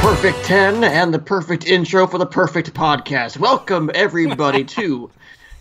Perfect 10 and the perfect intro for the perfect podcast. Welcome, everybody, to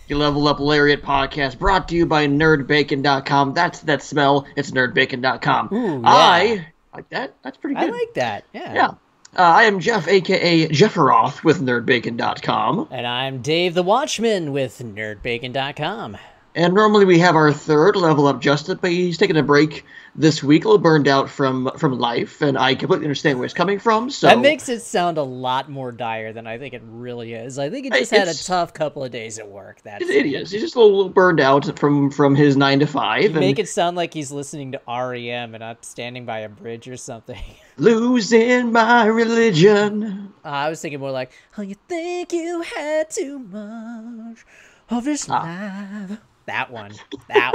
the Level Up Lariat podcast, brought to you by Bacon.com. That's that smell. It's Bacon.com. Ooh, yeah. I like that. That's pretty good. I like that. Yeah. Yeah. I am Jeff, a.k.a. Jefferoth, with Bacon.com. And I'm Dave the Watchman with Bacon.com. And normally we have our third Level Up Justin, but he's taking a break this week, a little burned out from life, and I completely understand where it's coming from. So that makes it sound a lot more dire than I think it really is. I think it just had a tough couple of days at work. It is. He's just a little burned out from his 9 to 5. You make it sound like he's listening to REM and not standing by a bridge or something. Losing my religion. I was thinking more like, oh, you think you had too much of this life. That one. Of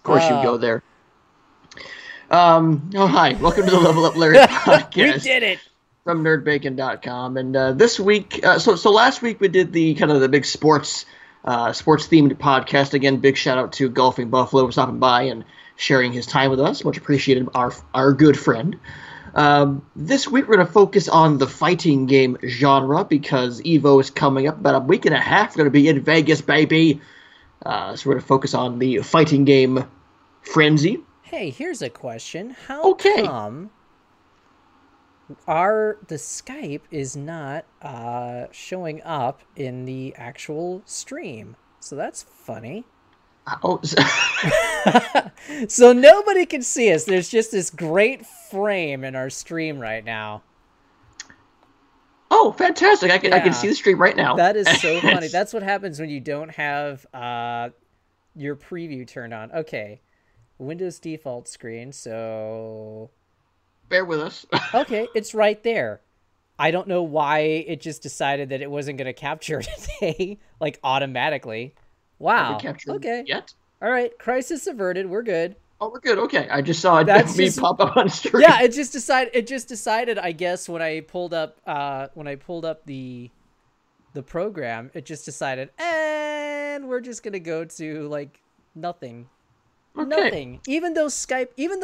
course you go there. Hi. Welcome to the Level Up Lariat podcast. We did it! From Bacon.com. And this week, so last week we did the kind of the big sports themed podcast. Again, big shout out to Golfing Buffalo for stopping by and sharing his time with us. Much appreciated, our good friend. This week we're going to focus on the fighting game genre because EVO is coming up about a week and a half. We're going to be in Vegas, baby. So we're going to focus on the fighting game frenzy. Hey, here's a question. How come the Skype is not showing up in the actual stream? So that's funny. So nobody can see us. There's just this great frame in our stream right now. Oh, fantastic. I can see the stream right now. That is so funny. That's what happens when you don't have your preview turned on. Okay. Windows default screen, so... Bear with us. Okay, it's right there. I don't know why it just decided that it wasn't going to capture today, like, automatically. Wow. Okay. Yet? All right, crisis averted. We're good. Oh, we're good. Okay, I just saw me pop up on screen. Yeah, it just decided. I guess when I pulled up the program, it just decided, and we're just gonna go to like nothing. Okay. Nothing. Even though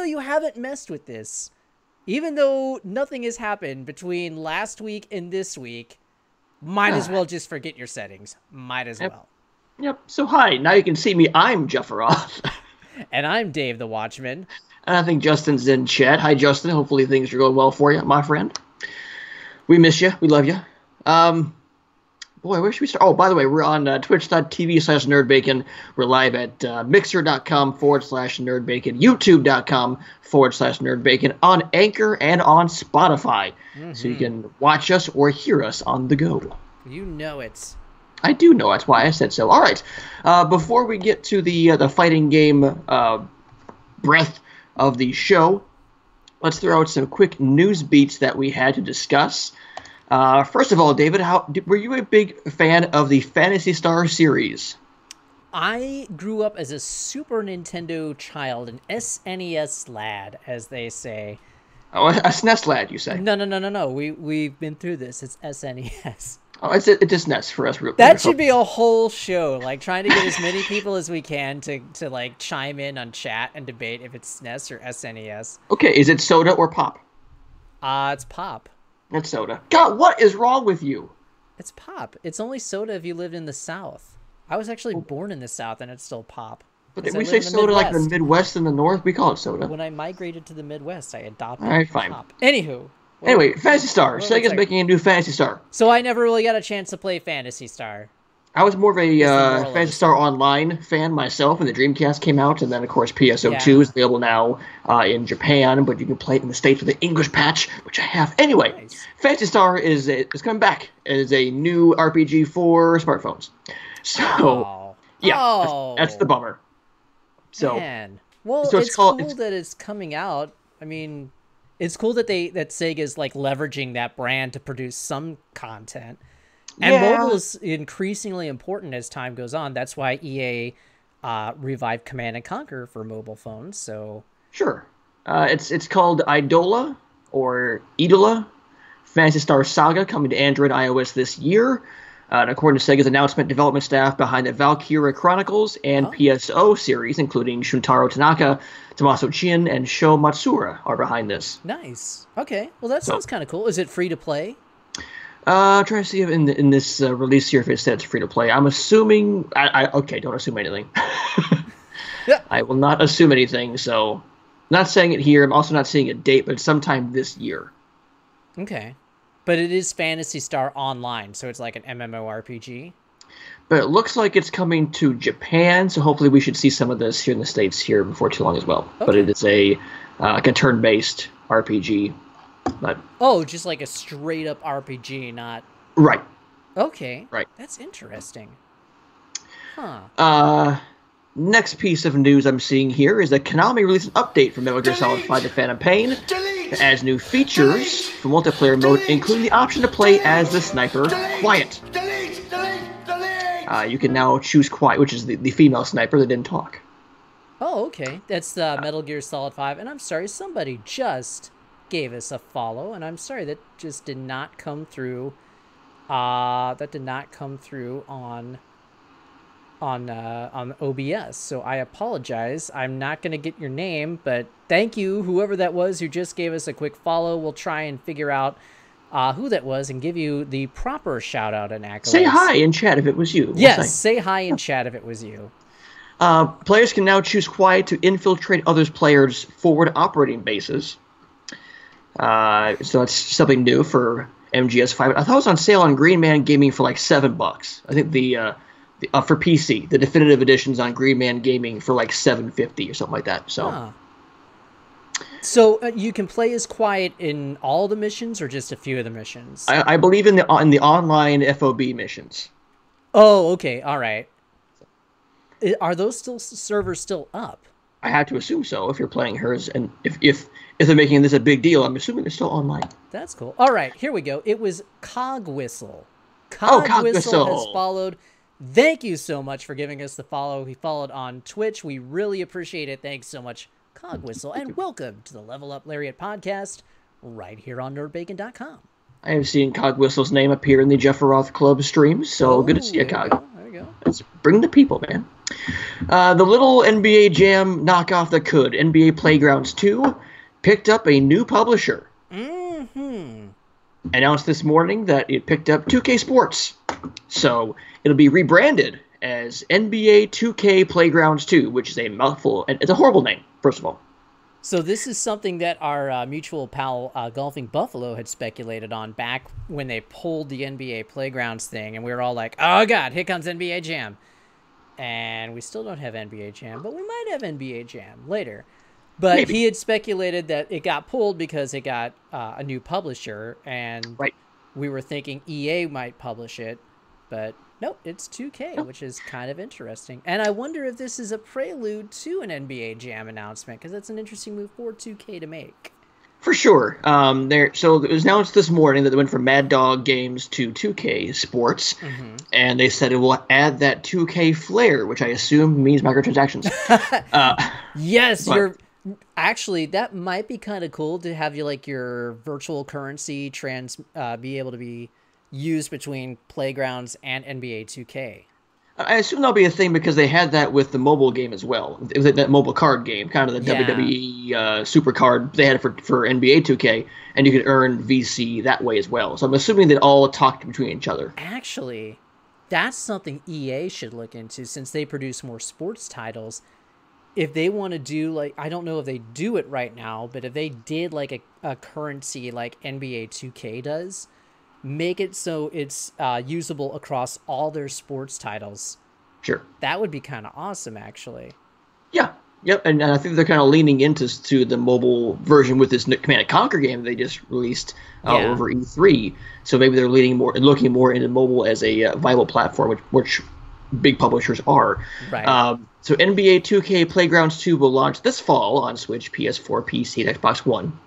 you haven't messed with this, even though nothing has happened between last week and this week, might as well just forget your settings. Might as well. Yep. So hi, now you can see me. I'm Jefferoth. And I'm Dave the Watchman. And I think Justin's in chat. Hi, Justin. Hopefully things are going well for you, my friend. We miss you. We love you. Boy, where should we start? Oh, by the way, we're on twitch.tv/nerdbacon. We're live at mixer.com/nerdbacon, youtube.com/nerdbacon, on Anchor and on Spotify. Mm-hmm. So you can watch us or hear us on the go. You know it. I do know. That's why I said so. All right. Before we get to the fighting game breadth of the show, let's throw out some quick news beats that we had to discuss. First of all, David, were you a big fan of the Phantasy Star series? I grew up as a Super Nintendo child, an SNES lad, as they say. Oh, a SNES lad, you say? No. We've been through this. It's SNES. Oh, it's a SNES for us. That should be a whole show, like trying to get as many people as we can to like chime in on chat and debate if it's SNES or SNES. Okay, is it soda or pop? It's pop. It's soda. God, what is wrong with you? It's pop. It's only soda if you lived in the South. I was actually born in the South, and it's still pop. But we say soda like the Midwest and the North. We call it soda. When I migrated to the Midwest, I adopted pop. Anyway, Phantasy Star. Sega's making a new Phantasy Star. So I never really got a chance to play Phantasy Star. I was more of Is the a moral of the Phantasy Star story. Online fan myself when the Dreamcast came out, and then of course PSO2 is Yeah. available now in Japan, but you can play it in the States with the English patch, which I have. Anyway, Nice. Phantasy Star is coming back as a new RPG for smartphones. So Oh. yeah, that's the Oh. bummer. So Man. Well, so it's it's called cool that it's coming out. I mean, it's cool that Sega's like leveraging that brand to produce some content. And mobile yeah, is increasingly important as time goes on. That's why EA revived Command and Conquer for mobile phones. So, sure. It's called Idola or Idola Phantasy Star Saga coming to Android and iOS this year. And according to Sega's announcement, development staff behind the Valkyria Chronicles and oh, PSO series, including Shuntaro Tanaka, Tommaso Chien, and Sho Matsura, are behind this. nice. Okay. Well, that So, sounds kind of cool. Is it free to play? trying to see if in this release here if it said it's free to play. I'm assuming. Okay, don't assume anything. Yeah. I will not assume anything. So, not saying it here. I'm also not seeing a date, but sometime this year. Okay. But it is Fantasy Star Online, so it's like an MMORPG. But it looks like it's coming to Japan, so hopefully we should see some of this here in the States here before too long as well. But Okay. it is like a turn-based RPG. But Oh, just like a straight up RPG, not. right, Okay. right. That's interesting. Huh. Next piece of news I'm seeing here is that Konami released an update for Metal Gear Solid 5: The Phantom Pain. It adds new features for multiplayer mode, including the option to play as the sniper Quiet. You can now choose Quiet, which is the female sniper that didn't talk. Oh, okay. That's the Metal Gear Solid 5. And I'm sorry, somebody just gave us a follow, and I'm sorry that just did not come through. That did not come through on OBS. So I apologize. I'm not going to get your name, but thank you, whoever that was who just gave us a quick follow. We'll try and figure out who that was and give you the proper shout out and accolades. Say hi in chat if it was you. Yes, say hi in chat if it was you. Players can now choose Quiet to infiltrate others' players' forward operating bases. So that's something new for MGS5. I thought it was on sale on Green Man Gaming for like $7. I think for PC, the definitive edition's on Green Man Gaming for like $7.50 or something like that. So, So you can play as Quiet in all the missions or just a few of the missions? I believe in the online FOB missions. Oh, okay, all right. Are those servers still up? I have to assume so. If you're playing hers, and if they're making this a big deal, I'm assuming they're still online. That's cool. All right, here we go. It was Cog Whistle. Cog Whistle has Whistle followed. Thank you so much for giving us the follow. He followed on Twitch. We really appreciate it. Thanks so much, Cog Whistle, and welcome to the Level Up Lariat podcast right here on Bacon.com. I have seen Cog Whistle's name appear in the Jeff Roth Club streams, so good to see you, Cog. There we go. Let's bring the people, man. The little NBA Jam knockoff that could, NBA Playgrounds 2, picked up a new publisher. Mm-hmm. Announced this morning that it picked up 2K Sports. So it'll be rebranded as NBA 2K Playgrounds 2, which is a mouthful, and it's a horrible name, first of all. So this is something that our mutual pal Golfing Buffalo had speculated on back when they pulled the NBA Playgrounds thing, and we were all like, oh god, here comes NBA Jam. And we still don't have NBA Jam, but we might have NBA Jam later. But Maybe. he had speculated that it got pulled because it got a new publisher, and Right. we were thinking EA might publish it, but nope, it's 2K, which is kind of interesting. And I wonder if this is a prelude to an NBA Jam announcement, because that's an interesting move for 2K to make. For sure. So it was announced this morning that they went from Mad Dog Games to 2K Sports, and they said it will add that 2K flair, which I assume means microtransactions. Yes, but- actually, that might be kind of cool to have your virtual currency be able to be used between Playgrounds and NBA 2K. I assume that'll be a thing because they had that with the mobile game as well. It was that mobile card game, kind of the Yeah. WWE Super Card. They had it for NBA 2K, and you could earn VC that way as well. So I'm assuming they all talked between each other. Actually, that's something EA should look into since they produce more sports titles. If they want to do I don't know if they do it right now, but if they did a currency like NBA 2K does, make it so it's usable across all their sports titles. Sure. That would be kind of awesome, actually. Yeah. Yep. And I think they're kind of leaning into the mobile version with this Command & Conquer game they just released over E3. So maybe they're looking more into mobile as a viable platform, which big publishers are. Right. So NBA 2K Playgrounds 2 will launch this fall on Switch, PS4, PC, and Xbox One.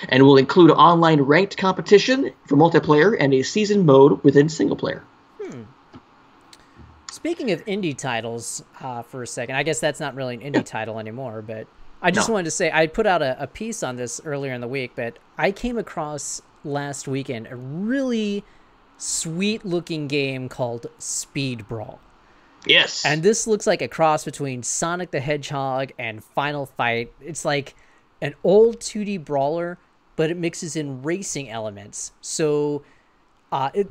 And will include online ranked competition for multiplayer and a season mode within single player. Speaking of indie titles, for a second, I guess that's not really an indie title anymore, but I just wanted to say, I put out a piece on this earlier in the week, but I came across last weekend a really sweet-looking game called Speed Brawl. Yes. And this looks like a cross between Sonic the Hedgehog and Final Fight. It's like an old 2D brawler, but it mixes in racing elements. So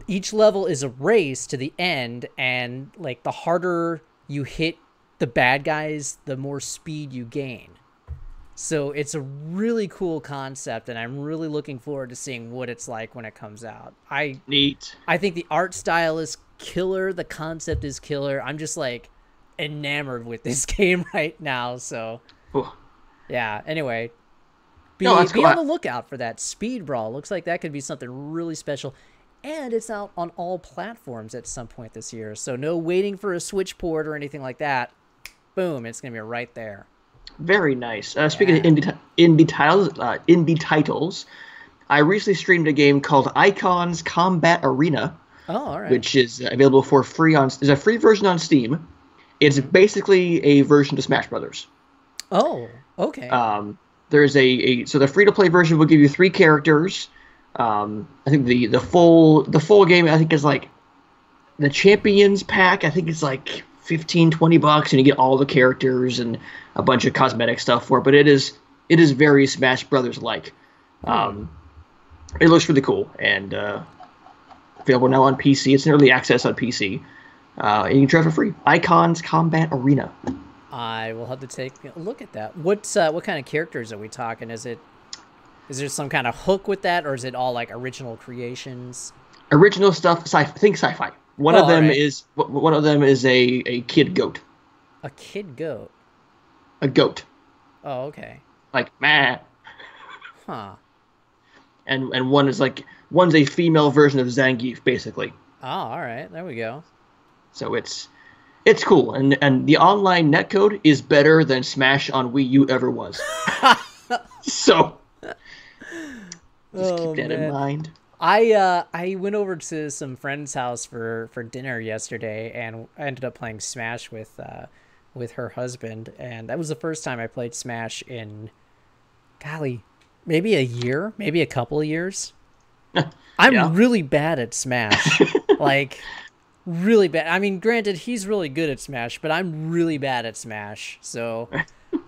each level is a race to the end, and like the harder you hit the bad guys, the more speed you gain. So it's a really cool concept, and I'm really looking forward to seeing what it's like when it comes out. Neat. I think the art style is killer. The concept is killer. I'm just like enamored with this game right now. So yeah. Anyway, be on the lookout for that Speed Brawl. Looks like that could be something really special. And it's out on all platforms at some point this year. So no waiting for a Switch port or anything like that. Boom, it's going to be right there. Very nice. Speaking of indie titles, I recently streamed a game called Icon's Combat Arena. Oh, all right. Which is available for free there's a free version on Steam. It's basically a version to Smash Brothers. Oh, okay. There's so the free-to-play version will give you 3 characters. I think the full game I think is like the Champions pack. I think it's like $15-20, and you get all the characters and a bunch of cosmetic stuff for it. But it is very Smash Brothers like. It looks really cool, and available now on PC. It's in early access on PC. And you can try it for free. Icon's Combat Arena. I will have to take a look at that. What kind of characters are we talking? Is there some kind of hook with that, or is it all like original creations? Original stuff. Think sci-fi. One of them is a kid goat. A kid goat. A goat. Oh, okay. Like meh. Huh. And one's a female version of Zangief, basically. Oh, all right. There we go. So it's cool, and the online netcode is better than Smash on Wii U ever was. So just keep that in mind. I went over to some friend's house for dinner yesterday, and I ended up playing Smash with her husband, and that was the first time I played Smash in, golly, maybe a year, maybe a couple of years. I'm really bad at Smash. Like, really bad. I mean, granted, he's really good at Smash, but I'm really bad at Smash. So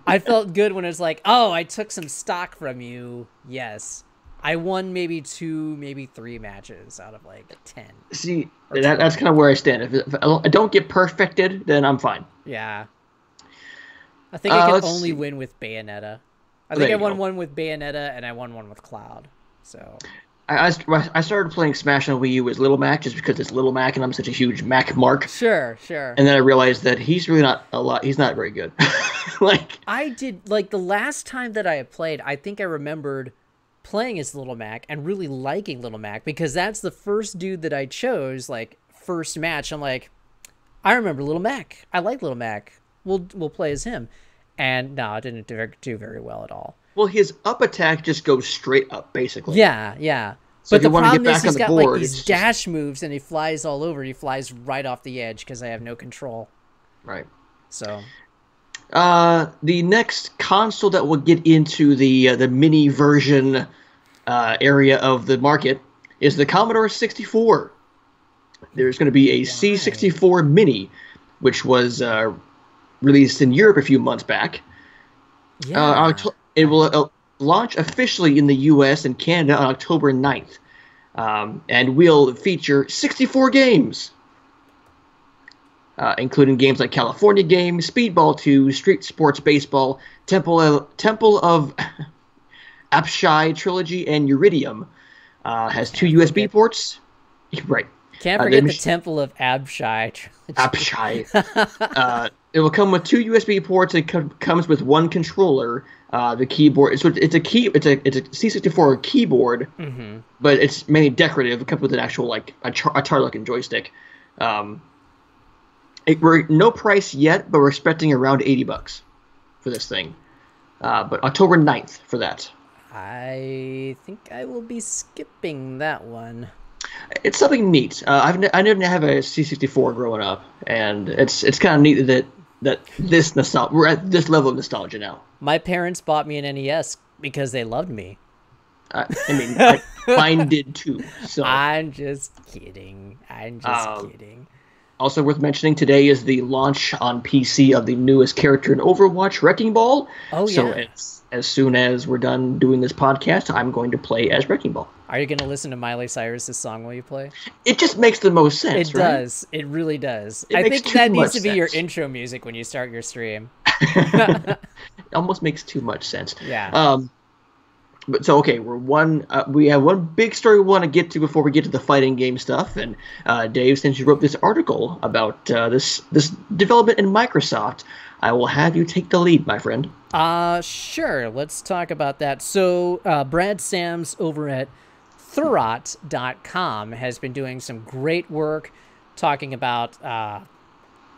I felt good when it's like, oh, I took some stock from you. Yes. I won maybe 2, maybe 3 matches out of like 10. See, that's kind of where I stand. If I don't get perfected, then I'm fine. Yeah. I think I can only win with Bayonetta. I think I won one with Bayonetta, and I won one with Cloud. So I started playing Smash on Wii U as Little Mac just because it's Little Mac and I'm such a huge Mac mark. Sure. And then I realized that he's really not he's not very good. I did, the last time that I had played, I think I remembered playing as Little Mac and really liking Little Mac, because that's the first dude that I chose, first match. I'm like, I remember Little Mac. I like Little Mac. We'll play as him. And no, it didn't do very well at all. Well, his up attack just goes straight up, basically. Yeah. So but the problem is he's got board, these dash moves, and he flies all over. He flies right off the edge because I have no control. Right. So the next console that will get into the mini version area of the market is the Commodore 64. There's going to be a C64 Mini, which was released in Europe a few months back. Yeah. It will launch officially in the U.S. and Canada on October 9th, and will feature 64 games, including games like California Game, Speedball 2, Street Sports Baseball, Temple of Apshai Trilogy, and Uridium. Has two USB ports. Right. Can't forget the Temple of Abshai. It will come with two USB ports. It comes with one controller. The keyboard. So it's a C64 keyboard, but it's mainly decorative. It comes with an actual a Tarleton joystick. We're no price yet, but we're expecting around $80 for this thing. But October 9th for that. I think I will be skipping that one. It's something neat. I didn't have a C64 growing up, and it's kind of neat that we're at this level of nostalgia now. My parents bought me an NES because they loved me. Mine did too. So I'm just kidding. Also worth mentioning, today is the launch on PC of the newest character in Overwatch, Wrecking Ball. Oh, yeah. So as soon as we're done doing this podcast, I'm going to play as Wrecking Ball. Are you going to listen to Miley Cyrus's song while you play? It just makes the most sense, right? It does. It really does. I think that needs to be your intro music when you start your stream. It almost makes too much sense. Yeah. But so okay, we have one big story we want to get to before we get to the fighting game stuff. And Dave, since you wrote this article about this development in Microsoft, I will have you take the lead, my friend. Sure. Let's talk about that. So Brad Sams over at Lariat.com has been doing some great work talking about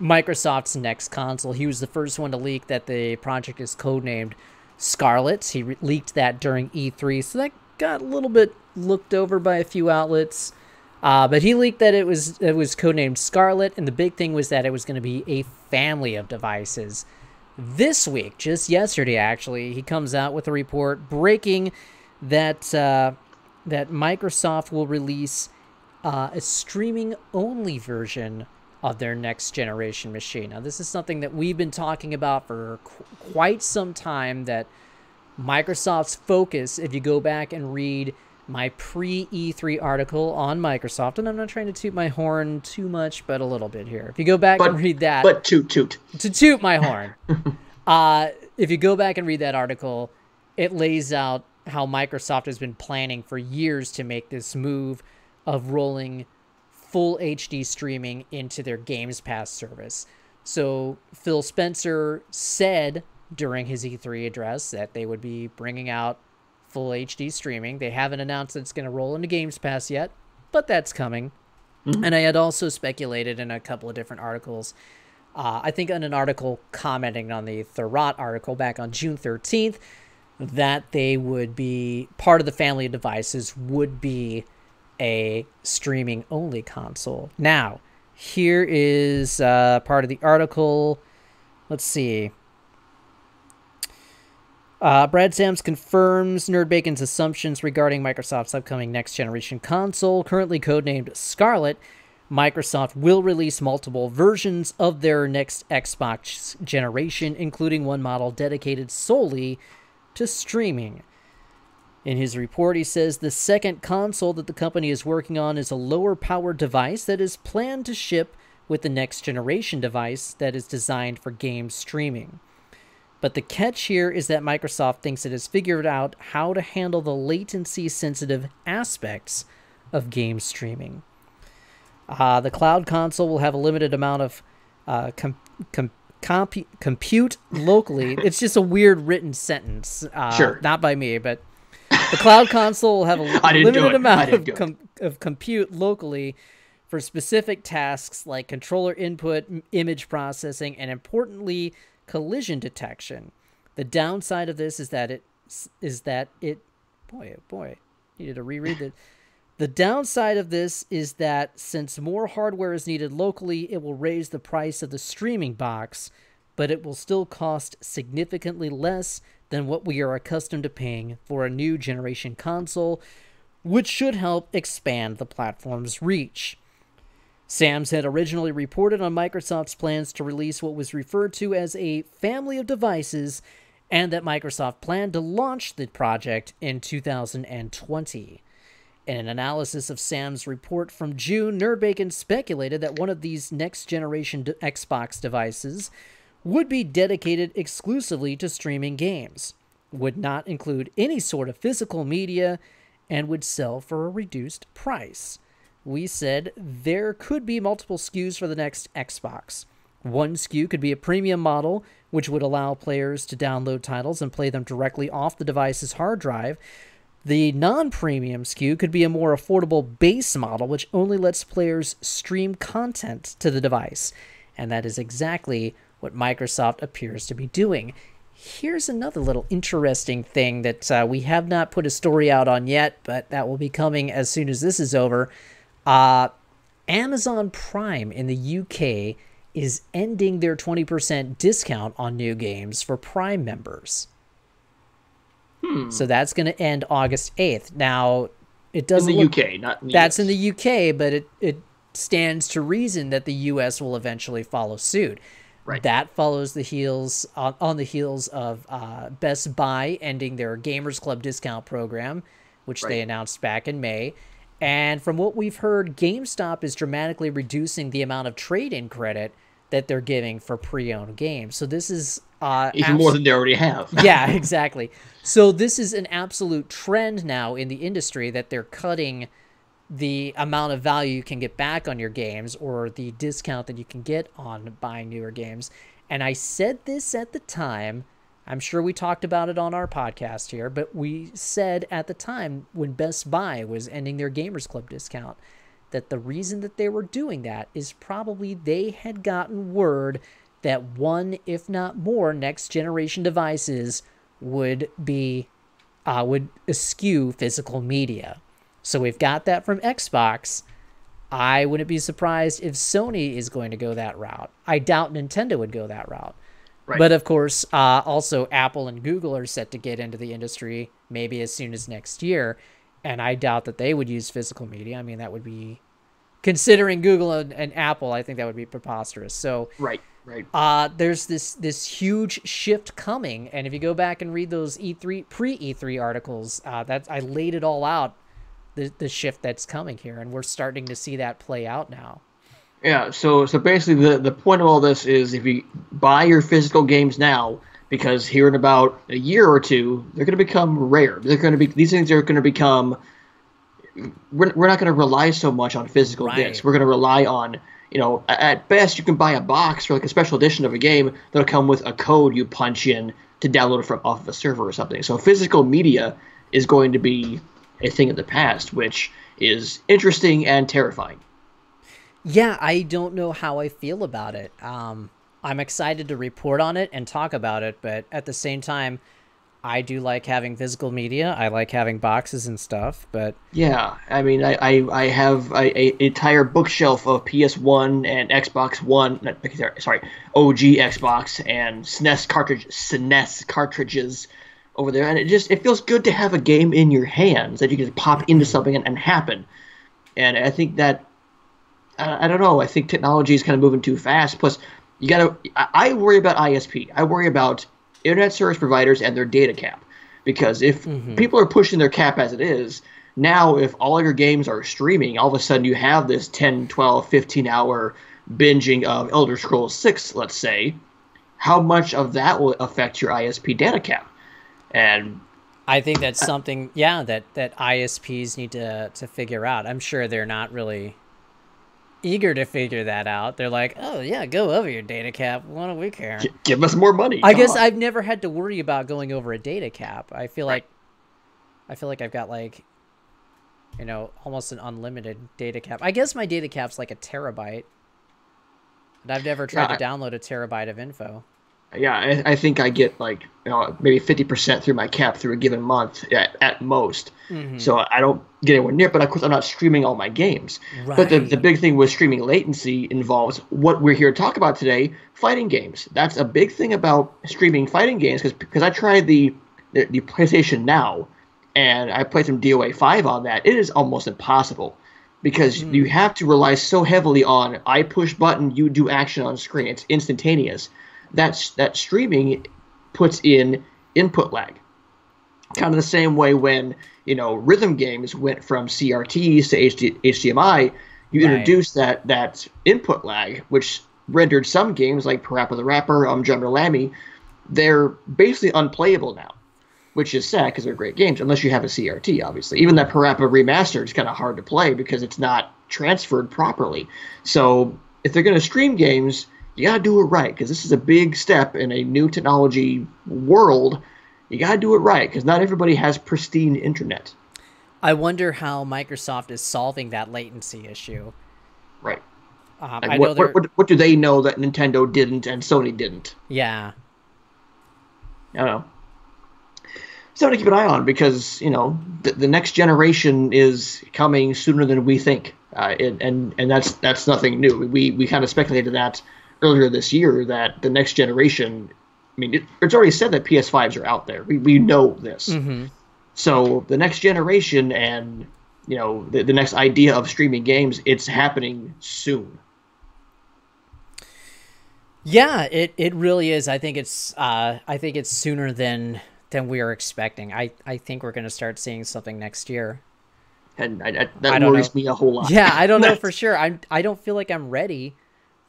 Microsoft's next console. He was the first one to leak that the project is codenamed Scarlet. He leaked that during E3, so that got a little bit looked over by a few outlets. But he leaked that it was codenamed Scarlet, and the big thing was that it was going to be a family of devices. This week, just yesterday actually, he comes out with a report breaking that that Microsoft will release a streaming-only version of their next generation machine. Now, this is something that we've been talking about for quite some time, that Microsoft's focus, if you go back and read my pre-E3 article on Microsoft, and I'm not trying to toot my horn too much, but a little bit here. If you go back and read that... But toot. To toot my horn. If you go back and read that article, it lays out how Microsoft has been planning for years to make this move of rolling full HD streaming into their Games Pass service. So Phil Spencer said during his E3 address that they would be bringing out full HD streaming. They haven't announced that it's going to roll into Games Pass yet, but that's coming. Mm-hmm. And I had also speculated in a couple of different articles, I think on an article commenting on the Thurrott article back on June 13th, that they would be, part of the family of devices would be a streaming-only console. Now, here is part of the article. Let's see. Brad Sams confirms Nerd Bacon's assumptions regarding Microsoft's upcoming next-generation console. Currently codenamed Scarlet, Microsoft will release multiple versions of their next Xbox generation, including one model dedicated solely to streaming. In his report, he says the second console that the company is working on is a lower-powered device that is planned to ship with the next-generation device that is designed for game streaming. But the catch here is that Microsoft thinks it has figured out how to handle the latency-sensitive aspects of game streaming. The cloud console will have a limited amount of compute locally. It's just a weird written sentence. Sure. Not by me, but the cloud console will have a limited amount of compute locally for specific tasks like controller input, image processing, and importantly, collision detection. The downside of this is that boy, needed to reread that. The downside of this is that since more hardware is needed locally, it will raise the price of the streaming box, but it will still cost significantly less than what we are accustomed to paying for a new generation console, which should help expand the platform's reach. Sams had originally reported on Microsoft's plans to release what was referred to as a family of devices, and that Microsoft planned to launch the project in 2020. In an analysis of Sam's report from June, Nerdbacon speculated that one of these next-generation Xbox devices would be dedicated exclusively to streaming games, would not include any sort of physical media, and would sell for a reduced price. We said there could be multiple SKUs for the next Xbox. One SKU could be a premium model, which would allow players to download titles and play them directly off the device's hard drive. The non-premium SKU could be a more affordable base model, which only lets players stream content to the device. And that is exactly what Microsoft appears to be doing. Here's another little interesting thing that we have not put a story out on yet, but that will be coming as soon as this is over. Amazon Prime in the UK is ending their 20% discount on new games for Prime members. So that's going to end August 8th. Now, it doesn't in the UK, not in the that's US. in the UK, but it stands to reason that the US will eventually follow suit. Right. That follows the heels on the heels of Best Buy ending their Gamers Club discount program, which they announced back in May. And from what we've heard, GameStop is dramatically reducing the amount of trade-in credit that they're giving for pre-owned games. So this is even more than they already have. Yeah, exactly. So this is an absolute trend now in the industry that they're cutting the amount of value you can get back on your games, or the discount that you can get on buying newer games. And I said this at the time, I'm sure we talked about it on our podcast here, but we said at the time when Best Buy was ending their Gamers Club discount that the reason that they were doing that is probably they had gotten word that one, if not more, next generation devices would eschew physical media. So we've got that from Xbox. I wouldn't be surprised if Sony is going to go that route. I doubt Nintendo would go that route. Right. But of course, also Apple and Google are set to get into the industry maybe as soon as next year. And I doubt that they would use physical media. I mean, that would be, considering Google and Apple, I think that would be preposterous. So right. There's this huge shift coming. And if you go back and read those pre-E3 articles, I laid it all out, the shift that's coming here. And we're starting to see that play out now. Yeah, so basically the point of all this is if you buy your physical games now, because here in about a year or two, they're going to become rare. These things are going to become. We're not going to rely so much on physical discs. We're going to rely on, at best you can buy a box for like a special edition of a game that'll come with a code you punch in to download it from off of a server or something. So physical media is going to be a thing of the past, which is interesting and terrifying. Yeah, I don't know how I feel about it. I'm excited to report on it and talk about it, but at the same time, I do like having physical media. I like having boxes and stuff, but... Yeah, I mean, I have an entire bookshelf of PS1 and Xbox One, OG Xbox and SNES cartridges over there, and it feels good to have a game in your hands that you can pop into something and happen. And I think that I don't know. I think technology is kind of moving too fast. Plus, I worry about ISP. I worry about internet service providers and their data cap. Because if people are pushing their cap as it is, now if all your games are streaming, all of a sudden you have this 10, 12, 15-hour binging of Elder Scrolls 6, let's say. How much of that will affect your ISP data cap? And I think that's something, that ISPs need to figure out. I'm sure they're not really eager to figure that out. They're like, oh yeah, go over your data cap. What do we care? Give us more money. I guess I've never had to worry about going over a data cap. I feel like I've got almost an unlimited data cap. I guess my data cap's like a terabyte. But I've never tried to download a terabyte of info. Yeah, I think I get maybe 50% through my cap through a given month at most. So I don't get anywhere near. But of course, I'm not streaming all my games. Right. But the big thing with streaming latency involves what we're here to talk about today: fighting games. That's a big thing about streaming fighting games because I tried the PlayStation Now, and I played some DOA 5 on that. It is almost impossible because you have to rely so heavily on I push button, you do action on screen. It's instantaneous. That streaming puts in input lag. Kind of the same way when, rhythm games went from CRTs to HDMI, you introduced that input lag, which rendered some games like Parappa the Rapper, Drummer Lammy, they're basically unplayable now. which is sad because they're great games, unless you have a CRT, obviously. Even that Parappa Remastered is kind of hard to play because it's not transferred properly. So if they're going to stream games, you got to do it right, because this is a big step in a new technology world. You got to do it right, because not everybody has pristine internet. I wonder how Microsoft is solving that latency issue. Right. I what, know what do they know that Nintendo didn't and Sony didn't? Yeah. I don't know. Something to keep an eye on, because the next generation is coming sooner than we think, and that's nothing new. We kind of speculated that earlier this year, that the next generation. I mean, it's already said that PS5s are out there. We know this. Mm-hmm. So the next generation and the next idea of streaming games, it's happening soon. Yeah, it really is. I think it's sooner than we are expecting. I think we're going to start seeing something next year. And that worries me a whole lot. Yeah, I don't know for sure. I don't feel like I'm ready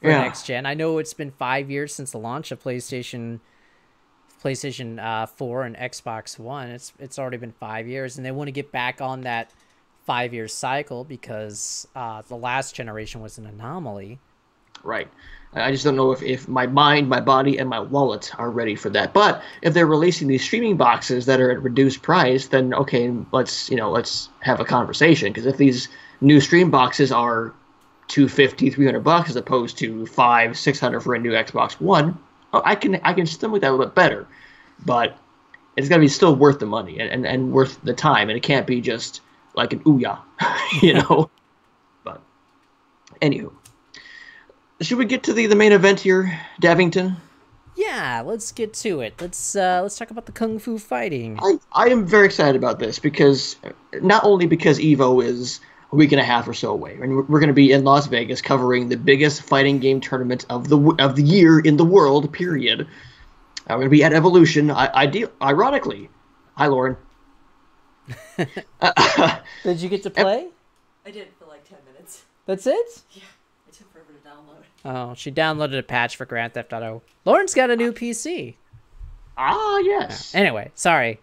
for next gen. I know it's been 5 years since the launch of PlayStation 4 and Xbox One. It's already been 5 years, and they want to get back on that 5-year cycle because the last generation was an anomaly. Right. I just don't know if my mind, my body, and my wallet are ready for that. But if they're releasing these streaming boxes that are at reduced price, then okay, let's have a conversation. Because if these new stream boxes are $250, $300 as opposed to $500-$600 for a new Xbox One, I can stomach that a little bit better. But it's gotta be still worth the money and worth the time, and it can't be just like an ooh-yah, But anywho. Should we get to the main event here, Davington? Yeah, let's get to it. Let's talk about the Kung Fu fighting. I am very excited about this, because not only because EVO is a week and a half or so away, and we're going to be in Las Vegas covering the biggest fighting game tournament of the year in the world, period. We're going to be at Evolution. Ironically, hi Lauren. Did you get to play? I did for like 10 minutes. That's it? Yeah, it took forever to download. Oh, she downloaded a patch for Grand Theft Auto. Lauren's got a new PC. Ah, yes. Anyway, sorry.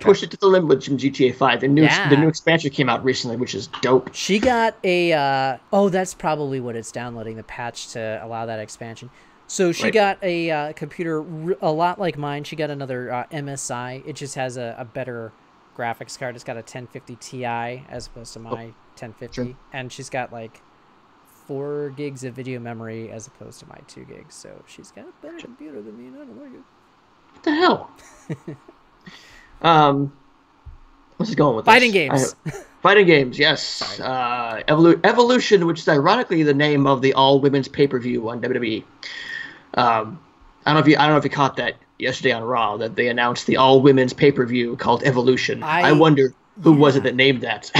Push it to the limit from GTA 5. The new expansion came out recently, which is dope. She got a... that's probably what it's downloading, the patch to allow that expansion. So she got a computer a lot like mine. She got another MSI. It just has a better graphics card. It's got a 1050 Ti as opposed to my 1050. Sure. And she's got like 4 gigs of video memory as opposed to my 2 gigs. So she's got a better computer than me, and I don't like it. What the hell? What's it going with Fighting games. Fighting games, yes. Evolution, which is ironically the name of the all-women's pay-per-view on WWE. I don't know if you caught that yesterday on Raw, that they announced the all-women's pay-per-view called Evolution. I wonder who was it that named that.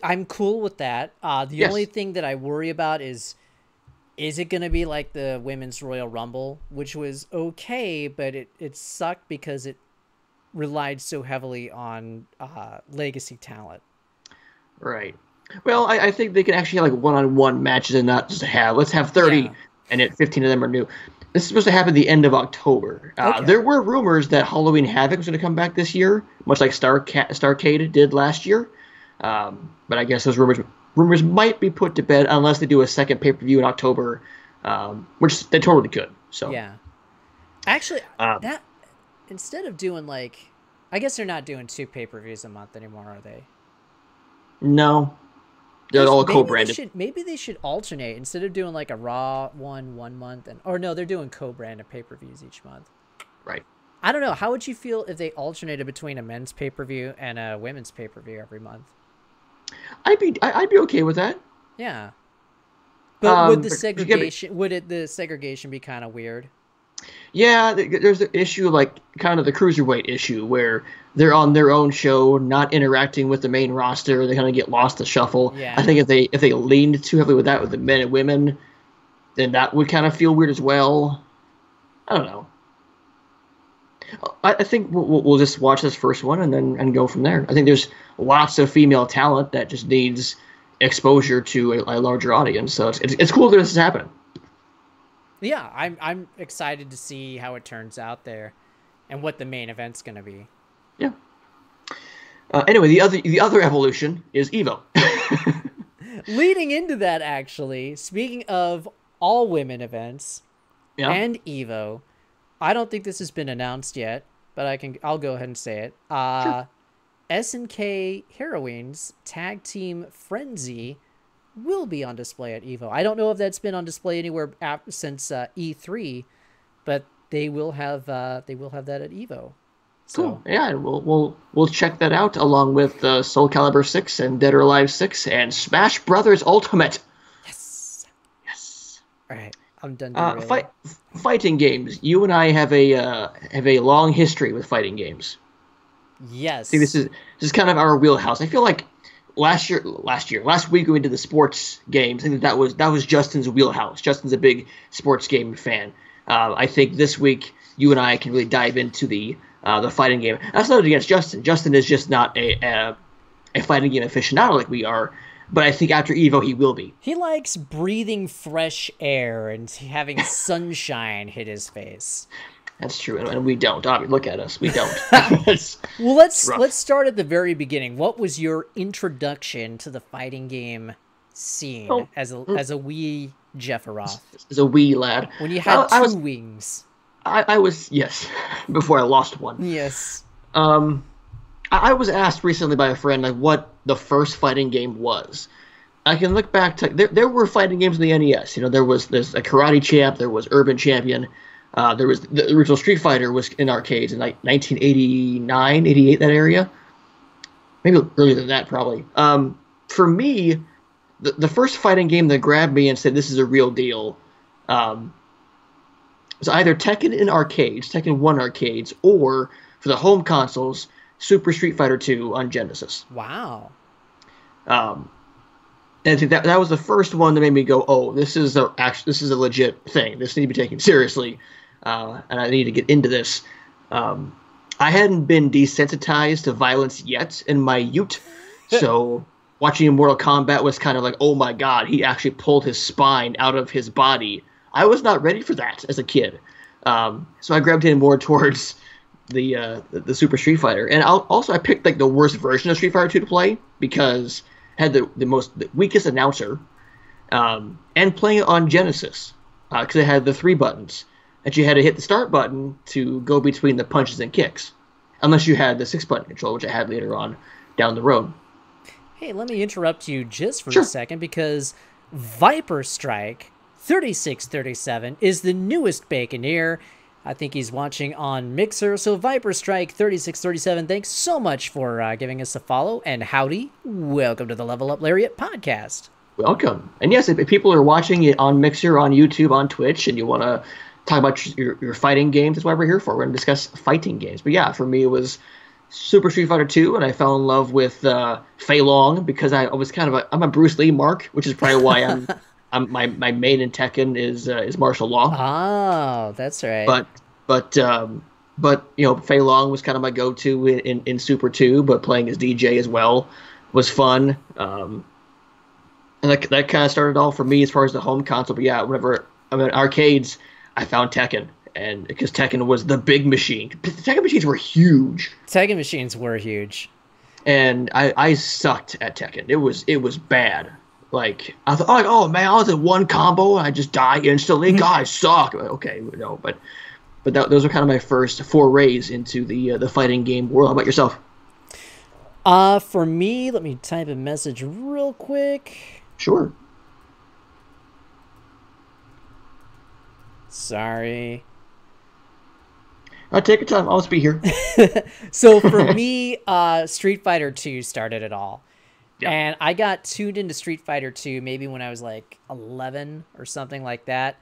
I'm cool with that. The only thing that I worry about is it going to be like the Women's Royal Rumble, which was okay, but it sucked because it relied so heavily on legacy talent. Right. Well, I think they can actually have like one-on-one matches and not just let's have 30 and 15 of them are new. This is supposed to happen the end of October. There were rumors that Halloween Havoc was going to come back this year, much like Starcade did last year. But I guess those rumors might be put to bed unless they do a second pay-per-view in October, which they totally could. So yeah. Actually, that instead of doing I guess they're not doing 2 pay-per-views a month anymore, are they? No. They're all co-branded. Maybe they should alternate instead of doing like a Raw one month, or no, they're doing co-branded pay-per-views each month. Right. I don't know. How would you feel if they alternated between a men's pay-per-view and a women's pay-per-view every month? I'd be okay with that. Yeah. But would the segregation be kind of weird? Yeah, there's the issue, like kind of the cruiserweight issue, where they're on their own show, not interacting with the main roster. They kind of get lost to shuffle. Yeah. I think if they leaned too heavily with that with the men and women, then that would kind of feel weird as well. I don't know. I think we'll just watch this first one and go from there. I think there's lots of female talent that just needs exposure to a larger audience. So it's cool that this is happening. Yeah, I'm excited to see how it turns out there. and what the main event's going to be. Yeah. Anyway, the other evolution is Evo. Leading into that, actually, speaking of all women events and Evo, I don't think this has been announced yet, but I'll go ahead and say it. Sure. SNK Heroines Tag Team Frenzy will be on display at Evo. I don't know if that's been on display anywhere since E3, but they will have that at Evo. So. Cool. Yeah, and we'll check that out along with Soul Calibur 6 and Dead or Alive 6 and Smash Brothers Ultimate. Yes. All right, I'm done. Fighting games. You and I have a long history with fighting games. Yes. See, this is kind of our wheelhouse. I feel like last week when we did the sports games, I think that was Justin's wheelhouse. Justin's a big sports game fan. I think this week you and I can really dive into the fighting game. That's not against Justin. Justin is just not a fighting game aficionado like we are. But I think after Evo, he will be. He likes breathing fresh air and having sunshine hit his face. That's true, and we don't. Look at us. We don't. Well, let's start at the very beginning. What was your introduction to the fighting game scene as a wee Jefferoth? As a wee lad. When you had two wings. I was, yes, before I lost one. Yes. I was asked recently by a friend like what the first fighting game was. I can look back to there were fighting games in the NES. You know, there's a Karate Champ, there was Urban Champion, there was the original Street Fighter was in arcades in like 1989, 88, that area. Maybe earlier than that, probably. For me, the first fighting game that grabbed me and said this is a real deal was either Tekken in arcades, Tekken 1 arcades, or for the home consoles, Super Street Fighter 2 on Genesis. Wow. And I think that was the first one that made me go, oh, this is a legit thing. This needs to be taken seriously, and I need to get into this. I hadn't been desensitized to violence yet in my youth, so watching Mortal Kombat was kind of like, oh my god, he actually pulled his spine out of his body. I was not ready for that as a kid, so I gravitated more towards the Super Street Fighter, and I picked like the worst version of Street Fighter 2 to play because it had the weakest announcer, and playing it on Genesis because it had the 3 buttons that you had to hit the start button to go between the punches and kicks, unless you had the 6-button control, which I had later on down the road. Hey, let me interrupt you just for a second because Viper Strike 3637 is the newest Baconeer. I think he's watching on Mixer. So Viper Strike 3637, thanks so much for giving us a follow. And howdy, welcome to the Level Up Lariat podcast. Welcome. And yes, if people are watching it on Mixer, on YouTube, on Twitch, and you want to talk about your fighting games, that's why we're here for. We're going to discuss fighting games. But yeah, for me, it was Super Street Fighter 2, and I fell in love with Fei Long because I was I'm a Bruce Lee mark, which is probably why my main in Tekken is martial law. Oh, that's right. But you know, Fei Long was kind of my go-to in Super 2, but playing as DJ as well was fun. And that kind of started all for me as far as the home console. But yeah, whenever I'm in arcades, I found Tekken, and because Tekken was the big machine. Tekken machines were huge. Tekken machines were huge. And I sucked at Tekken. It was bad. Like, I thought, oh man, I was in one combo and I just die instantly. God, I suck. Okay, no, but those are kind of my first forays into the fighting game world. How about yourself? For me, let me type a message real quick. Sure. Sorry. Take your time. I'll just be here. So for me, Street Fighter 2 started it all. Yeah. And I got tuned into Street Fighter 2 maybe when I was like 11 or something like that.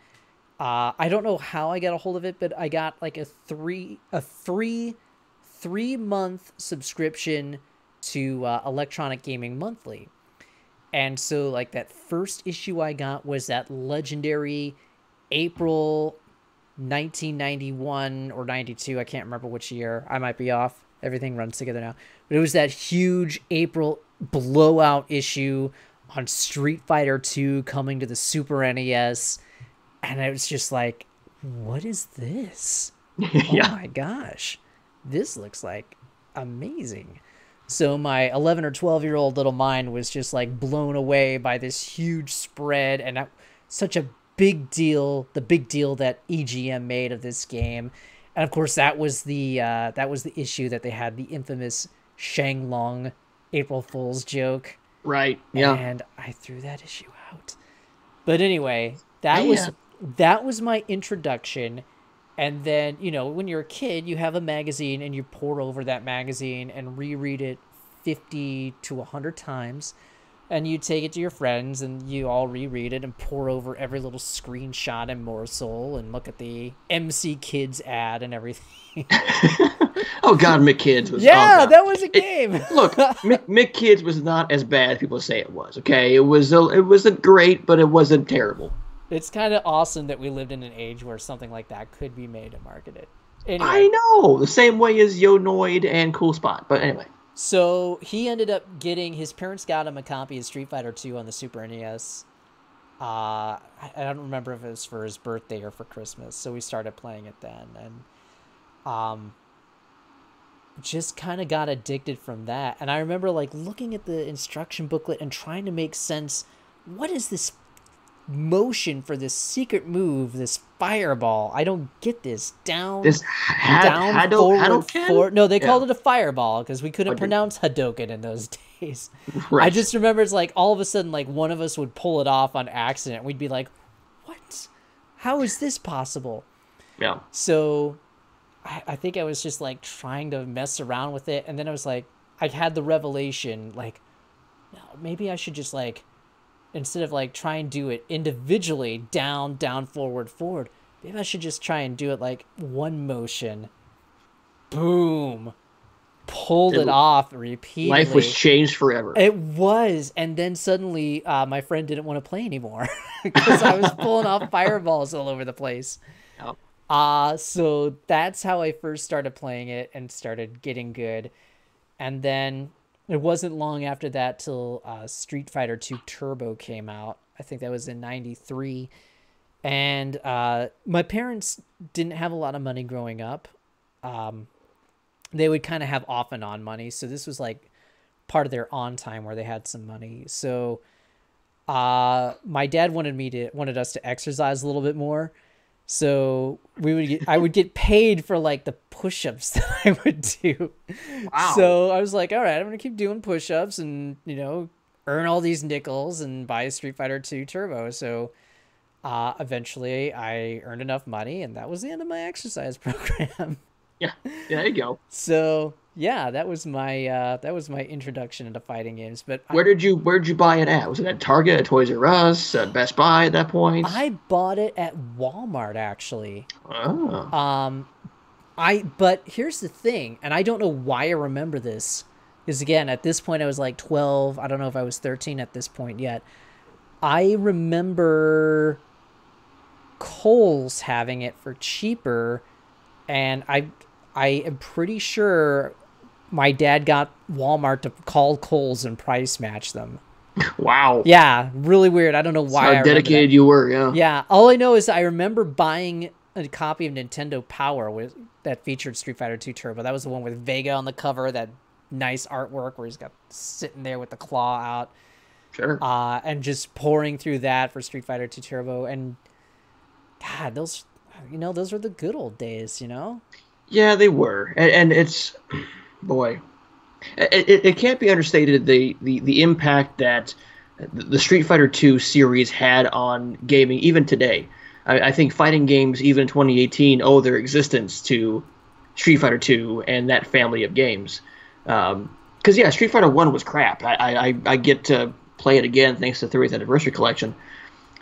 I don't know how I got a hold of it, but I got like a free 3-month subscription to Electronic Gaming Monthly. And so like that first issue I got was that legendary April 1991 or 92. I can't remember which year. I might be off. Everything runs together now. But it was that huge April blowout issue on Street Fighter 2 coming to the Super NES. And I was just like, what is this? Yeah. Oh my gosh, this looks like amazing. So my 11 or 12-year-old little mind was just like blown away by this huge spread and such a big deal, the big deal that EGM made of this game. And of course that was the issue that they had, the infamous Shenlong April Fool's joke. Right. Yeah. And I threw that issue out. But anyway, that Man. was my introduction. And then, you know, when you're a kid, you have a magazine and you pore over that magazine and reread it 50 to 100 times. And you take it to your friends and you all reread it and pore over every little screenshot and morsel and look at the MC Kids ad and everything. Oh God, McKids was. Yeah, oh, God. that was a game. Look, McKids was not as bad as people say it was. Okay, it wasn't great, but it wasn't terrible. It's kind of awesome that we lived in an age where something like that could be made and marketed. Anyway, I know, the same way as Yo-Noid and Cool Spot. But anyway. So he ended up his parents got him a copy of Street Fighter 2 on the Super NES. I don't remember if it was for his birthday or for Christmas. So we started playing it then. And just kind of got addicted from that. And I remember like looking at the instruction booklet and trying to make sense. What is this motion for this secret move, this fireball? I don't get this. Down, forward. No, they called it a fireball because we couldn't pronounce Hadouken in those days. Right. I just remember it's like all of a sudden, like one of us would pull it off on accident. We'd be like, "What? How is this possible?" Yeah. So, I think I was just like trying to mess around with it, and then I was like, I had the revelation, like, no, maybe I should just like, instead of like try and do it individually, down, forward, maybe I should just try and do it like one motion. Boom. Pulled it off repeatedly. Life was changed forever. It was. And then suddenly my friend didn't want to play anymore because I was pulling off fireballs all over the place. Yep. So that's how I first started playing it and started getting good. And then it wasn't long after that till Street Fighter 2 Turbo came out. I think that was in 93. And my parents didn't have a lot of money growing up. They would kind of have off and on money. So this was like part of their on time where they had some money. So my dad wanted us to exercise a little bit more. So I would get paid for like the push-ups that I would do. Wow. So I was like, all right, I'm going to keep doing push-ups and, you know, earn all these nickels and buy Street Fighter 2 Turbo. So eventually I earned enough money and that was the end of my exercise program. Yeah, there you go. So yeah, that was my introduction into fighting games. But where did you buy it at? Was it at Target, at Toys R Us, at Best Buy at that point? I bought it at Walmart actually. Oh. But here's the thing, and I don't know why I remember this, because again, at this point I was like 12. I don't know if I was 13 at this point yet. I remember Kohl's having it for cheaper, and I am pretty sure my dad got Walmart to call Kohl's and price match them. Wow. Yeah, really weird. I don't know why. How dedicated you were, yeah. Yeah, all I know is I remember buying a copy of Nintendo Power that featured Street Fighter 2 Turbo. That was the one with Vega on the cover, that nice artwork where he's got sitting there with the claw out. Sure. And just pouring through that for Street Fighter 2 Turbo. And God, those were the good old days, you know? Yeah, they were. And it's, boy, it can't be understated the impact that the Street Fighter 2 series had on gaming even today. I think fighting games, even in 2018, owe their existence to Street Fighter 2 and that family of games. Because, yeah, Street Fighter 1 was crap. I get to play it again thanks to the 30th Anniversary Collection.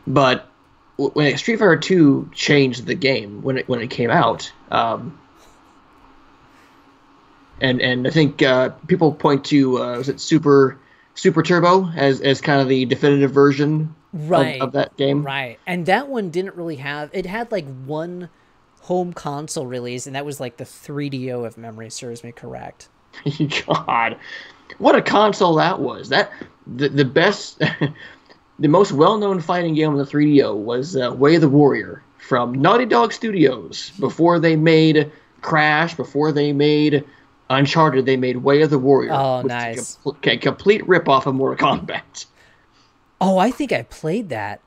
But when Street Fighter 2 changed the game when it came out, and I think people point to was it Super Turbo as kind of the definitive version of that game, right? And that one didn't really have, it had like one home console release, and that was like the 3DO, if memory serves me correct. God, what a console that was! That the best. The most well-known fighting game on the 3DO was Way of the Warrior from Naughty Dog Studios. Before they made Crash, before they made Uncharted, they made Way of the Warrior. Oh, which nice. is a complete ripoff of Mortal Kombat. Oh, I think I played that.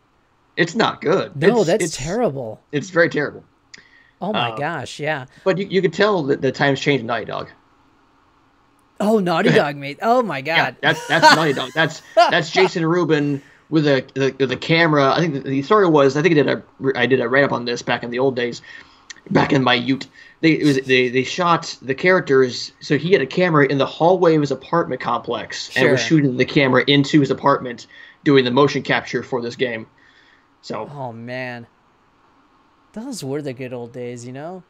It's not good. No, it's terrible. It's very terrible. Oh my gosh, yeah. But you could tell that the times changed in Naughty Dog. Oh, Naughty Dog made. Oh my god. Yeah, that's Naughty Dog. That's Jason Rubin with a camera. I think the story was, I did a write up on this back in the old days, back in my youth. They shot the characters, so he had a camera in the hallway of his apartment complex and was shooting the camera into his apartment, doing the motion capture for this game. So. Oh man, those were the good old days, you know.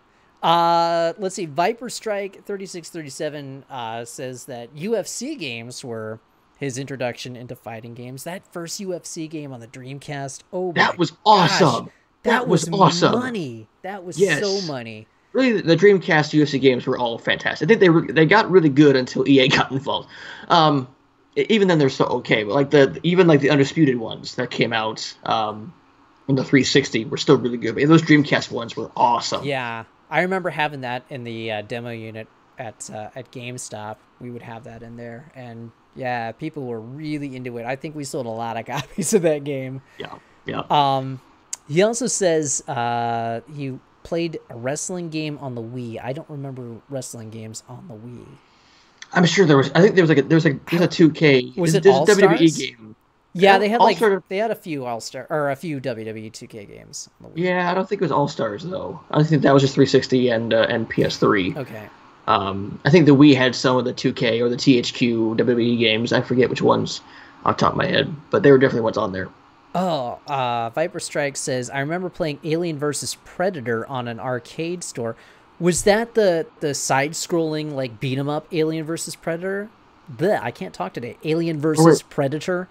Let's see. Viper Strike 3637 says that UFC games were his introduction into fighting games. That first UFC game on the Dreamcast. Oh, that was awesome. Gosh, that was awesome. Money. That was so money. Really, the Dreamcast UFC games were all fantastic. I think they got really good until EA got involved. Even then, they're so okay. But like the Undisputed ones that came out on the 360 were still really good. But those Dreamcast ones were awesome. Yeah, I remember having that in the demo unit at GameStop. We would have that in there, and yeah, people were really into it. I think we sold a lot of copies of that game. Yeah. He also says he played a wrestling game on the Wii. I don't remember wrestling games on the Wii. I'm sure there was. I think there was a 2K. Was it there's All a WWE Stars? game. Yeah, they had a few All-Star or a few WWE 2K games on the Wii. Yeah, I don't think it was All Stars though. I think that was just 360 and PS3. Okay. I think the Wii had some of the 2K or the THQ WWE games. I forget which ones off the top of my head, but there were definitely ones on there. Oh, Viper Strike says, I remember playing Alien vs. Predator on an arcade store. Was that the side-scrolling, like, beat-em-up Alien vs. Predator? Blech, I can't talk today. Alien vs. Predator?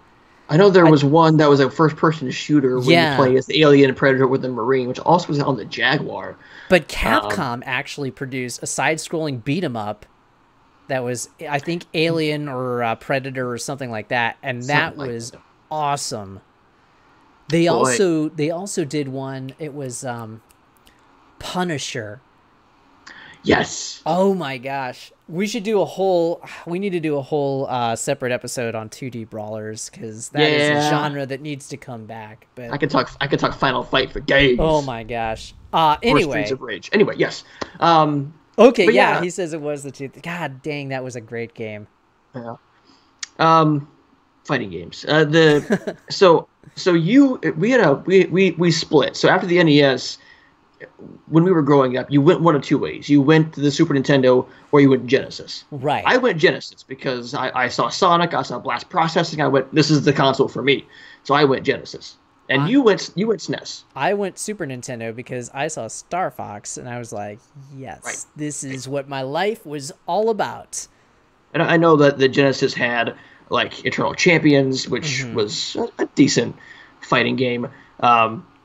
I know there was one that was a first-person shooter where you play as the alien Predator with the Marine, which also was on the Jaguar. But Capcom actually produced a side-scrolling beat-em-up that was, I think, Alien or Predator or something like that, and that was awesome. They also did one. It was Punisher. Yes. Oh my gosh, we need to do a whole separate episode on 2D brawlers because that is a genre that needs to come back. But I could talk Final Fight for days. Oh my gosh. Anyway. Streets of Rage. Anyway, yes. Okay. Yeah, he says it was the two. God dang, that was a great game. Yeah. Fighting games. We split. So after the NES, when we were growing up, you went one of two ways. You went to the Super Nintendo or you went Genesis. Right. I went Genesis because I saw Sonic, I saw Blast Processing. I went, this is the console for me. So I went Genesis. And you went SNES. I went Super Nintendo because I saw Star Fox and I was like, yes, this is what my life was all about. And I know that the Genesis had like Eternal Champions, which was a decent fighting game.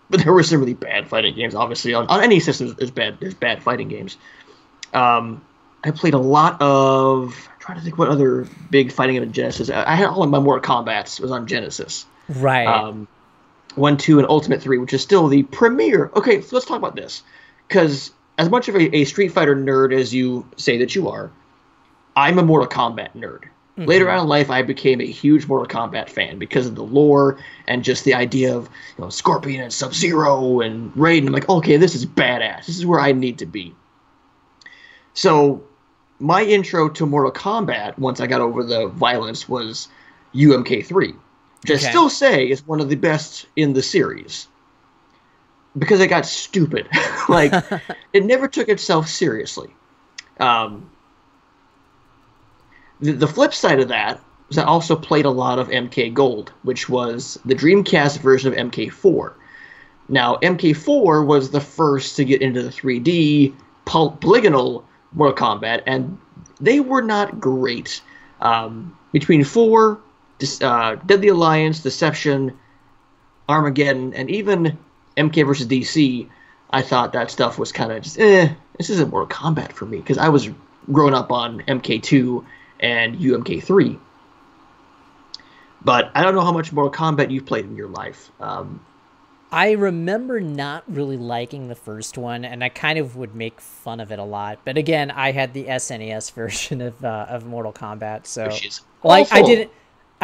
But there were some really bad fighting games, obviously. On any system, there's bad fighting games. I played a lot of... I'm trying to think what other big fighting game in Genesis. I had all of my Mortal Kombats was on Genesis. Right. 1, 2, and Ultimate 3, which is still the premier... Okay, so let's talk about this. Because as much of a Street Fighter nerd as you say that you are, I'm a Mortal Kombat nerd. Later on in life, I became a huge Mortal Kombat fan because of the lore and just the idea of Scorpion and Sub-Zero and Raiden. I'm like, okay, this is badass. This is where I need to be. So my intro to Mortal Kombat, once I got over the violence, was UMK3, which I still say is one of the best in the series. Because it got stupid. Like, it never took itself seriously. The flip side of that was I also played a lot of MK Gold, which was the Dreamcast version of MK4. Now, MK4 was the first to get into the 3D polygonal Mortal Kombat, and they were not great. Between 4, Deadly Alliance, Deception, Armageddon, and even MK vs. DC, I thought that stuff was kind of just, this isn't Mortal Kombat for me, because I was growing up on MK2 and UMK3. But I don't know how much Mortal Kombat you've played in your life. I remember not really liking the first one, and I kind of would make fun of it a lot. But again, I had the SNES version of Mortal Kombat, so Which is well, I awful.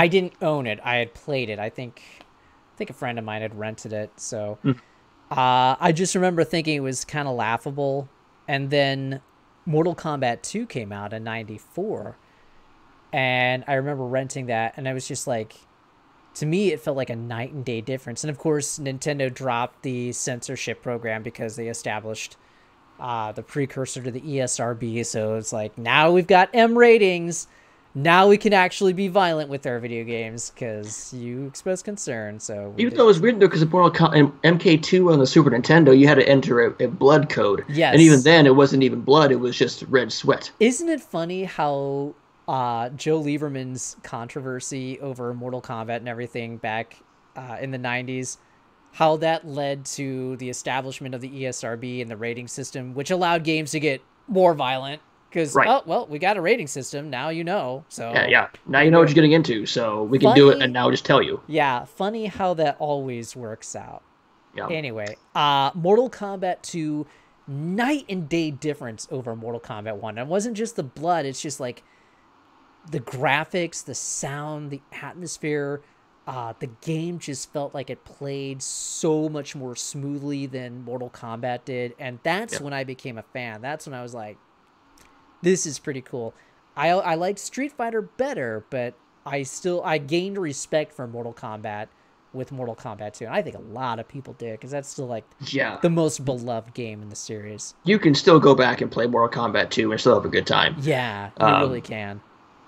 didn't own it. I had played it. I think a friend of mine had rented it. So I just remember thinking it was kind of laughable, and then Mortal Kombat 2 came out in '94, and I remember renting that, and I was just like, to me, it felt like a night and day difference. And of course, Nintendo dropped the censorship program because they established the precursor to the ESRB. So it's like, now we've got M ratings. Now we can actually be violent with our video games because you express concern. So Even though it was weird though, because MK2 on the Super Nintendo, you had to enter a blood code. Yes. And even then, it wasn't even blood; it was just red sweat. Isn't it funny how Joe Lieberman's controversy over Mortal Kombat and everything back in the 90s, how that led to the establishment of the ESRB and the rating system, which allowed games to get more violent because, Right. oh, well, we got a rating system. Now you know. So Yeah. Now you know what you're getting into, so we can do it, and now just tell you. Yeah, funny how that always works out. Yeah. Anyway, Mortal Kombat 2, night and day difference over Mortal Kombat 1. It wasn't just the blood, it's just like the graphics, the sound, the atmosphere. The game just felt like it played so much more smoothly than Mortal Kombat did, and that's when I became a fan. That's when I was like, this is pretty cool. I liked Street Fighter better, but I gained respect for Mortal Kombat with Mortal Kombat 2. And I think a lot of people did, because that's still like the most beloved game in the series. You can still go back and play Mortal Kombat 2 and still have a good time. Yeah, you really can.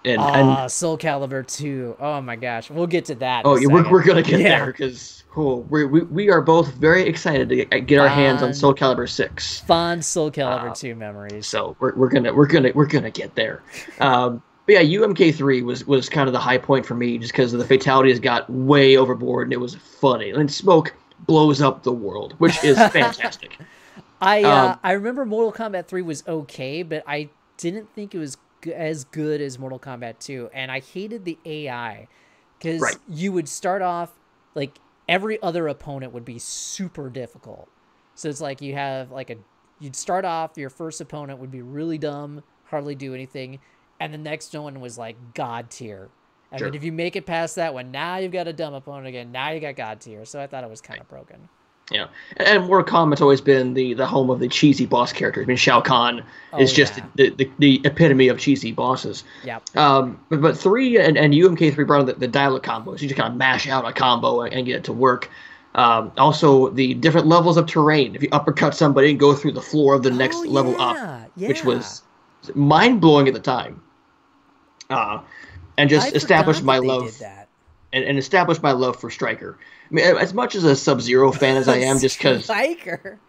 And Soul Calibur 2. Oh my gosh, we'll get to that. Oh, yeah, we're gonna get there because we are both very excited to get our hands on Soul Calibur 6. Fond Soul Calibur 2 memories. So we're gonna get there. But yeah, UMK3 was kind of the high point for me just because the fatalities got way overboard and it was funny. And Smoke blows up the world, which is fantastic. I remember Mortal Kombat 3 was okay, but I didn't think it was as good as Mortal Kombat 2, and I hated the AI because you would start off like every other opponent would be super difficult. So it's like you'd start off, your first opponent would be really dumb, hardly do anything, and the next one was like God tier. And then if you make it past that one, now you've got a dumb opponent again. Now you got God tier. So I thought it was kind of broken. Yeah, and Mortal Kombat's always been the home of the cheesy boss characters. I mean, Shao Kahn is just the epitome of cheesy bosses. Yeah. But 3 and UMK3 brought in the dialogue combos. You just kind of mash out a combo and get it to work. Also, the different levels of terrain. If you uppercut somebody and go through the floor of the next level up, which was mind-blowing at the time. And just established my love. And established my love for Stryker. I mean, as much as a Sub-Zero fan as I am, just because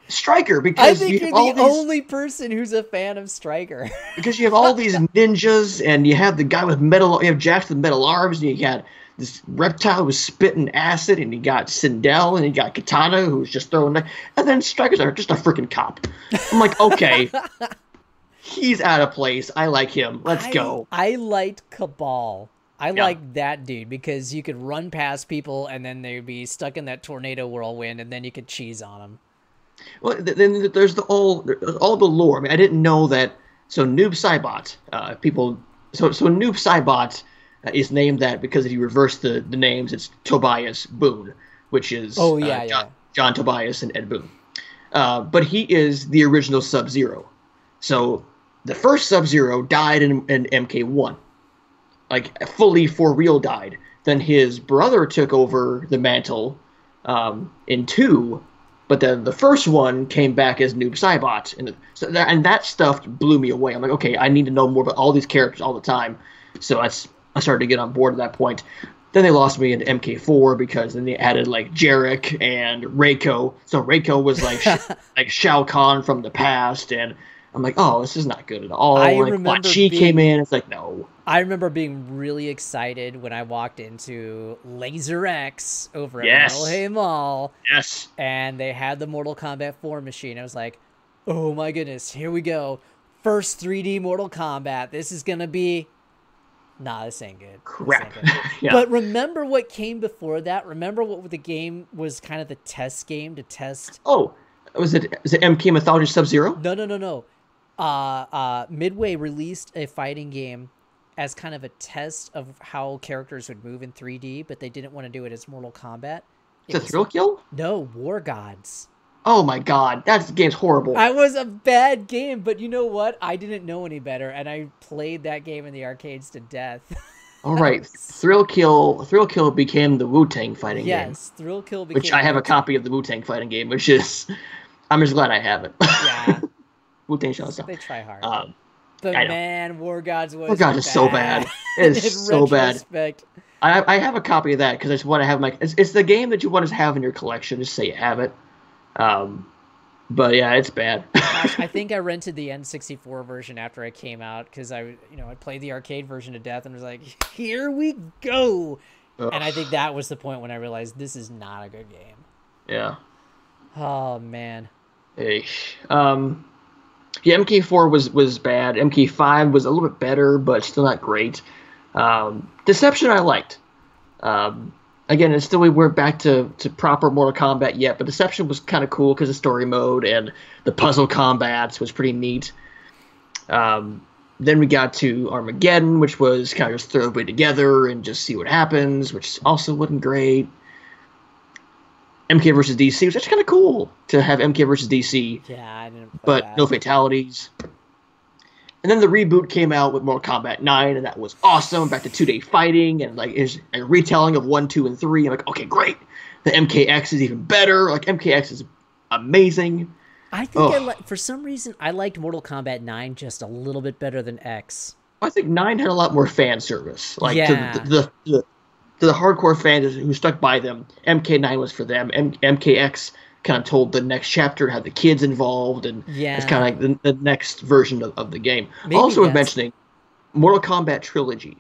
Stryker, because I think you're the only person who's a fan of Stryker. Because you have all these ninjas, and you have the guy with metal. You have Jax with metal arms, and you got this reptile who was spitting acid, and you got Sindel, and you got Katana who's just throwing. And then Stryker's just a freaking cop. I'm like, okay, he's out of place. I like him. Let's go. I liked Cabal. I like that dude because you could run past people and then they'd be stuck in that tornado whirlwind and then you could cheese on them. Well, then there's all the lore. I mean, I didn't know that. So Noob Saibot, So Noob Saibot is named that because if you reverse the names, it's Tobias Boone, which is John Tobias and Ed Boon. But he is the original Sub-Zero. So the first Sub-Zero died in MK1. Like, fully for real died. Then his brother took over the mantle in 2, but then the first one came back as Noob Saibot. And that stuff blew me away. I'm like, okay, I need to know more about all these characters all the time. So I started to get on board at that point. Then they lost me into MK4 because then they added, like, Jarek and Reiko. So Reiko was, like, like Shao Kahn from the past, and I'm like, oh, this is not good at all. She came in, it's like, no. I remember being really excited when I walked into Laser X over at Metal Mall. Yes. And they had the Mortal Kombat 4 machine. I was like, oh my goodness, here we go. First 3D Mortal Kombat. This is going to be Nah, this ain't good. Crap. This ain't good. Yeah. But remember what came before that? Remember what the game was kind of the test game to test? Oh, was it MK Mythology Sub-Zero? No. Midway released a fighting game as kind of a test of how characters would move in 3D, but they didn't want to do it as Mortal Kombat. It's a Thrill Kill? No, War Gods. Oh my god, that game's horrible. That was a bad game, but you know what? I didn't know any better, and I played that game in the arcades to death. All right, Thrill Kill became the Wu-Tang fighting game. Yes, Thrill Kill became... Which I have a copy of the Wu-Tang fighting game, which is... I'm just glad I have it. Yeah. Wu-Tang Showdown. They try hard. But man, War Gods was War Gods is so bad. It is so bad. I have a copy of that because I just want to have my... It's the game that you want to have in your collection, just say you have it. But yeah, it's bad. Gosh, I think I rented the N64 version after I came out because I played the arcade version to death and was like, here we go. Ugh. And I think that was the point when I realized this is not a good game. Yeah. Oh man. Hey. Yeah, MK4 was bad. MK5 was a little bit better, but still not great. Deception I liked. Again, it's still we weren't back to proper Mortal Kombat yet, but Deception was kind of cool because of story mode and the puzzle combats was pretty neat. Then we got to Armageddon, which was kind of just throw everybody together and just see what happens, which also wasn't great. MK versus DC was actually kind of cool to have MK versus DC. Yeah, I didn't play but that. No fatalities. And then the reboot came out with Mortal Kombat 9, and that was awesome. Back to 2D fighting, and like is a retelling of 1, 2, and 3. I'm like, okay, great. The MKX is even better. Like MKX is amazing. I think for some reason I liked Mortal Kombat 9 just a little bit better than X. I think 9 had a lot more fan service. Like yeah. to the hardcore fans who stuck by them, MK9 was for them. MKX kind of told the next chapter, had the kids involved, and it's kind of like the next version of the game. Maybe also worth mentioning, Mortal Kombat Trilogy,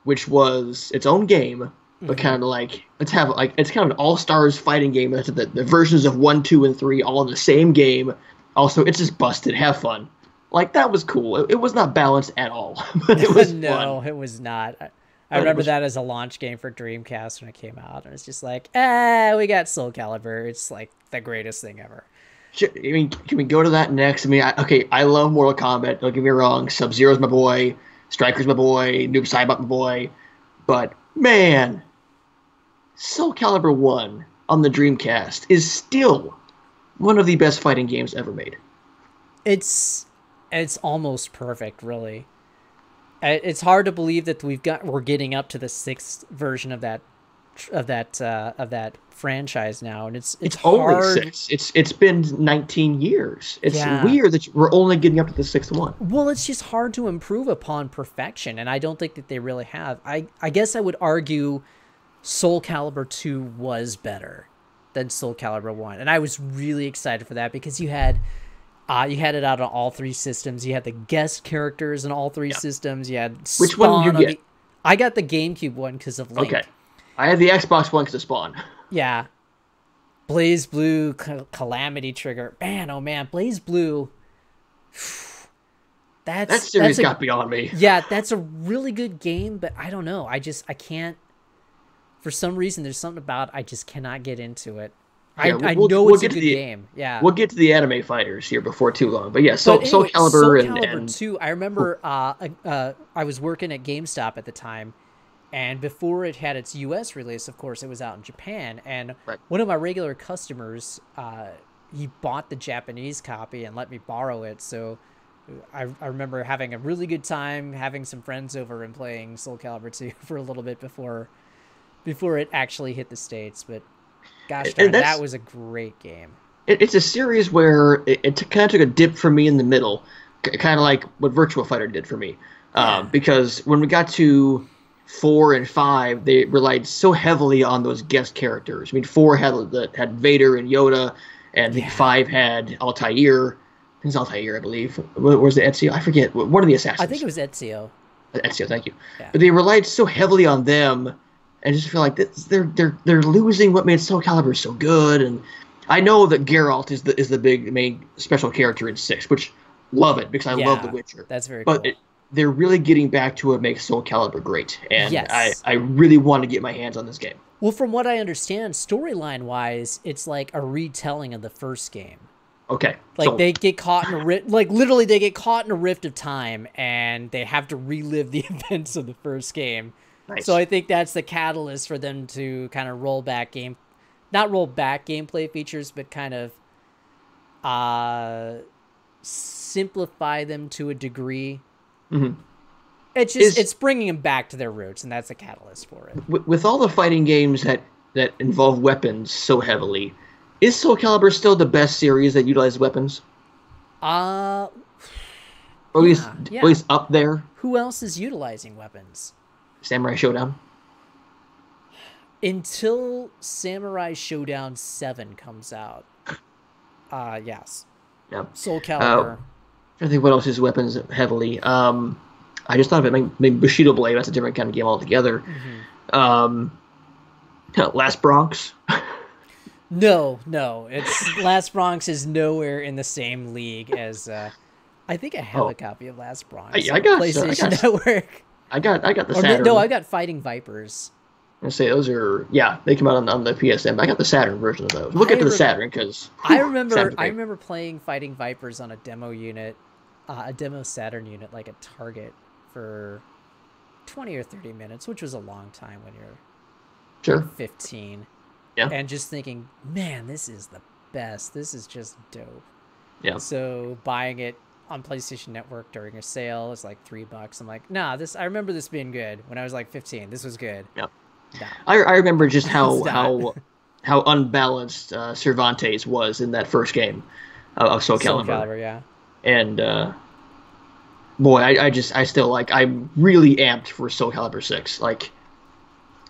which was its own game, but kind of like it's kind of an all-stars fighting game. That's the versions of 1, 2, and 3 all in the same game. Also, it's just busted. Have fun. Like that was cool. It was not balanced at all, but it was no, fun. It was not. I remember that as a launch game for Dreamcast when it came out, and it's just like, we got Soul Calibur. It's like the greatest thing ever. I mean, can we go to that next? I mean, I love Mortal Kombat. Don't get me wrong. Sub-Zero's my boy. Striker's my boy. Noob Saibot my boy. But man, Soul Calibur 1 on the Dreamcast is still one of the best fighting games ever made. It's almost perfect, really. It's hard to believe that we're getting up to the 6th version of that franchise now, and it's only hard. 6. It's been 19 years. It's weird that we're only getting up to the 6th one. Well, it's just hard to improve upon perfection, and I don't think that they really have. I guess I would argue Soul Calibur 2 was better than Soul Calibur 1, and I was really excited for that because you had it out on all 3 systems. You had the guest characters in all 3 systems. You had Spawn. Which one did you get? I got the GameCube one because of Link. Okay. I had the Xbox One because of Spawn. Yeah. Blaze Blue, Calamity Trigger. Man, oh man, Blaze Blue. That series got beyond me. Yeah, that's a really good game, but I don't know. I can't. For some reason, there's something about I just cannot get into it. Yeah, I know it's a good game. Yeah, we'll get to the anime fighters here before too long. But yeah, Soul Calibur and 2. I remember I was working at GameStop at the time, and before it had its U.S. release, of course, it was out in Japan. And one of my regular customers, he bought the Japanese copy and let me borrow it. So I remember having a really good time, having some friends over and playing Soul Calibur 2 for a little bit before it actually hit the States, but. Gosh darn, that was a great game. It's a series where it kind of took a dip for me in the middle, kind of like what Virtua Fighter did for me. Because when we got to 4 and 5, they relied so heavily on those guest characters. I mean, 4 had Vader and Yoda, and I think 5 had Altair. It was Altair, I believe. Where's the Ezio? I forget. One of the assassins. I think it was Ezio. Ezio, thank you. Yeah. But they relied so heavily on them. I just feel like they're losing what made Soul Calibur so good, and I know that Geralt is the big main special character in 6, which love it because I love The Witcher. That's very cool. they're really getting back to what makes Soul Calibur great, and Yes. I really want to get my hands on this game. Well, from what I understand, storyline-wise, it's like a retelling of the first game. Okay, Like so they get caught in a rift, like literally they get caught in a rift of time, and they have to relive the events of the first game. nice. So I think that's the catalyst for them to kind of not roll back gameplay features, but kind of simplify them to a degree. Mhm. It's bringing them back to their roots, and that's a catalyst for it. With all the fighting games that involve weapons so heavily, is Soul Calibur still the best series that utilizes weapons? Uh, Or at least, yeah. at least up there? Who else is utilizing weapons? Samurai Showdown? Until Samurai Showdown 7 comes out. Yes. Yeah. Soul Calibur. I think what else is weapons heavily. I just thought of it. Maybe Bushido Blade. That's a different kind of game altogether. Last Bronx. No. It's Last Bronx is nowhere in the same league as. I think I have a copy of Last Bronx. I got PlayStation Network. I got the Saturn. No, I got Fighting Vipers. I say those are they come out on the PSN. But I got the Saturn version of those. We'll get to the Saturn because I remember playing Fighting Vipers on a demo unit, a demo Saturn unit, like at Target for 20 or 30 minutes, which was a long time when you're 15. Yeah. And just thinking, man, this is the best. This is just dope. Yeah. So buying it on PlayStation Network during a sale is like $3. I'm like, nah, I remember this being good when I was like 15. This was good. Yeah. Nah. I remember just how unbalanced Cervantes was in that first game of Soul Calibur. Soul Calibur, yeah. And boy, I still I'm really amped for Soul Calibur 6. Like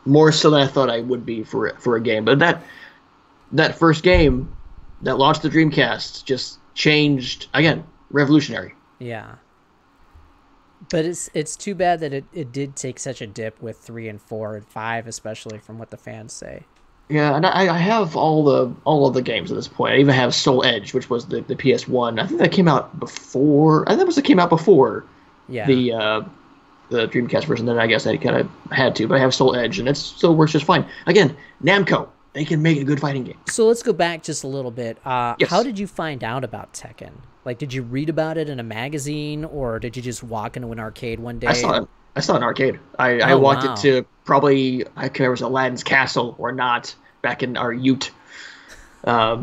more so than I thought I would be for a game. But that first game that launched the Dreamcast just changed again, revolutionary. Yeah. But it's too bad that it did take such a dip with 3 and 4 and 5, especially from what the fans say. Yeah, and I have all of the games at this point. I even have Soul Edge, which was the PS1. I think that came out before. I think it came out before the Dreamcast version. Then I guess I kind of had to, but I have Soul Edge, and it still works just fine. Again, Namco, they can make a good fighting game. So let's go back just a little bit. Yes. How did you find out about Tekken? Like, did you read about it in a magazine, or did you just walk into an arcade one day? I saw it in arcade. I walked into probably, I can't remember if it was Aladdin's Castle or not, back in our Ute. But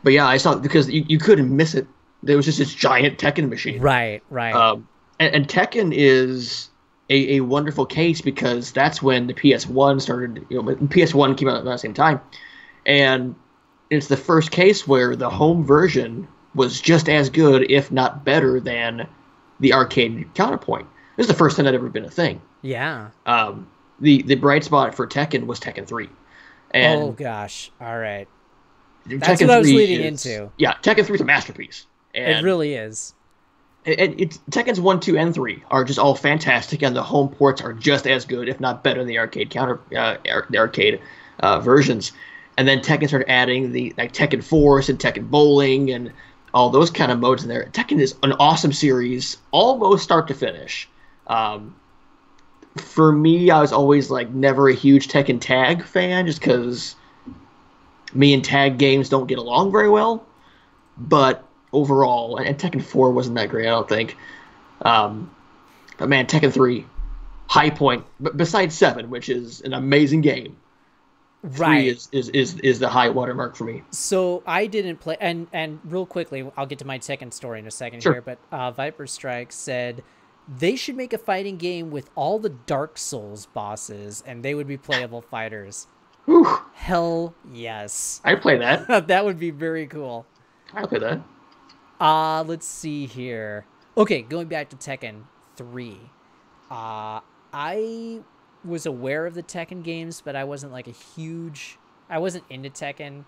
yeah, I saw it because you couldn't miss it. There was just this giant Tekken machine. Right. And Tekken is a wonderful case because that's when the PS1 started, PS1 came out at the same time. And it's the first case where the home version was just as good, if not better, than the arcade counterpoint. This is the first time that ever been a thing. Yeah. The bright spot for Tekken was Tekken 3. And oh gosh! All right. Tekken That's what I was 3 leading into. Yeah, Tekken 3 is a masterpiece. And it really is. Tekken's 1, 2, and 3 are just all fantastic, and the home ports are just as good, if not better, than the arcade versions. And then Tekken started adding the Tekken Force and Tekken Bowling and all those kind of modes in there. Tekken is an awesome series, almost start to finish. For me, I was always never a huge Tekken Tag fan, just because me and tag games don't get along very well. But overall, and Tekken 4 wasn't that great, I don't think. But man, Tekken 3, high point. But besides 7, which is an amazing game, Right. 3 is the high watermark for me. So I didn't play, and real quickly, I'll get to my Tekken story in a second Sure. here, but Viper Strike said they should make a fighting game with all the Dark Souls bosses, and they would be playable fighters. Whew. Hell yes. I'd play that. That would be very cool. I'd play that. Let's see here. Okay, going back to Tekken 3. I was aware of the Tekken games, but I wasn't I wasn't into Tekken.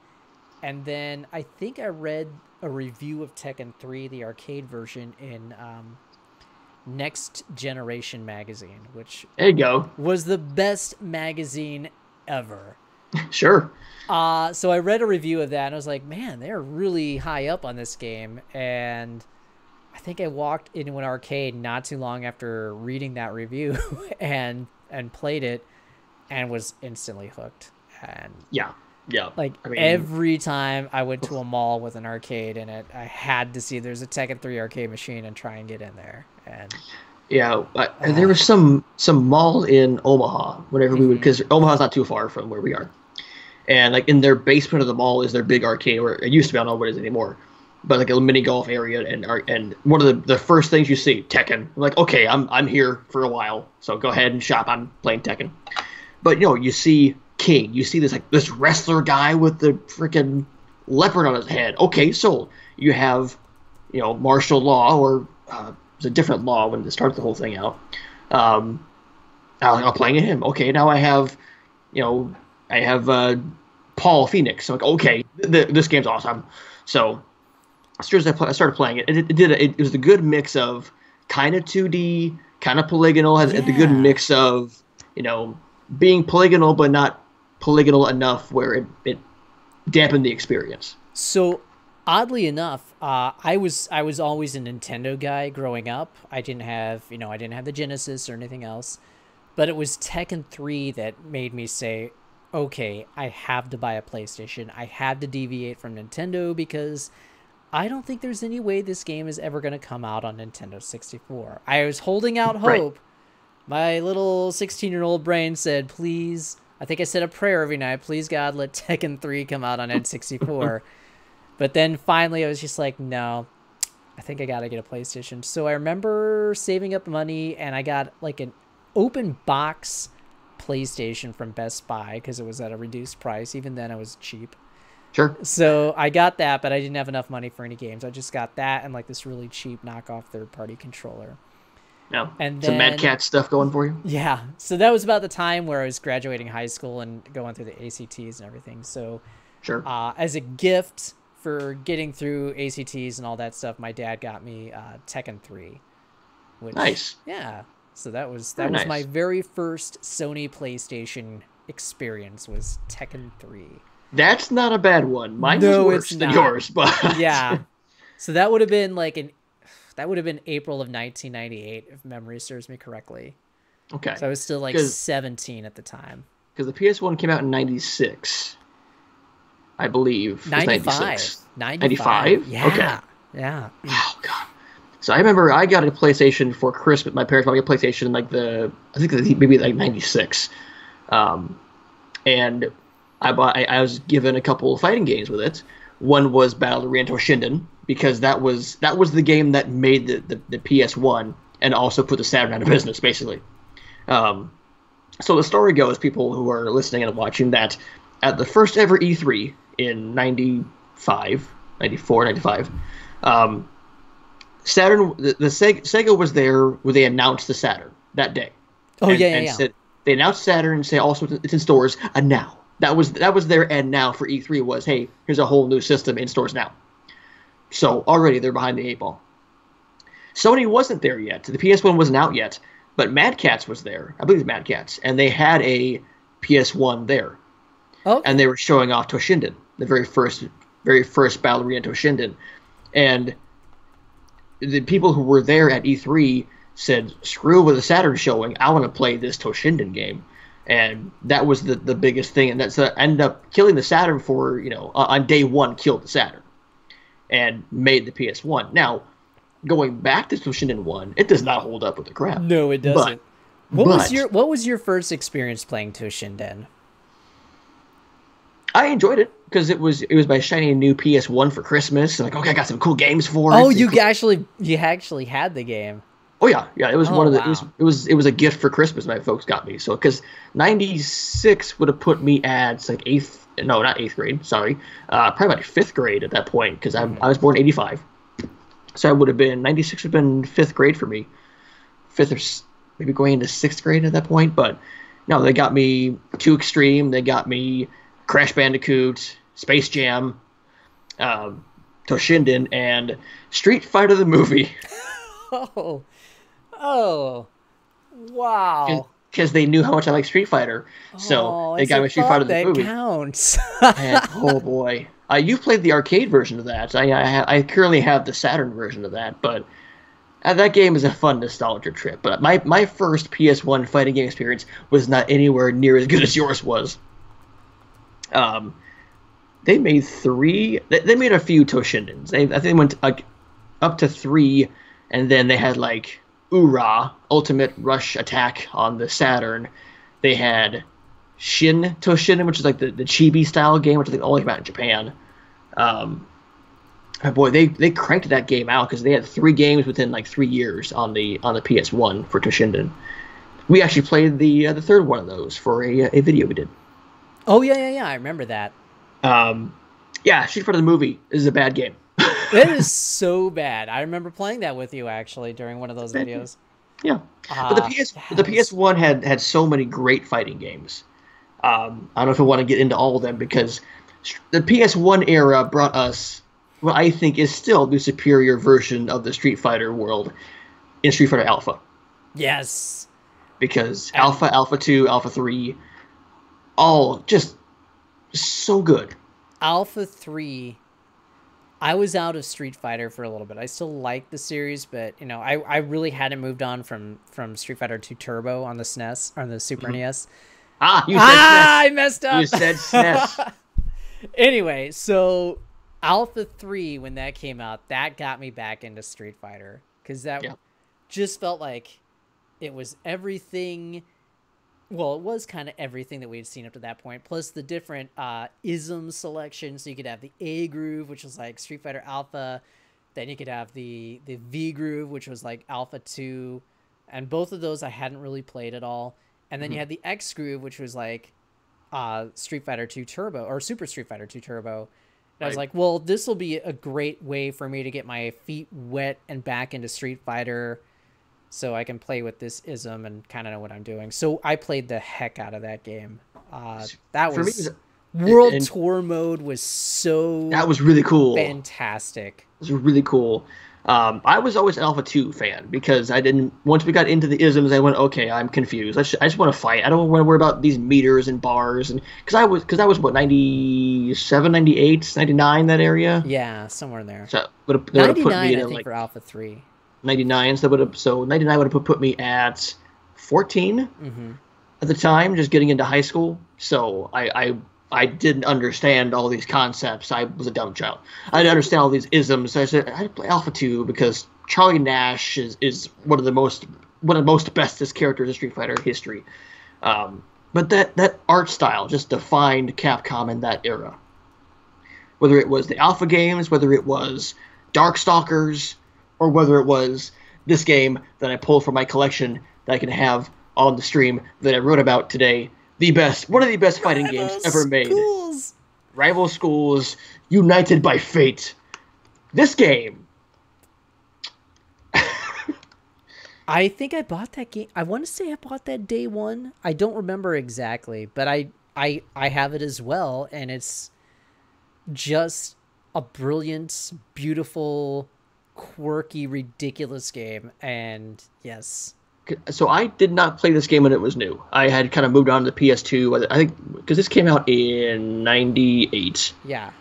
And then I think I read a review of Tekken 3, the arcade version, in Next Generation magazine, which There you go. was the best magazine ever. Sure. So I read a review of that, and I was like, man, they're really high up on this game. And I I think I walked into an arcade not too long after reading that review and played it and was instantly hooked. And Yeah. like I mean, every time I went to a mall with an arcade in it, I had to see there's a Tekken 3 arcade machine and try and get in there. And yeah, and there was some mall in Omaha whenever we would, because Omaha's not too far from where we are, and like in their basement of the mall is their big arcade, where it used to be. I don't know what it is anymore, but like a mini golf area, and one of the first things you see, Tekken. I'm like, okay, I'm here for a while, so go ahead and shop. I'm playing Tekken, but you see King, you see this wrestler guy with the freaking leopard on his head. Okay, so you have martial law, or it's a different law when to start the whole thing out. I'm playing him. Okay, now I have Paul Phoenix. So like, okay, this game's awesome. So as soon as I started playing it, it was a good mix of kind of 2D, kind of polygonal, has the good mix of being polygonal but not polygonal enough where it dampened the experience. So oddly enough, I was always a Nintendo guy growing up. I didn't have the Genesis or anything else, but it was Tekken 3 that made me say, okay, I have to buy a PlayStation. I have to deviate from Nintendo because I don't think there's any way this game is ever going to come out on Nintendo 64. I was holding out hope. Right. My little 16-year-old brain said, please, I think I said a prayer every night, please God, let Tekken 3 come out on N64. But then finally I was just like, no, I think I got to get a PlayStation. So I remember saving up money and I got like an open box PlayStation from Best Buy because it was at a reduced price. Even then it was cheap. Sure. So I got that, but I didn't have enough money for any games. I just got that and like this really cheap knockoff third-party controller. No. And some then, Mad Cat stuff going for you? Yeah. So that was about the time where I was graduating high school and going through the ACTs and everything. So Sure. As a gift for getting through ACTs and all that stuff, my dad got me Tekken 3. Which, nice. Yeah. So that was nice. my very first Sony PlayStation experience was Tekken 3. That's not a bad one. Mine's worse than yours, but yeah. So that would have been April of 1998, if memory serves me correctly. Okay. So I was still like 17 at the time. Because the PS1 came out in 96, I believe. 95. 95? Yeah. Okay. Yeah. Oh, God. So I remember I got a PlayStation for Christmas. My parents bought me a PlayStation maybe 96. And I was given a couple of fighting games with it. One was Battle of Riento Shinden, because that was the game that made the PS1 and also put the Saturn out of business, basically. So the story goes, people who are listening and watching, that at the first ever E3 in 95, Saturn, the Sega was there where they announced the Saturn that day. Oh, and yeah. Said, they announced Saturn and say also it's in stores and now. That was their and now for E3 was, hey, here's a whole new system in stores now. So already they're behind the 8 ball. Sony wasn't there yet. The PS1 wasn't out yet, but Mad Catz was there. I believe it was Mad Catz, and they had a PS1 there. Okay. And they were showing off Toshinden, the very first Battle Arena Toshinden. And the people who were there at E3 said, screw with the Saturn showing, I want to play this Toshinden game. And that was the biggest thing, and that's ended up killing the Saturn for, on day one, killed the Saturn and made the PS1. Now, going back to Toshinden 1, it does not hold up with the crap. No, it doesn't. What was your first experience playing Toshinden? I enjoyed it because it was my shiny new PS1 for Christmas. And like, okay, I got some cool games for it. Oh, you actually had the game. Oh yeah. It was one of the. Wow. It was a gift for Christmas. My folks got me because 96 would have put me at like not 8th grade. Sorry, probably about 5th grade at that point because I was born in 85. So I would have been 96 would have been 5th grade for me, 5th or maybe going into 6th grade at that point. But no, they got me Too Extreme. They got me Crash Bandicoot, Space Jam, Toshinden, and Street Fighter the movie. Oh, wow. Because they knew how much I like Street Fighter. So they got me Street Fighter the movie. That counts. And, oh, boy. You played the arcade version of that. I currently have the Saturn version of that. But That game is a fun nostalgia trip, but my first PS1 fighting game experience was not anywhere near as good as yours was. They made three. They made a few Toshindens. I think they went like up to three, and then they had like Ura Ultimate Rush Attack on the Saturn. They had Shin Toshinden, which is like the chibi style game, which I think only came out in Japan. Boy, they cranked that game out because they had 3 games within like 3 years on the PS1 for Toshinden. We actually played the third one of those for a video we did. Oh yeah, I remember that. Yeah, Street Fighter the movie is a bad game. It is so bad. I remember playing that with you actually during one of those videos. Yeah, but the PS1 had so many great fighting games. I don't know if I want to get into all of them because the PS1 era brought us what I think is still the superior version of the Street Fighter world in Street Fighter Alpha. Yes. Because Alpha, Alpha 2, Alpha 3, all just so good. Alpha 3, I was out of Street Fighter for a little bit. I still like the series, but you know, I really hadn't moved on from Street Fighter 2 Turbo on the SNES or the Super NES. You said SNES. I messed up. You said SNES. Anyway, so Alpha 3, when that came out, that got me back into Street Fighter because that just felt like it was everything. Well, it was kind of everything that we had seen up to that point, plus the different ism selection. So you could have the A groove, which was like Street Fighter Alpha. Then you could have the V groove, which was like Alpha 2. And both of those I hadn't really played at all. And then you had the X groove, which was like Street Fighter 2 Turbo, or Super Street Fighter 2 Turbo. And I was like, well, this will be a great way for me to get my feet wet and back into Street Fighter so I can play with this ism and kind of know what I'm doing. So I played the heck out of that game. That was... World Tour mode was so... That was really cool. Fantastic. It was really cool. I was always an Alpha 2 fan because I didn't... Once we got into the isms, I went, okay, I'm confused. I just want to fight. I don't want to worry about these meters and bars. And because I was, what, 97, 98, 99, that area? Yeah, somewhere in there. So 99, put me in, I think, like, for Alpha 3. 99, so 99 would have put me at 14 at the time, just getting into high school. So I didn't understand all these concepts. I was a dumb child. I didn't understand all these isms. So I said I'd play Alpha 2 because Charlie Nash is one of the most bestest characters in Street Fighter history. But that art style just defined Capcom in that era. Whether it was the Alpha games, whether it was Darkstalkers, or whether it was this game that I pulled from my collection that I can have on the stream that I wrote about today. One of the best fighting games ever made. Rival Schools, united by fate. This game. I think I bought that game. I want to say I bought that day one. I don't remember exactly, but I have it as well, and it's just a brilliant, beautiful, quirky, ridiculous game. And yes. So I did not play this game when it was new. I had kind of moved on to the PS2. I think because this came out in '98. Yeah.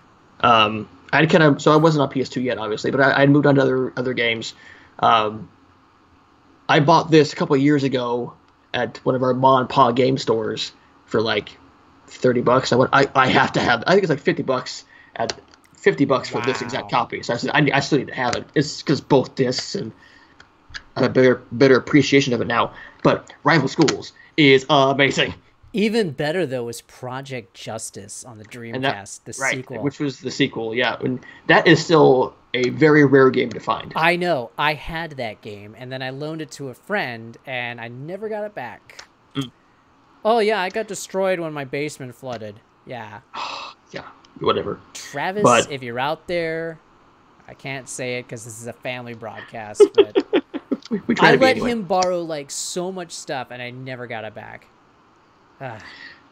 I wasn't on PS2 yet, obviously, but I had moved on to other games. I bought this a couple of years ago at one of our Ma and Pa game stores for like $30. I have to have. I think it's like $50 at $50 for this exact copy. So I said I still need to have it. It's because both discs and I have a better appreciation of it now. But Rival Schools is amazing. Even better though was Project Justice on the Dreamcast, the sequel, which was the sequel. Yeah, and that is still a very rare game to find. I know. I had that game, and then I loaned it to a friend, and I never got it back. Oh yeah, I got destroyed when my basement flooded. Yeah. Yeah. Whatever. Travis, if you're out there, I can't say it because this is a family broadcast, but we try I to be let anyway. him borrow like so much stuff, and I never got it back.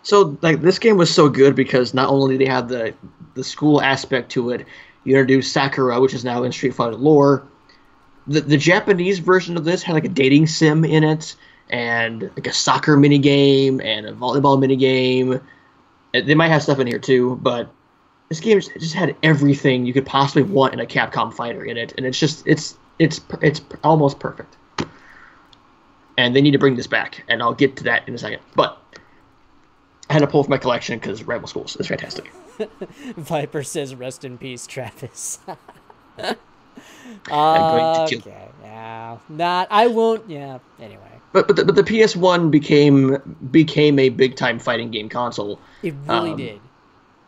So like this game was so good because not only did they have the school aspect to it, you introduced Sakura, which is now in Street Fighter lore. The Japanese version of this had like a dating sim in it, and like a soccer mini game and a volleyball mini game. They might have stuff in here too, but this game just had everything you could possibly want in a Capcom fighter in it, and it's It's almost perfect. And they need to bring this back, and I'll get to that in a second. But I had to pull from my collection because Rival Schools is fantastic. Viper says, "Rest in peace, Travis." Okay, yeah, not. I won't. Yeah. Anyway, but the PS1 became a big time fighting game console. it really did.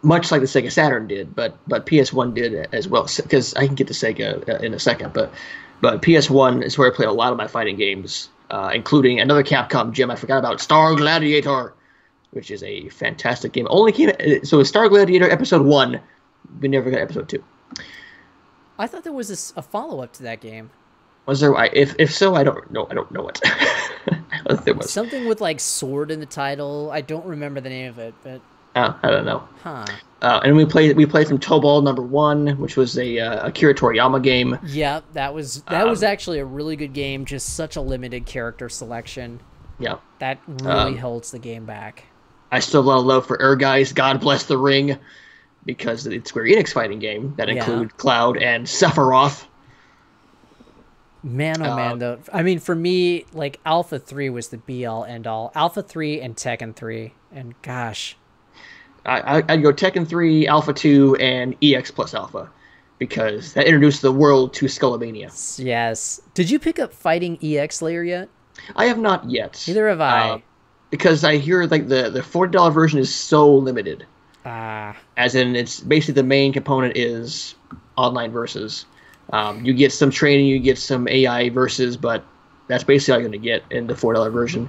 Much like the Sega Saturn did, but PS1 did as well. Because I can get to Sega in a second, but PS1 is where I played a lot of my fighting games, including another Capcom gem I forgot about, Star Gladiator, which is a fantastic game. Only came so Star Gladiator Episode 1. We never got Episode 2. I thought there was a follow up to that game. Was there? If so, I don't know. I don't know it. I don't think there was Something with like sword in the title. I don't remember the name of it, but I don't know. huh. And we played from Tobal #1, which was a Akira Toriyama game. Yeah, that was actually a really good game. Just such a limited character selection. Yeah, that really holds the game back. I still have a lot of love for Ergeist, God Bless the Ring, because it's Square Enix fighting game that include Cloud and Sephiroth. Man, oh man, though. I mean, for me, like Alpha 3 was the be all end all. Alpha 3 and Tekken 3, and gosh. I'd go Tekken 3, Alpha 2, and EX plus Alpha, because that introduced the world to Skullomania. Yes. Did you pick up Fighting EX layer yet? I have not yet. Neither have I. Because I hear like the $40 version is so limited. Ah. As in, it's basically the main component is online versus. You get some training, you get some AI versus, but that's basically all you're going to get in the $4 version.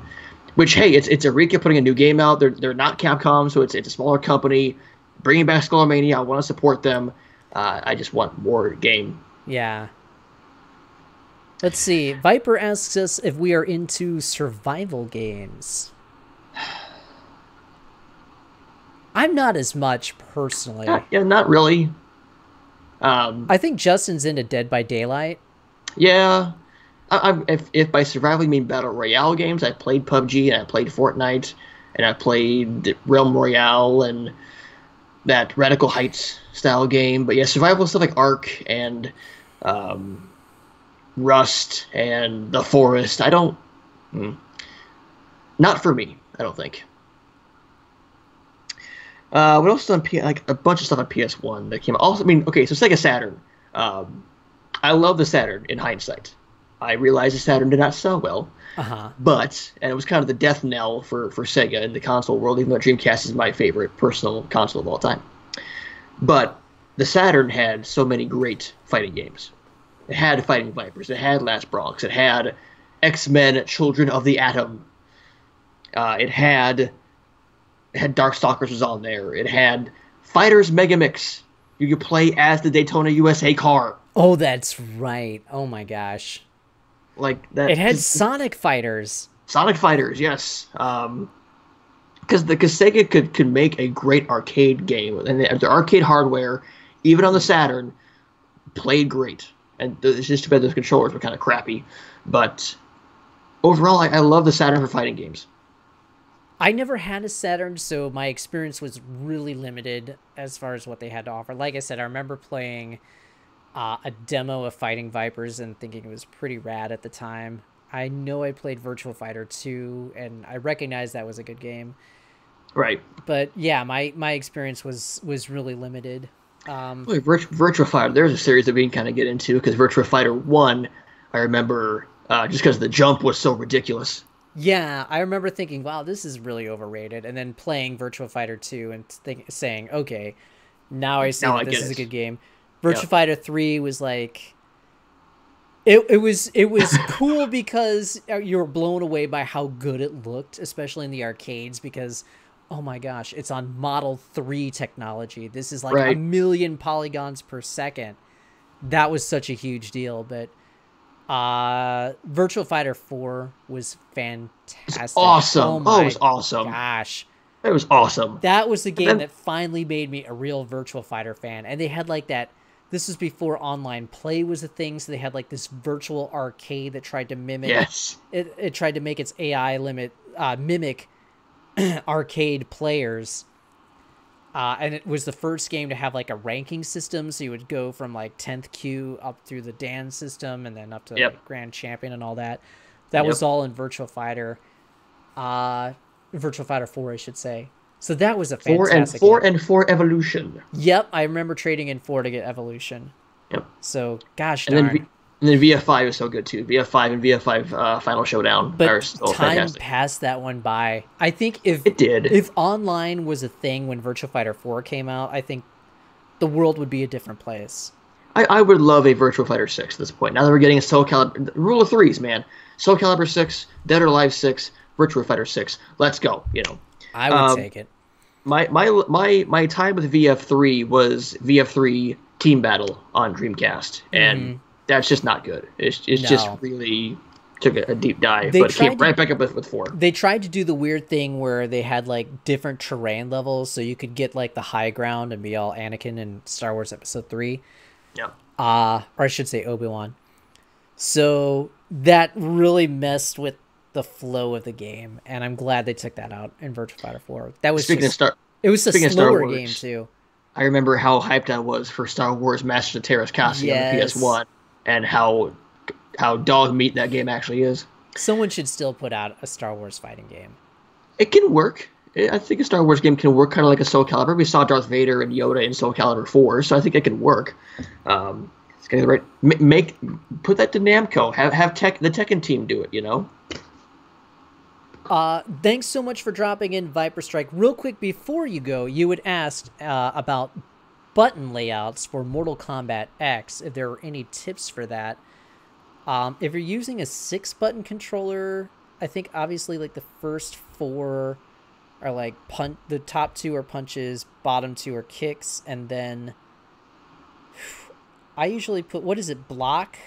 Which, hey, it's Eureka putting a new game out. They're not Capcom, so it's a smaller company. Bringing back Skullomania, I want to support them. I just want more game. Yeah. Let's see. Viper asks us if we are into survival games. I'm not as much, personally. Yeah, not really. I think Justin's into Dead by Daylight. Yeah. If by survival you mean Battle Royale games, I played PUBG, and I played Fortnite, and I played Realm Royale, and that Radical Heights style game. But yeah, survival stuff like Ark and Rust and The Forest, I don't... Not for me, I don't think. What else is on like a bunch of stuff on PS1 that came out. Also, I mean, okay, so Sega Saturn. I love the Saturn in hindsight. I realized the Saturn did not sell well. But, and it was kind of the death knell for Sega in the console world, even though Dreamcast is my favorite personal console of all time. But the Saturn had so many great fighting games. It had Fighting Vipers. It had Last Bronx. It had X-Men, Children of the Atom. It had Darkstalkers was on there. It had Fighters Megamix. You could play as the Daytona USA car. Oh, that's right. Oh my gosh. Like that. It had Sonic Fighters. Sonic Fighters, yes. Because Sega could make a great arcade game, and the arcade hardware, even on the Saturn, played great. And it's just too bad those controllers were kind of crappy. But overall, I love the Saturn for fighting games. I never had a Saturn, so my experience was really limited as far as what they had to offer. Like I said, I remember playing a demo of Fighting Vipers and thinking it was pretty rad at the time. I know I played Virtua Fighter 2, and I recognize that was a good game. Right. But yeah, my experience was really limited. Virtua Fighter, there's a series that we can kind of get into, because Virtua Fighter 1, I remember, just because the jump was so ridiculous. Yeah, I remember thinking, wow, this is really overrated, and then playing Virtua Fighter 2 and saying, okay, now I see that this is a good game. Virtua Fighter 3 was like... It was cool because you were blown away by how good it looked, especially in the arcades, because, oh my gosh, it's on Model 3 technology. This is like a million polygons per second. That was such a huge deal, but Virtua Fighter 4 was fantastic. It's awesome. Oh, it was awesome. Gosh. It was awesome. That was the game that finally made me a real Virtua Fighter fan. And they had like that... This was before online play was a thing, so they had like this virtual arcade that tried to mimic. Yes. It tried to make its AI mimic arcade players. And it was the first game to have like a ranking system, so you would go from like 10th queue up through the Dan system and then up to like Grand Champion and all that. That was all in Virtua Fighter. Virtua Fighter 4, I should say. So that was a fantastic game. And 4 Evolution. Yep, I remember trading in 4 to get Evolution. Yep. So, gosh darn. And then VF5 is so good too. VF5 and VF5 Final Showdown are still time fantastic. Passed that one by. I think if online was a thing when Virtua Fighter 4 came out, I think the world would be a different place. I would love a Virtua Fighter 6 at this point. Now that we're getting Soul Calibur, rule of threes, man. Soul Calibur 6, Dead or Alive 6, Virtua Fighter 6. Let's go. I would take it. My time with VF3 was VF3 Team Battle on Dreamcast, and that's just not good. It's just really took a deep dive, but it came right back up with 4. They tried to do the weird thing where they had like different terrain levels, so you could get like the high ground and be all Anakin in Star Wars Episode 3. Yeah. Or I should say Obi-Wan. So that really messed with the flow of the game, and I'm glad they took that out in Virtua Fighter 4. That was it was a slower game too. I remember how hyped I was for Star Wars Masters of Terra's Cassian on the PS1, and how dog meat that game actually is. Someone should still put out a Star Wars fighting game. It can work. I think a Star Wars game can work kind of like a Soul Calibur. We saw Darth Vader and Yoda in Soul Calibur 4, so I think it can work. It's getting the right. Put that to Namco. Have the Tekken team do it. Thanks so much for dropping in, Viper Strike. Real quick before you go, you had asked about button layouts for Mortal Kombat X, if there were any tips for that. If you're using a 6-button controller, I think obviously like the first 4 are like the top 2 are punches, bottom 2 are kicks, and then I usually put, what is it, block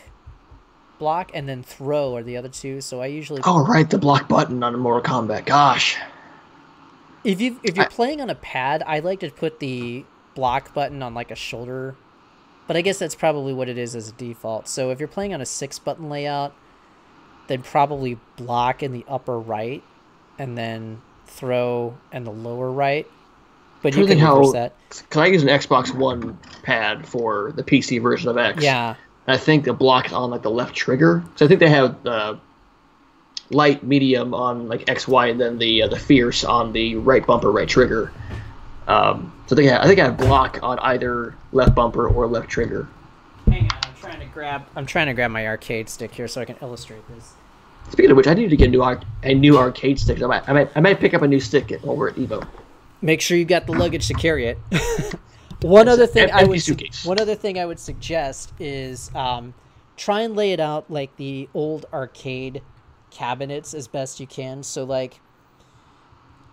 and then throw are the other 2. So I usually the block button on Mortal Kombat. Gosh. If you're playing on a pad, I like to put the block button on like a shoulder, but I guess that's probably what it is as a default. So if you're playing on a 6-button layout, then probably block in the upper right and then throw in the lower right. But you can reverse that. Because I use an Xbox One pad for the PC version of X. Yeah. I think the block is on like the left trigger. So I think they have light, medium on like X, Y, and then the fierce on the right bumper, right trigger. So I think I have block on either left bumper or left trigger. Hang on, I'm trying to grab my arcade stick here so I can illustrate this. Speaking of which, I need to get a new arcade stick. I might pick up a new stick while we're at Evo. Make sure you got the luggage to carry it. One other thing I would suggest is try and lay it out like the old arcade cabinets as best you can. So like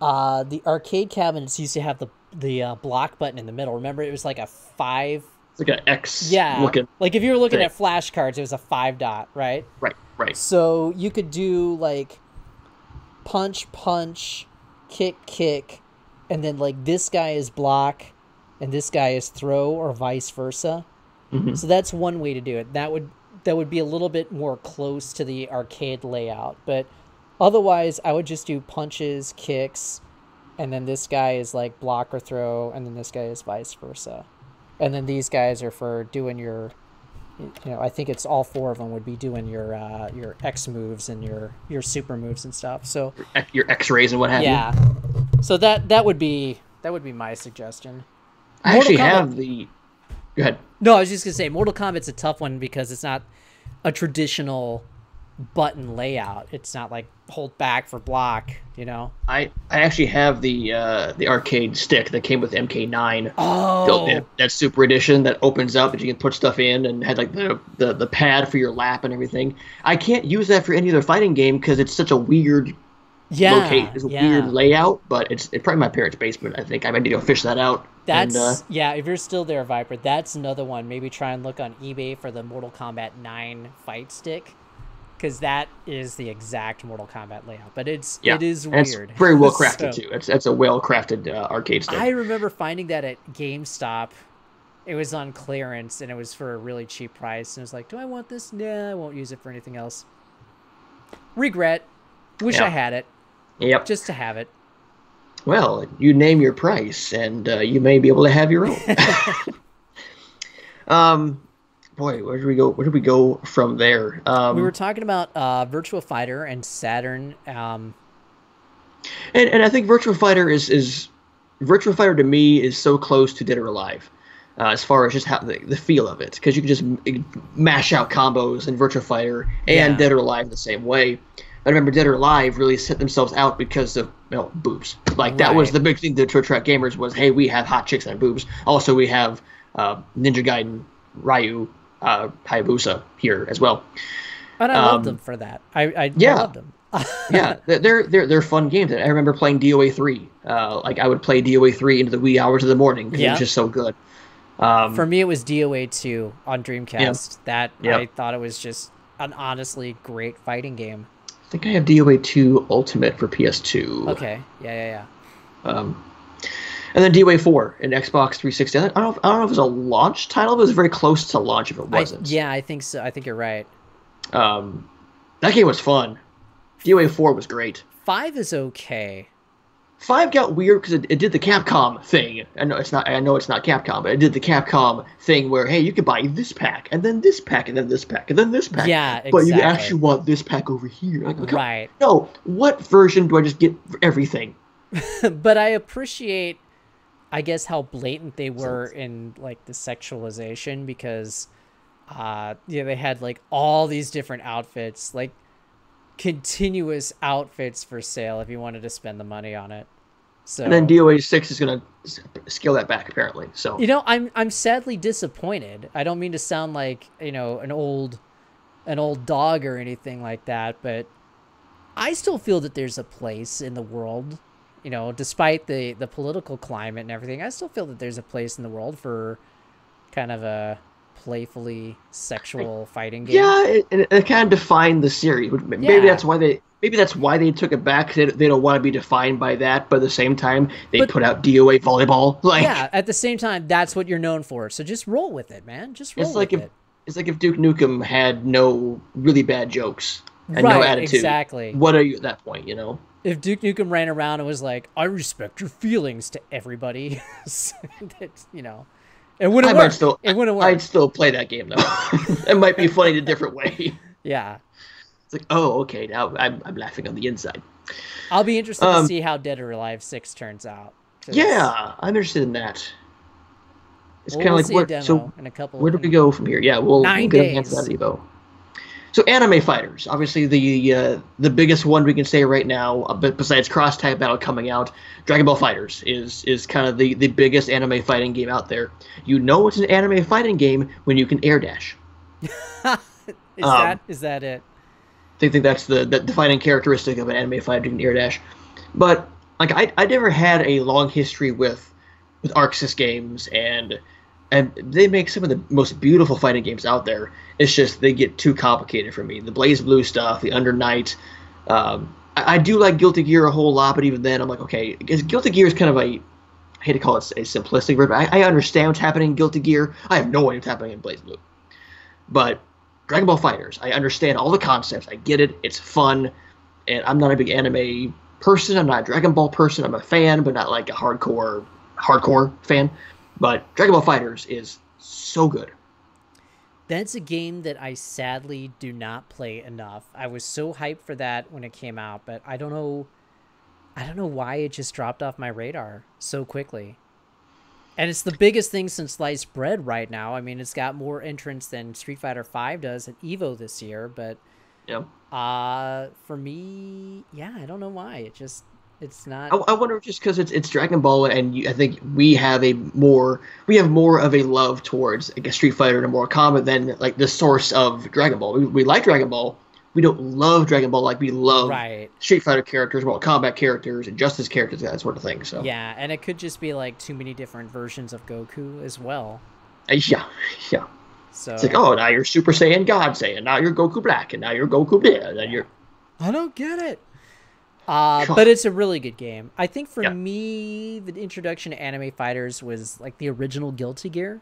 the arcade cabinets used to have the block button in the middle. Remember, it was like a 5. It's like an X. Yeah. Looking like if you were looking thing. at flashcards, it was a 5 dot, right? Right. So you could do like punch, kick, and then like this guy is block and this guy is throw, or vice versa. Mm-hmm. So that's one way to do it. That would be a little bit more close to the arcade layout. But otherwise, I would just do punches, kicks, and then this guy is like block or throw, and then this guy is vice versa. And then these guys are for doing your, I think it's all 4 of them would be doing your X moves and your super moves and stuff. So your X-rays and what have you. Yeah. So that would be my suggestion. I actually have the. Go ahead. No, I was just gonna say Mortal Kombat's a tough one because it's not a traditional button layout. It's not like hold back for block. I actually have the arcade stick that came with MK9. Oh. That Super Edition that opens up and you can put stuff in and had like the pad for your lap and everything. I can't use that for any other fighting game because it's such a weird. It's a weird layout, but it's probably my parents' basement. I think I might need to fish that out. If you're still there, Viper, that's another one. Maybe try and look on eBay for the Mortal Kombat 9 fight stick, because that is the exact Mortal Kombat layout. But it is weird. It's very well crafted too. It's a well crafted arcade stick. I remember finding that at GameStop. It was on clearance and it was for a really cheap price. And I was like, do I want this? Nah, I won't use it for anything else. Regret. Wish I had it. Yep. Just to have it. Well, you name your price, and you may be able to have your own. um, Boy, where did we go? Where did we go from there? We were talking about Virtua Fighter and Saturn. And I think Virtua Fighter to me is so close to Dead or Alive, as far as just how the feel of it, because you can just mash out combos in Virtua Fighter and Yeah. Dead or Alive the same way. I remember Dead or Alive really set themselves out because of boobs. Like that was Right. the big thing to attract gamers was, hey, we have hot chicks and boobs. Also, we have Ninja Gaiden, Ryu, Hayabusa here as well. And I loved them for that. I Yeah. loved them. Yeah, they're fun games. I remember playing DOA 3. Like I would play DOA 3 into the wee hours of the morning because it Yeah. was just so good. For me, it was DOA 2 on Dreamcast. That Yep. I thought it was just an honestly great fighting game. I think I have DOA 2 Ultimate for PS2. Okay, yeah. And then DOA 4 in Xbox 360. I don't know if it was a launch title, but it was very close to launch if it wasn't. Yeah, I think so. I think you're right. That game was fun. DOA 4 was great. 5 is okay. 5 got weird because it did the Capcom thing. I know it's not Capcom, but it did the Capcom thing where, hey, you can buy this pack and then this pack and then this pack and then this pack. Yeah, exactly. But you actually want this pack over here. Like, Right. No, what version do I just get for everything? But I appreciate, I guess, how blatant they were in like the sexualization because, they had like all these different outfits, like continuous outfits for sale if you wanted to spend the money on it. So And then DOA 6 is going to scale that back apparently. So I'm sadly disappointed. I don't mean to sound like an old dog or anything like that, but I still feel that there's a place in the world, despite the political climate and everything. I still feel that there's a place in the world for kind of a playfully sexual fighting game. yeah, it kind of defined the series. Maybe Yeah. that's why they took it back. They don't want to be defined by that, but at the same time, they put out DOA volleyball. Like, Yeah, at the same time, that's what you're known for. So just roll with it, man. Just roll with it. It's like if Duke Nukem had no really bad jokes and no Right, attitude. exactly. What are you at that point? If Duke Nukem ran around and was like, "I respect your feelings" to everybody, it wouldn't work. It wouldn't work. I'd still play that game though. It might be funny in a different way. Yeah. It's like, oh, okay, now I'm laughing on the inside. I'll be interested to see how Dead or Alive 6 turns out. Yeah, I'm interested in that. It's kind of like see a demo in a couple. Where do we go from here? Yeah, we'll 9 get days. into that Evo. So anime fighters, obviously the biggest one we can say right now, besides Cross Type Battle coming out, Dragon Ball FighterZ is kind of the biggest anime fighting game out there. You know it's an anime fighting game when you can air dash. Is that it? I think that's the defining characteristic of an anime fighter, you can air dash. But like I never had a long history with ArcSys games, and they make some of the most beautiful fighting games out there. It's just they get too complicated for me. The Blaze Blue stuff, the Under Night. I do like Guilty Gear a whole lot, but even then I'm like, okay, because Guilty Gear is kind of I hate to call it a simplistic version, but I understand what's happening in Guilty Gear. I have no idea what's happening in Blaze Blue. But Dragon Ball FighterZ, I understand all the concepts. I get it. It's fun. And I'm not a big anime person. I'm not a Dragon Ball person. I'm a fan, but not like a hardcore fan. But Dragon Ball FighterZ is so good. That's a game that I sadly do not play enough. I was so hyped for that when it came out, but I don't know why it just dropped off my radar so quickly. And it's the biggest thing since sliced bread right now. I mean, it's got more entrants than Street Fighter V does at EVO this year, but Yeah. for me, yeah, I don't know why. It's not. I wonder if just because it's Dragon Ball, and I think we have more of a love towards, I guess, Street Fighter and Mortal Kombat than like the source of Dragon Ball. We like Dragon Ball. We don't love Dragon Ball like we love Street Fighter characters, Mortal Kombat characters, Injustice characters, that sort of thing. So yeah, and it could just be like too many different versions of Goku as well. Yeah. So it's like, oh, now you're Super Saiyan God Saiyan, now you're Goku Black, and now you're Goku Blue, and then you're. I don't get it. But it's a really good game. I think for me, the introduction to anime fighters was like the original Guilty Gear.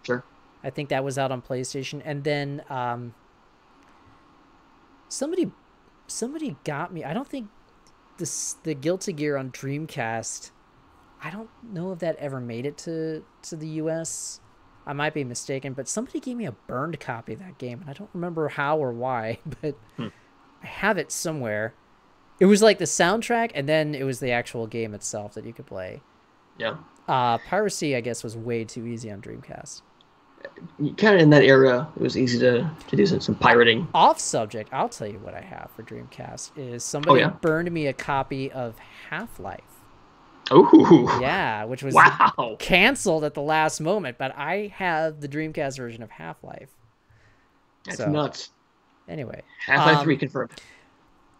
Sure. I think that was out on PlayStation, and then somebody got me. I don't think the Guilty Gear on Dreamcast, I don't know if that ever made it to the US. I might be mistaken, but somebody gave me a burned copy of that game, and I don't remember how or why, but I have it somewhere. It was like the soundtrack, and then it was the actual game itself that you could play. Yeah. Piracy, I guess, was way too easy on Dreamcast. Kind of in that era, it was easy to do some pirating. Off subject, I'll tell you what I have for Dreamcast is somebody burned me a copy of Half-Life. Oh. Yeah, which was canceled at the last moment, but I have the Dreamcast version of Half-Life. That's nuts. Anyway. Half-Life 3 confirmed.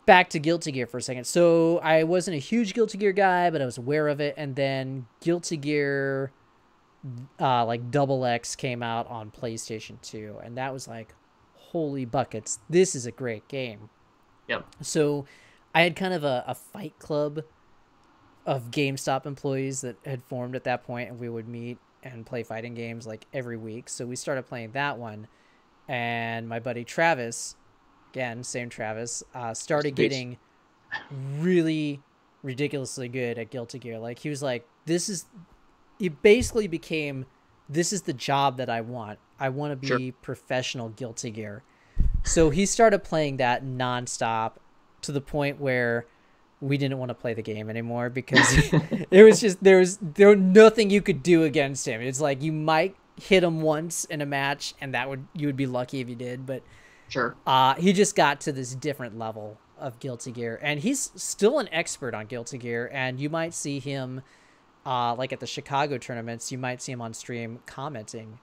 Back to Guilty Gear for a second. So I wasn't a huge Guilty Gear guy, but I was aware of it, and then Guilty Gear like Double X came out on PlayStation 2, and that was like, holy buckets, this is a great game. Yep. So I had kind of a fight club of GameStop employees that had formed at that point, and we would meet and play fighting games like every week. So we started playing that one, and my buddy Travis, again, same Travis, started getting really ridiculously good at Guilty Gear. Like, he was like, it basically became, this is the job that I want. I want to be professional Guilty Gear. So he started playing that nonstop to the point where we didn't want to play the game anymore because it was just, there was nothing you could do against him. It's like, you might hit him once in a match, and you would be lucky if you did, but he just got to this different level of Guilty Gear, and he's still an expert on Guilty Gear, and you might see him like at the Chicago tournaments, you might see him on stream commenting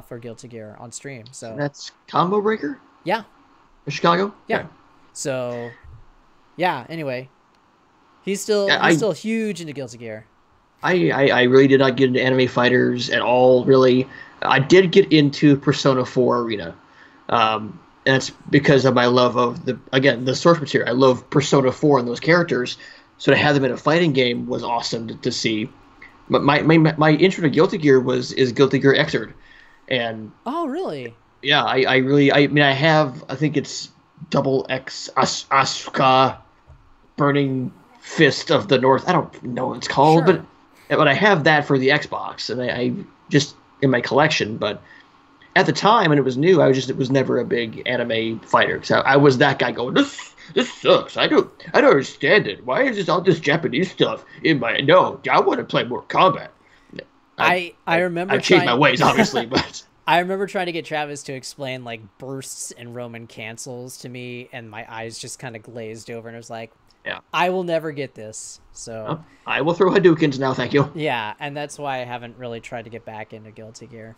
for Guilty Gear on stream. So that's Combo Breaker? Yeah. Chicago? Yeah. So yeah, anyway. He's still huge into Guilty Gear. I really did not get into anime fighters at all, really. I did get into Persona 4 Arena. And that's because of my love of the source material. I love Persona 4 and those characters. So to have them in a fighting game was awesome to see. But my intro to Guilty Gear is Guilty Gear Xrd. And oh, really? Yeah, I think it's Double X Asuka Burning Fist of the North. I don't know what it's called, but I have that for the Xbox, and I just in my collection. But at the time when it was new, it was never a big anime fighter, because I was that guy going, this sucks. I don't understand it. Why is all this Japanese stuff in my? No, I want to play more combat. I remember I've changed my ways, obviously, but I remember trying to get Travis to explain like bursts and Roman cancels to me, and my eyes just kind of glazed over, and it was like, yeah, I will never get this. So I will throw Hadoukens now, thank you. Yeah, and that's why I haven't really tried to get back into Guilty Gear.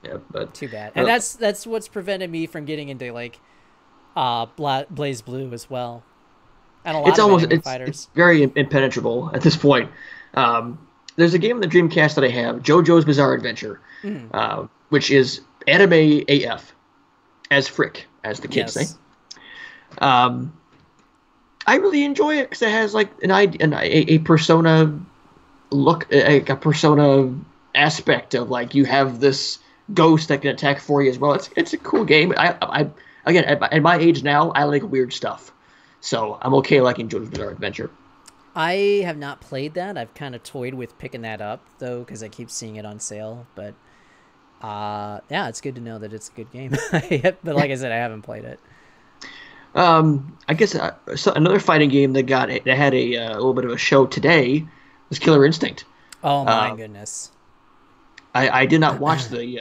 Yeah, but too bad. And that's what's prevented me from getting into like Blaze Blue as well. And a lot of fighters. It's very impenetrable at this point. There's a game on the Dreamcast that I have, JoJo's Bizarre Adventure, which is anime AF, as frick, as the kids say. I really enjoy it because it has like a Persona look, a Persona aspect of like you have this ghost that can attack for you as well. It's a cool game. I again at my age now, I like weird stuff, so I'm okay liking JoJo's Bizarre Adventure. I have not played that. I've kind of toyed with picking that up though because I keep seeing it on sale. But yeah, it's good to know that it's a good game. But like I said, I haven't played it. I guess another fighting game that had a little bit of a show today was Killer Instinct. Oh my goodness! I did not watch the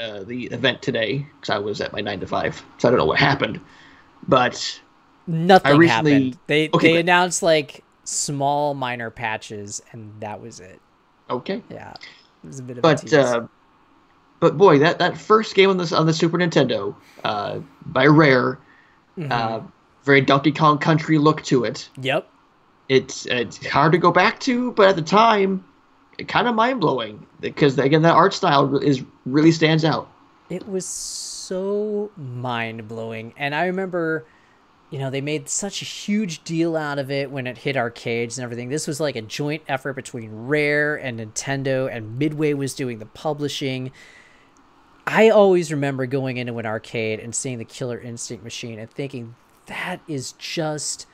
event today because I was at my 9 to 5, so I don't know what happened. But nothing happened. They announced like small minor patches, and that was it. Okay. Yeah, it was a bit of a tease. But boy, that first game on the Super Nintendo by Rare. Very Donkey Kong Country look to it. Yep. It's hard to go back to, but at the time, it kind of mind-blowing. Because, again, that art style really stands out. It was so mind-blowing. And I remember, they made such a huge deal out of it when it hit arcades and everything. This was like a joint effort between Rare and Nintendo, and Midway was doing the publishing. I always remember going into an arcade and seeing the Killer Instinct machine and thinking, that is just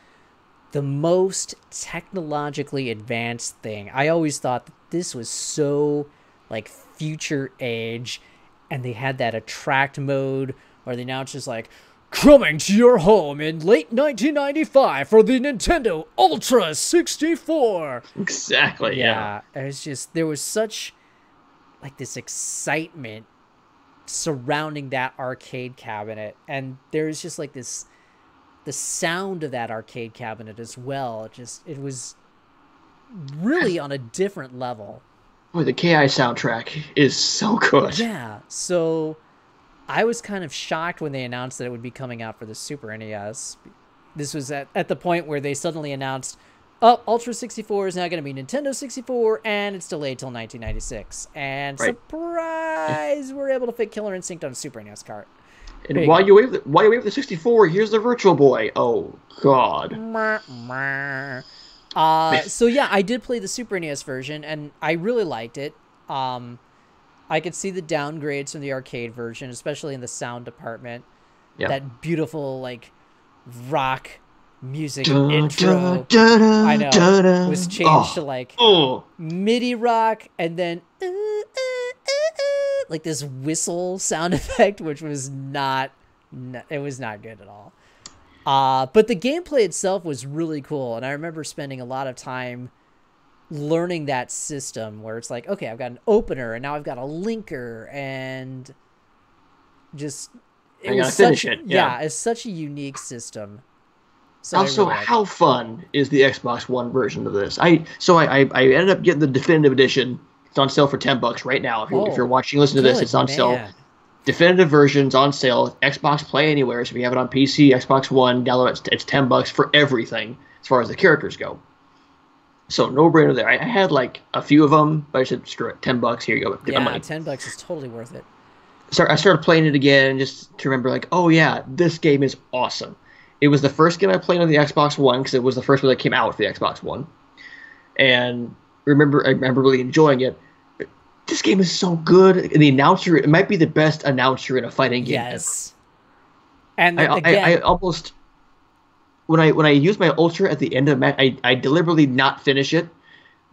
the most technologically advanced thing. I always thought that this was so like future age, and they had that attract mode where they now just like coming to your home in late 1995 for the Nintendo Ultra 64. Exactly. Yeah. It was just, there was such like this excitement surrounding that arcade cabinet, and there's just like this, the sound of that arcade cabinet as well. It was really on a different level. Boy, the KI soundtrack is so good. Yeah. So I was kind of shocked when they announced that it would be coming out for the Super NES. This was at the point where they suddenly announced, oh, Ultra 64 is now going to be Nintendo 64, and it's delayed till 1996. And surprise, we're able to fit Killer Instinct on a Super NES cart. And while you wave the 64, here's the Virtual Boy. Oh, God. So yeah, I did play the Super NES version, and I really liked it. I could see the downgrades from the arcade version, especially in the sound department. Yeah. That beautiful, like, rock music intro, I know, was changed to, like, MIDI rock, and then like this whistle sound effect, which was not good at all. But the gameplay itself was really cool, and I remember spending a lot of time learning that system where it's like, okay, I've got an opener, and now I've got a linker, and just it's such a unique system. So also, really how fun is the Xbox One version of this? I ended up getting the definitive edition. It's on sale for $10 right now. If you're watching, listen to this, it's on sale. Definitive version's on sale. Xbox Play Anywhere. So if you have it on PC, Xbox One, download it. It's $10 for everything as far as the characters go. So no brainer there. I had like a few of them, but I said, screw it, $10. Here you go. Get my money. $10 is totally worth it. So I started playing it again just to remember, like, oh yeah, this game is awesome. It was the first game I played on the Xbox One because it was the first one that came out with the Xbox One, and I remember really enjoying it. But this game is so good. And the announcer, it might be the best announcer in a fighting game. Yes. And I almost, when I use my Ultra at the end of the match, I deliberately not finish it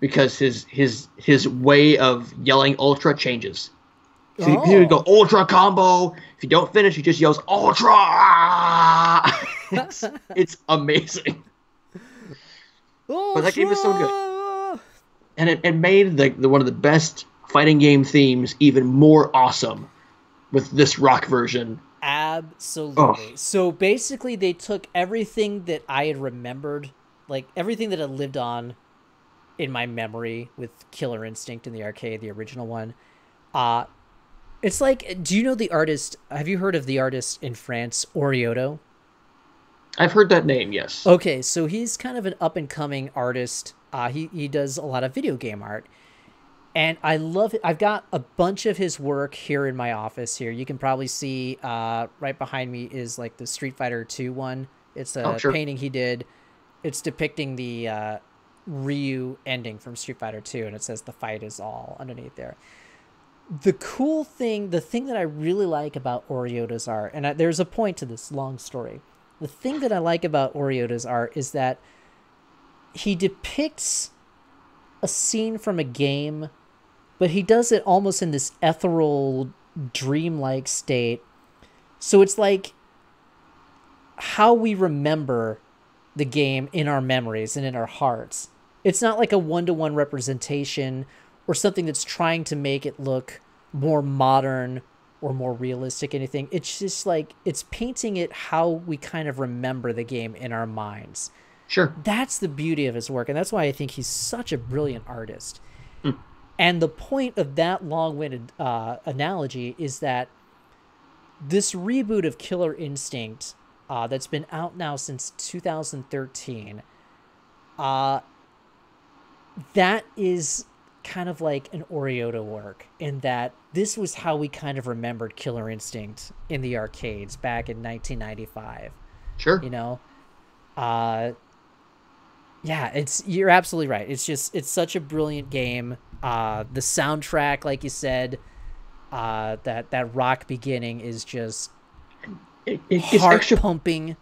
because his way of yelling Ultra changes. So he would go Ultra combo. If you don't finish, he just yells Ultra. It's amazing. But that game is so good, and it made the one of the best fighting game themes even more awesome with this rock version. Absolutely. So basically, they took everything that I had remembered, like everything that had lived on in my memory with Killer Instinct in the arcade, the original one. It's like, do you know the artist? Have you heard of the artist in France, Orioto? I've heard that name, yes. Okay, so he's kind of an up-and-coming artist. He does a lot of video game art. And I love it. I've got a bunch of his work here in my office here. You can probably see right behind me is like the Street Fighter 2 one. It's a painting he did. It's depicting the Ryu ending from Street Fighter 2, and it says the fight is all underneath there. The cool thing, the thing that I really like about Oriota's art, and there's a point to this long story. The thing that I like about Oriota's art is that he depicts a scene from a game, but he does it almost in this ethereal, dreamlike state. So it's like how we remember the game in our memories and in our hearts. It's not like a one-to-one representation or something that's trying to make it look more modern or more realistic, anything. It's just like, it's painting it how we kind of remember the game in our minds. Sure. That's the beauty of his work, and that's why I think he's such a brilliant artist. And the point of that long-winded analogy is that this reboot of Killer Instinct that's been out now since 2013, that is kind of like an Oriota work in that this was how we kind of remembered Killer Instinct in the arcades back in 1995. Sure. You know? Yeah, you're absolutely right. It's such a brilliant game. The soundtrack, like you said, that rock beginning is just it's heart pumping.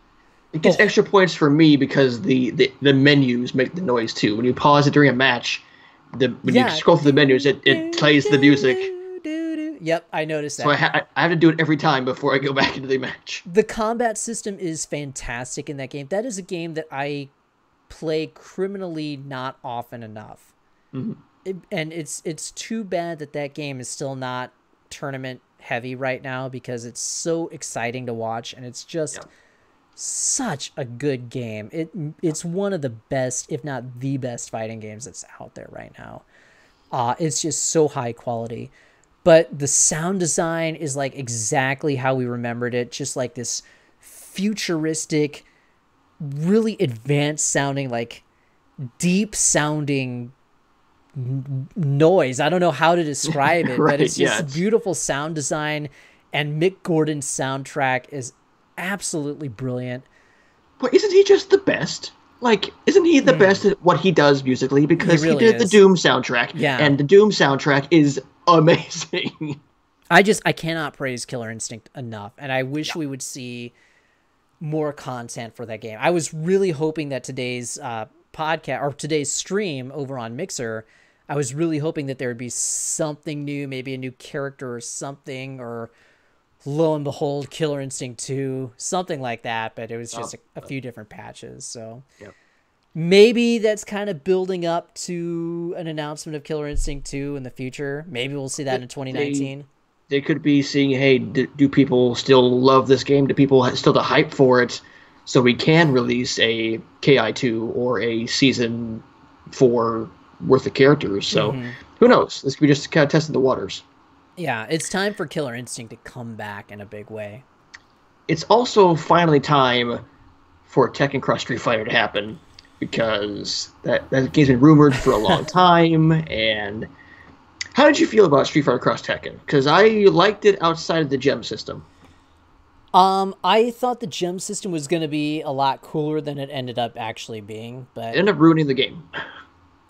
It gets extra points for me because the menus make the noise too. When you pause it during a match, when you scroll through the menus, it plays the music. Yep, I noticed that. So I have to do it every time before I go back into the match. The combat system is fantastic in that game. That is a game that I play criminally not often enough. Mm-hmm. And it's too bad that game is still not tournament heavy right now because it's so exciting to watch and it's just such a good game. It's one of the best, if not the best fighting games that's out there right now. It's just so high quality. But the sound design is like exactly how we remembered it, just like this futuristic, really advanced sounding, like deep sounding noise. I don't know how to describe it, but it's just beautiful sound design, and Mick Gordon's soundtrack is absolutely brilliant. But isn't he just the best? Like, isn't he the best at what he does musically? Because he did the Doom soundtrack, and the Doom soundtrack is amazing. I cannot praise Killer Instinct enough, and I wish we would see more content for that game. I was really hoping that today's podcast or today's stream over on Mixer, I was really hoping that there would be something new, maybe a new character or something, or lo and behold, Killer Instinct 2, something like that, but it was just a few different patches. So maybe that's kind of building up to an announcement of Killer Instinct 2 in the future. Maybe we'll see that in 2019. They could be seeing, hey, do people still love this game? Do people still the hype for it? So we can release a KI2 or a Season 4 worth of characters. So who knows? This could be just kind of testing the waters. Yeah, it's time for Killer Instinct to come back in a big way. It's also finally time for Tekken Cross Street Fighter to happen, because that game's been rumored for a long time. And how did you feel about Street Fighter Cross Tekken? Because I liked it outside of the gem system. I thought the gem system was going to be a lot cooler than it ended up actually being, but it ended up ruining the game.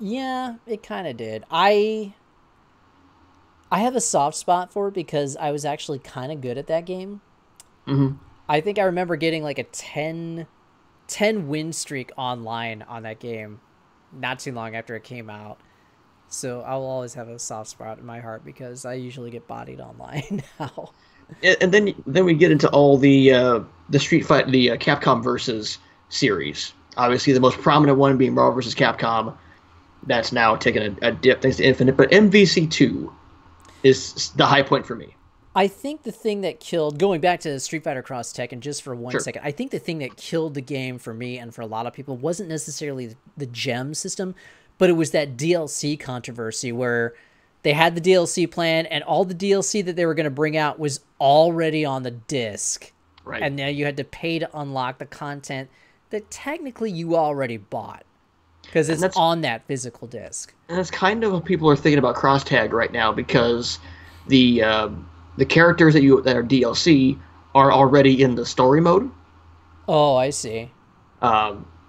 Yeah, it kind of did. I have a soft spot for it because I was actually kind of good at that game. Mm-hmm. I think I remember getting like a 10 win streak online on that game not too long after it came out. So I'll always have a soft spot in my heart because I usually get bodied online now. And then we get into all the Street Fighter, the Capcom versus series. Obviously, the most prominent one being Marvel vs. Capcom. That's now taken a dip thanks to Infinite. But MVC2 is the high point for me. I think the thing that killed, going back to Street Fighter Cross Tekken just for one second, I think the thing that killed the game for me and for a lot of people wasn't necessarily the gem system, but it was that DLC controversy where they had the DLC plan and all the DLC that they were going to bring out was already on the disc. Right. And now you had to pay to unlock the content that technically you already bought because it's on that physical disc. And that's kind of what people are thinking about Cross Tag right now, because the characters that are DLC are already in the story mode. Oh, I see.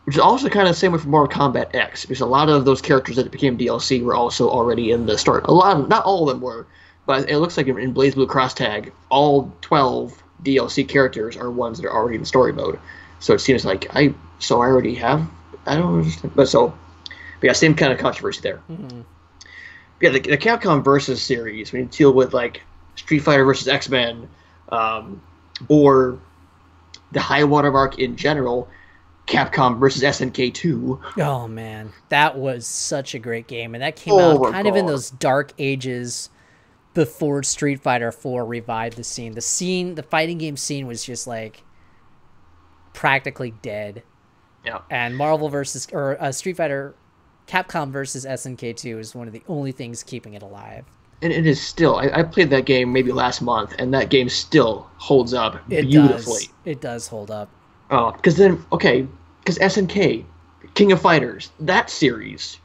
Which is also kind of the same way for Mortal Kombat X, because a lot of those characters that became DLC were also already in the story. Not all of them were, but it looks like in BlazBlue Cross Tag, all 12 DLC characters are ones that are already in story mode. So it seems like I already have. I don't understand, but yeah, same kind of controversy there. Mm-hmm. Yeah, the Capcom versus series, when you deal with like Street Fighter versus X-Men, or the high watermark in general, Capcom versus SNK 2. Oh man, that was such a great game, and that came out kind of in those dark ages before Street Fighter 4 revived the scene. The fighting game scene was just like practically dead. Yeah. And Street Fighter Capcom versus SNK 2 is one of the only things keeping it alive. And it is still. I played that game maybe last month, and that game still holds up beautifully. It does hold up. Oh, because SNK, King of Fighters, that series,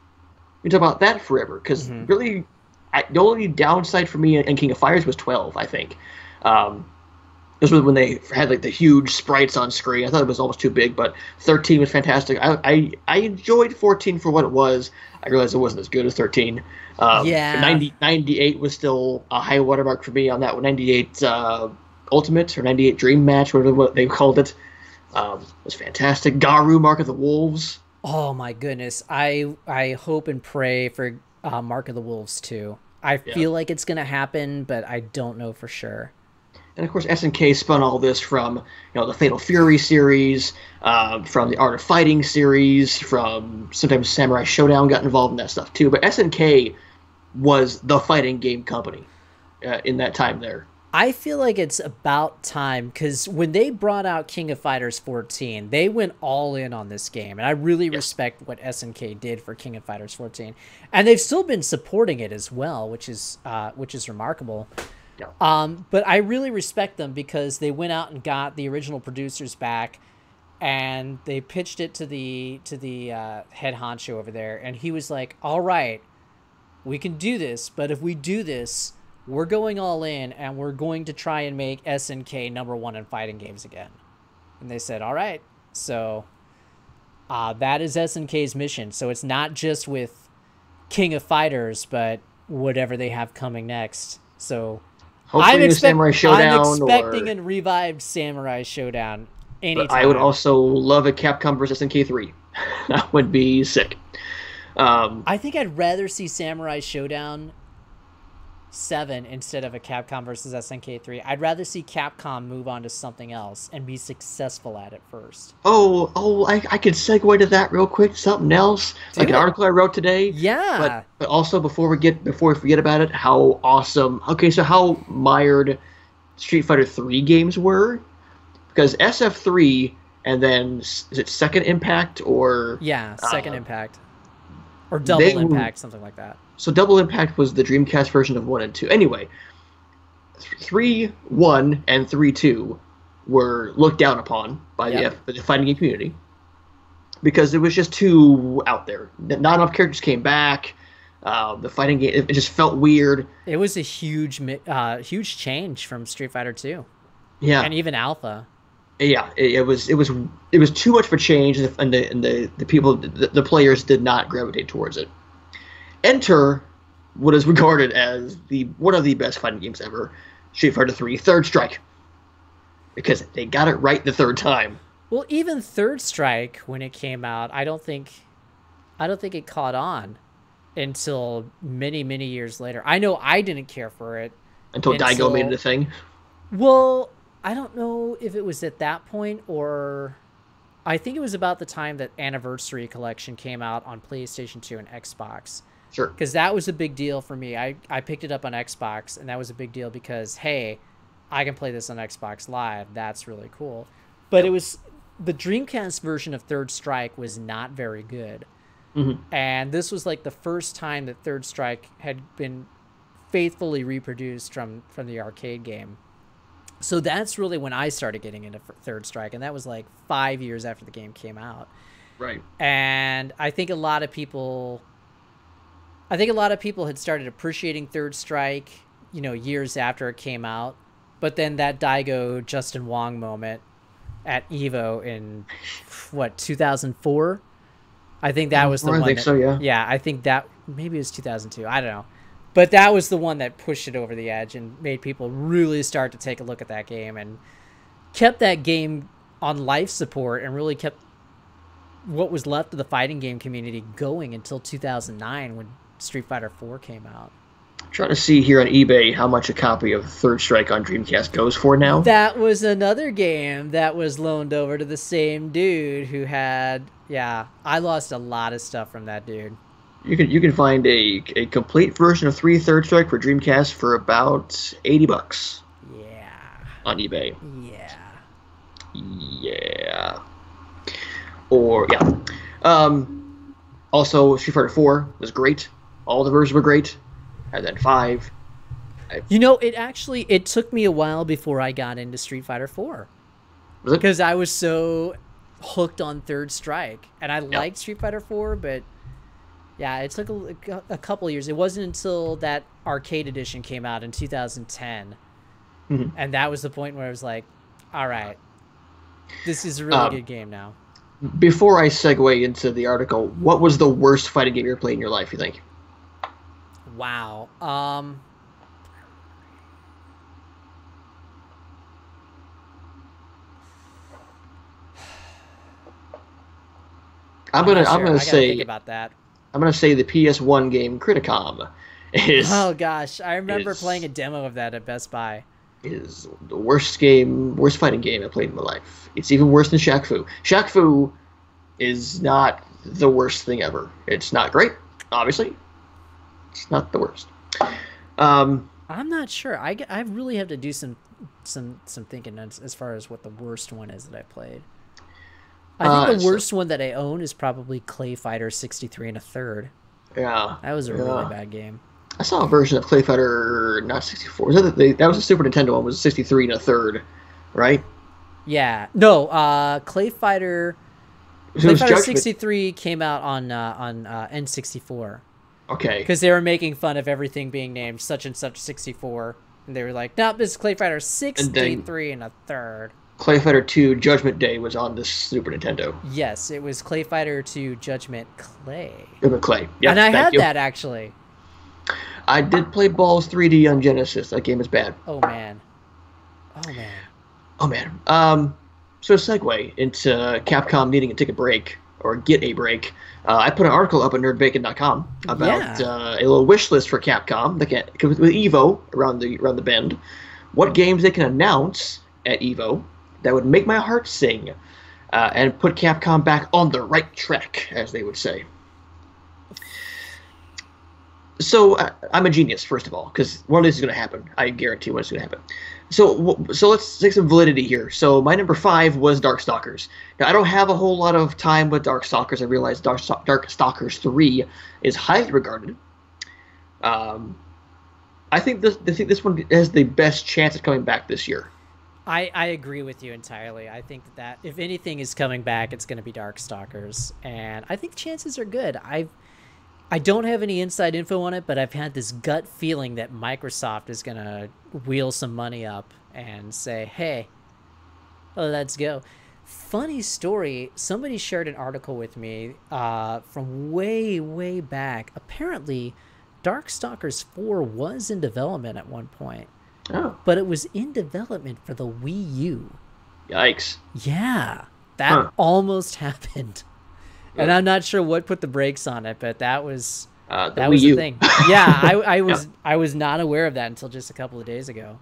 we talk about that forever. Because really, the only downside for me in King of Fighters was 12, I think. This was when they had like the huge sprites on screen. I thought it was almost too big, but 13 was fantastic. I enjoyed 14 for what it was. I realized it wasn't as good as 13. 98 was still a high watermark for me on that one. 98 Ultimate or 98 Dream Match, whatever they called it. Was fantastic. Garu, Mark of the Wolves. Oh my goodness. I hope and pray for Mark of the Wolves too. I Yeah. feel like it's gonna happen, but I don't know for sure. And of course, SNK spun all this from the Fatal Fury series, from the Art of Fighting series, from sometimes Samurai Showdown got involved in that stuff too. But SNK was the fighting game company in that time there. I feel like it's about time because when they brought out King of Fighters 14, they went all in on this game, and I really respect what SNK did for King of Fighters 14, and they've still been supporting it as well, which is remarkable. Yeah. But I really respect them because they went out and got the original producers back, and they pitched it to the head honcho over there, and he was like, "All right, we can do this, but if we do this, we're going all in, and we're going to try and make SNK #1 in fighting games again." And they said, "All right." So that is SNK's mission. So it's not just with King of Fighters, but whatever they have coming next. So Hopefully, a Samurai Showdown. I'm expecting a revived Samurai Showdown anytime. But I would also love a Capcom versus SNK 3. That would be sick. I think I'd rather see Samurai Showdown 7 instead of a Capcom versus SNK 3. I'd rather see Capcom move on to something else and be successful at it first. I could segue to that real quick. Something else, like an article I wrote today. Yeah. But also before we forget about it, how awesome. Okay, so how mired Street Fighter 3 games were, because SF3 and then is it Second Impact or Second Impact or Double Impact, something like that. So Double Impact was the Dreamcast version of 1 and 2. Anyway, 3.1 and 3.2 were looked down upon by the fighting game community because it was just too out there. Not enough characters came back. The fighting game, it just felt weird. It was a huge change from Street Fighter 2. Yeah, and even Alpha. Yeah, it was too much of a change, and the people, the players did not gravitate towards it. Enter what is regarded as one of the best fighting games ever, Street Fighter 3 Third Strike, because they got it right the third time. Well, even Third Strike, when it came out, I don't think it caught on until many, many years later. I know I didn't care for it until Daigo made it a thing. Well, I don't know if it was at that point or I think it was about the time that Anniversary Collection came out on PlayStation 2 and Xbox. Sure. Because that was a big deal for me. I picked it up on Xbox, and that was a big deal because, hey, I can play this on Xbox Live. That's really cool. But it was the Dreamcast version of Third Strike was not very good. Mm-hmm. And this was like the first time that Third Strike had been faithfully reproduced from the arcade game. So that's really when I started getting into Third Strike, and that was like 5 years after the game came out. Right. And I think a lot of people had started appreciating Third Strike, years after it came out. But then that Daigo Justin Wong moment at EVO in 2004? I think that was the one. I think so, yeah. Yeah, I think that maybe it was 2002. I don't know. But that was the one that pushed it over the edge and made people really start to take a look at that game and kept that game on life support and really kept what was left of the fighting game community going until 2009 when Street Fighter 4 came out. I'm trying to see here on eBay how much a copy of Third Strike on Dreamcast goes for now. That was another game that was loaned over to the same dude who had... Yeah, I lost a lot of stuff from that dude. You can find a complete version of Third Strike for Dreamcast for about $80. Yeah. On eBay. Yeah. Yeah. Or also, Street Fighter 4 was great. All the versions were great. And then 5. It took me a while before I got into Street Fighter 4. Was it? Because I was so hooked on Third Strike. And I liked Street Fighter 4, but... Yeah, it took a couple of years. It wasn't until that arcade edition came out in 2010. Mm-hmm. And that was the point where I was like, all right, this is a really good game now. Before I segue into the article, what was the worst fighting game you ever played in your life, you think? Wow. I'm not gonna sure. I'm gonna I gotta think say about that. I'm gonna say the PS1 game Criticom is Oh gosh, I remember is playing a demo of that at Best Buy. is the worst fighting game I played in my life. It's even worse than Shaq Fu. Shaq Fu is not the worst thing ever. It's not great, obviously. It's not the worst. I'm not sure. I really have to do some thinking as far as what the worst one is that I played. I think the worst one that I own is probably Clay Fighter 63 and a third. Yeah, That was a really bad game. I saw a version of Clay Fighter, not 64. Was that was a Super Nintendo one? Was 63 and a third, right? Yeah. No. Clay Fighter. So Clay it was Fighter Judgment. 63 came out on N64. Okay. Because they were making fun of everything being named such and such 64, and they were like, "No, this is Clay Fighter 63 and a third." Clay Fighter 2 Judgment Day was on this Super Nintendo. Yes, it was Clay Fighter 2 Judgment Clay. Judgment Clay. Yeah, and I had you. that actually. I did play Balls 3D on Genesis. That game is bad. Oh man. Oh man. Oh man. So to segue into Capcom needing to take a break or get a break, I put an article up at Bacon.com about a little wish list for Capcom. They can, with Evo around the bend, what games they can announce at Evo that would make my heart sing, and put Capcom back on the right track, as they would say. So I'm a genius, first of all, because one of this is going to happen. I guarantee one is going to happen. So let's take some validity here. So my number 5 was Darkstalkers. Now, I don't have a whole lot of time with Darkstalkers. I realize Darkstalkers 3 is highly regarded. I think this one has the best chance of coming back this year. I agree with you entirely. I think that if anything is coming back, it's going to be Darkstalkers, and I think chances are good. I don't have any inside info on it, but I've had this gut feeling that Microsoft is going to wheel some money up and say, hey, let's go. Funny story, somebody shared an article with me from way, way back. Apparently, Darkstalkers 4 was in development at one point. Oh. But it was in development for the Wii U. Yikes. Yeah, that almost happened. And I'm not sure what put the brakes on it, but that was the thing. Yeah, I was not aware of that until just a couple of days ago.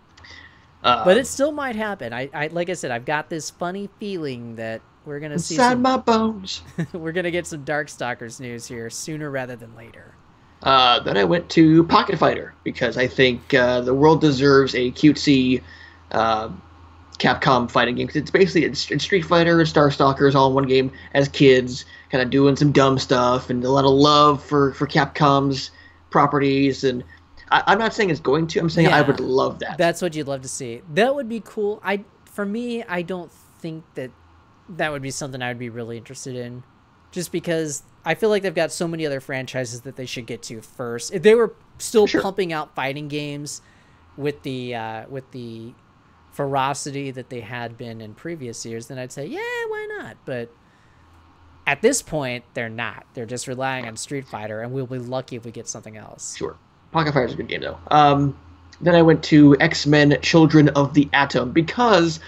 But it still might happen. I like I said, I've got this funny feeling that we're gonna see inside my bones. We're gonna get some Darkstalkers news here sooner rather than later. Then I went to Pocket Fighter because I think the world deserves a cutesy Capcom fighting game. Because it's basically it's Street Fighter and Darkstalkers all in one game as kids, kind of doing some dumb stuff and a lot of love for Capcom's properties. And I'm not saying it's going to. I'm saying I would love that. That's what you'd love to see. That would be cool. For me, I don't think that would be something I would be really interested in. Just because I feel like they've got so many other franchises that they should get to first. If they were still pumping out fighting games with the ferocity that they had been in previous years, then I'd say, yeah, why not? But at this point, they're not. They're just relying on Street Fighter, and we'll be lucky if we get something else. Sure. Pocket Fighter's a good game, though. Then I went to X-Men Children of the Atom because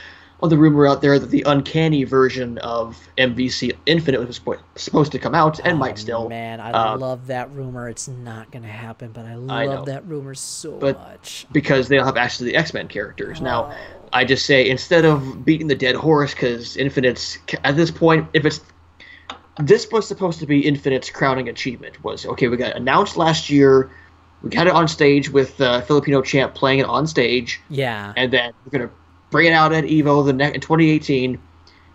of the rumor out there that the uncanny version of MVC Infinite was supposed to come out and might still. Man, I love that rumor. It's not going to happen, but I love that rumor so much. Because they don't have access to the X-Men characters. Now, I just say, instead of beating the dead horse, because Infinite's, at this point, this was supposed to be Infinite's crowning achievement, we got announced last year, we got it on stage with Filipino Champ playing it on stage. Yeah. And then we're going to bring it out at EVO in 2018.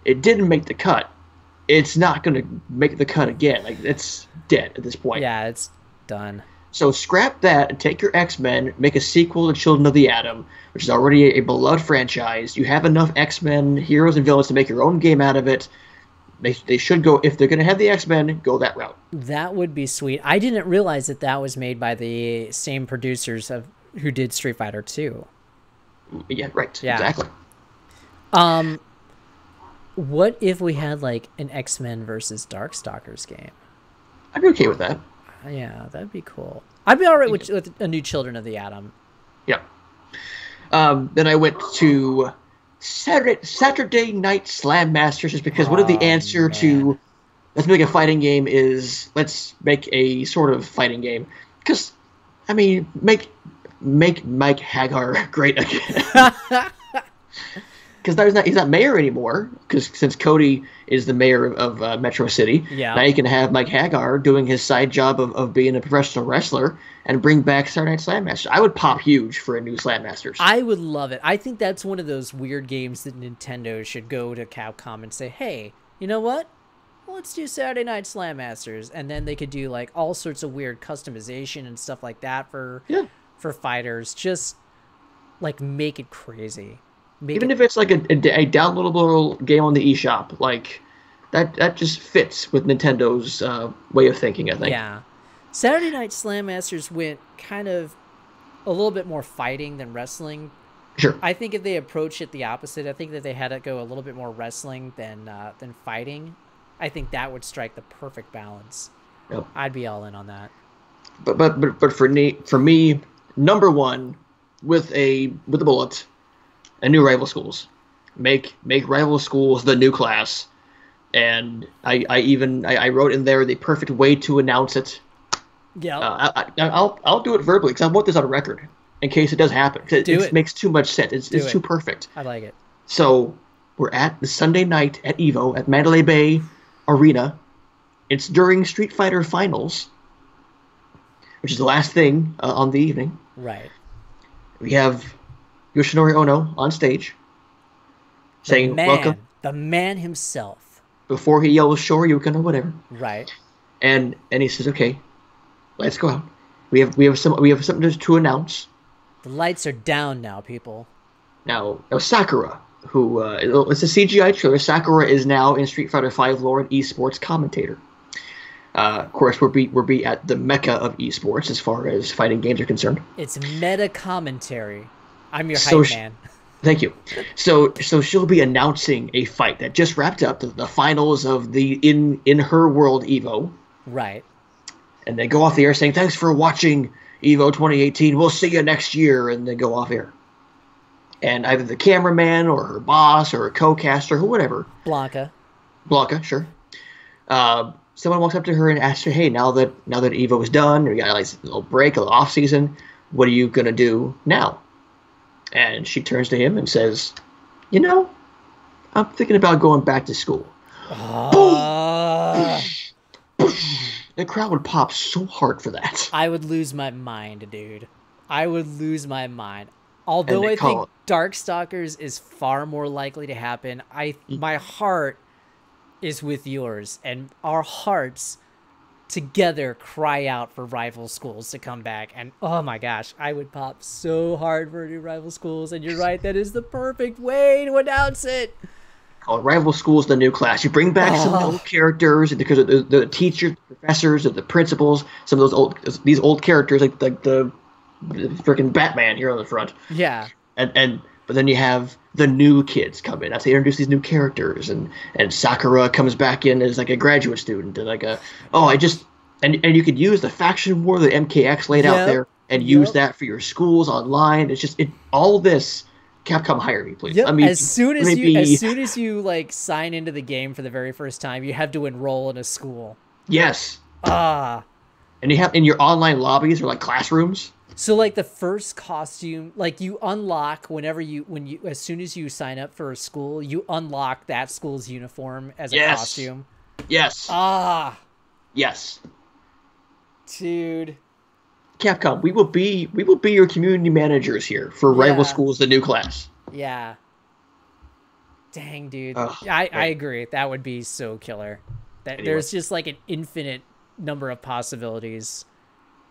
It didn't make the cut. It's not going to make the cut again. Like, it's dead at this point. Yeah, it's done. So scrap that and take your X-Men, make a sequel to Children of the Atom, which is already a beloved franchise. You have enough X-Men heroes and villains to make your own game out of it. They should go, if they're going to have the X-Men, go that route. That would be sweet. I didn't realize that was made by the same producers who did Street Fighter 2. Yeah, right. Yeah. Exactly. What if we had like an X-Men versus Darkstalkers game? I'd be okay with that. Yeah, that'd be cool. I'd be all right with a new Children of the Atom. Yeah. Then I went to Saturday Night Slam Masters just because what is the answer to let's make a fighting game is let's make a sort of fighting game. Because, I mean, make Mike Hagar great again. Because he's not mayor anymore. Because since Cody is the mayor of Metro City, now you can have Mike Hagar doing his side job of being a professional wrestler and bring back Saturday Night Slam Masters. I would pop huge for a new Slam Masters. I would love it. I think that's one of those weird games that Nintendo should go to Capcom and say, hey, you know what? Let's do Saturday Night Slam Masters. And then they could do like all sorts of weird customization and stuff like that for fighters. Just like make it crazy. Even if it's like a downloadable game on the eShop, like that just fits with Nintendo's way of thinking, I think. Yeah. Saturday Night Slam Masters went kind of a little bit more fighting than wrestling. Sure. I think if they approached it the opposite, I think that they had it go a little bit more wrestling than fighting. I think that would strike the perfect balance. Yep. I'd be all in on that. But for me, number one, with a bullet, a new Rival Schools. Make Rival Schools the new class. And I wrote in there the perfect way to announce it. Yeah. I'll do it verbally because I want this on record in case it does happen. It makes too much sense. It's too perfect. I like it. So we're at the Sunday night at EVO at Mandalay Bay Arena. It's during Street Fighter Finals, which is the last thing on the evening. Right. We have Yoshinori Ono on stage saying, welcome. The man himself. Before he yells Shoryuken or whatever. Right. And he says, okay, let's go out. We have something to announce. The lights are down now, people. Now Sakura, who it's a CGI trailer. Sakura is now in Street Fighter V lore and esports commentator. Of course, we'll be at the mecca of esports as far as fighting games are concerned. It's meta commentary. I'm your hype man. Thank you. So she'll be announcing a fight that just wrapped up, the finals of the in her world EVO. Right. And they go off the air saying, thanks for watching EVO 2018. We'll see you next year. And they go off air. And either the cameraman or her boss or a co-caster, or whatever. Blanca, sure. Someone walks up to her and asks her, hey, now that EVO is done, we got like a little break, a little off season, what are you going to do now? And she turns to him and says, you know, I'm thinking about going back to school. Boom! The crowd would pop so hard for that. I would lose my mind, dude. I would lose my mind. Although I think Darkstalkers is far more likely to happen, my heart is with yours, and our hearts together cry out for Rival Schools to come back. And oh my gosh, I would pop so hard for new Rival Schools. And you're right, that is the perfect way to announce it. Called Rival Schools, the new class. You bring back some old characters because of the teachers, the professors, the principals. Some of these old characters, like the freaking Batman here on the front. Yeah. But then you have the new kids come in. That's how you introduce these new characters, and Sakura comes back in as like a graduate student, and and you could use the faction war that MKX laid out there and use that for your schools online. It's just all this. Capcom, hire me, please. Yep. I mean, as soon as you like sign into the game for the very first time, you have to enroll in a school. Yes. And you have in your online lobbies or like classrooms. So like the first costume, like you unlock as soon as you sign up for a school, you unlock that school's uniform as a costume. Yes. Yes. Dude. Capcom, we will be your community managers here for Rival Schools, the new class. Yeah. Dang, dude. I agree. That would be so killer. There's just like an infinite number of possibilities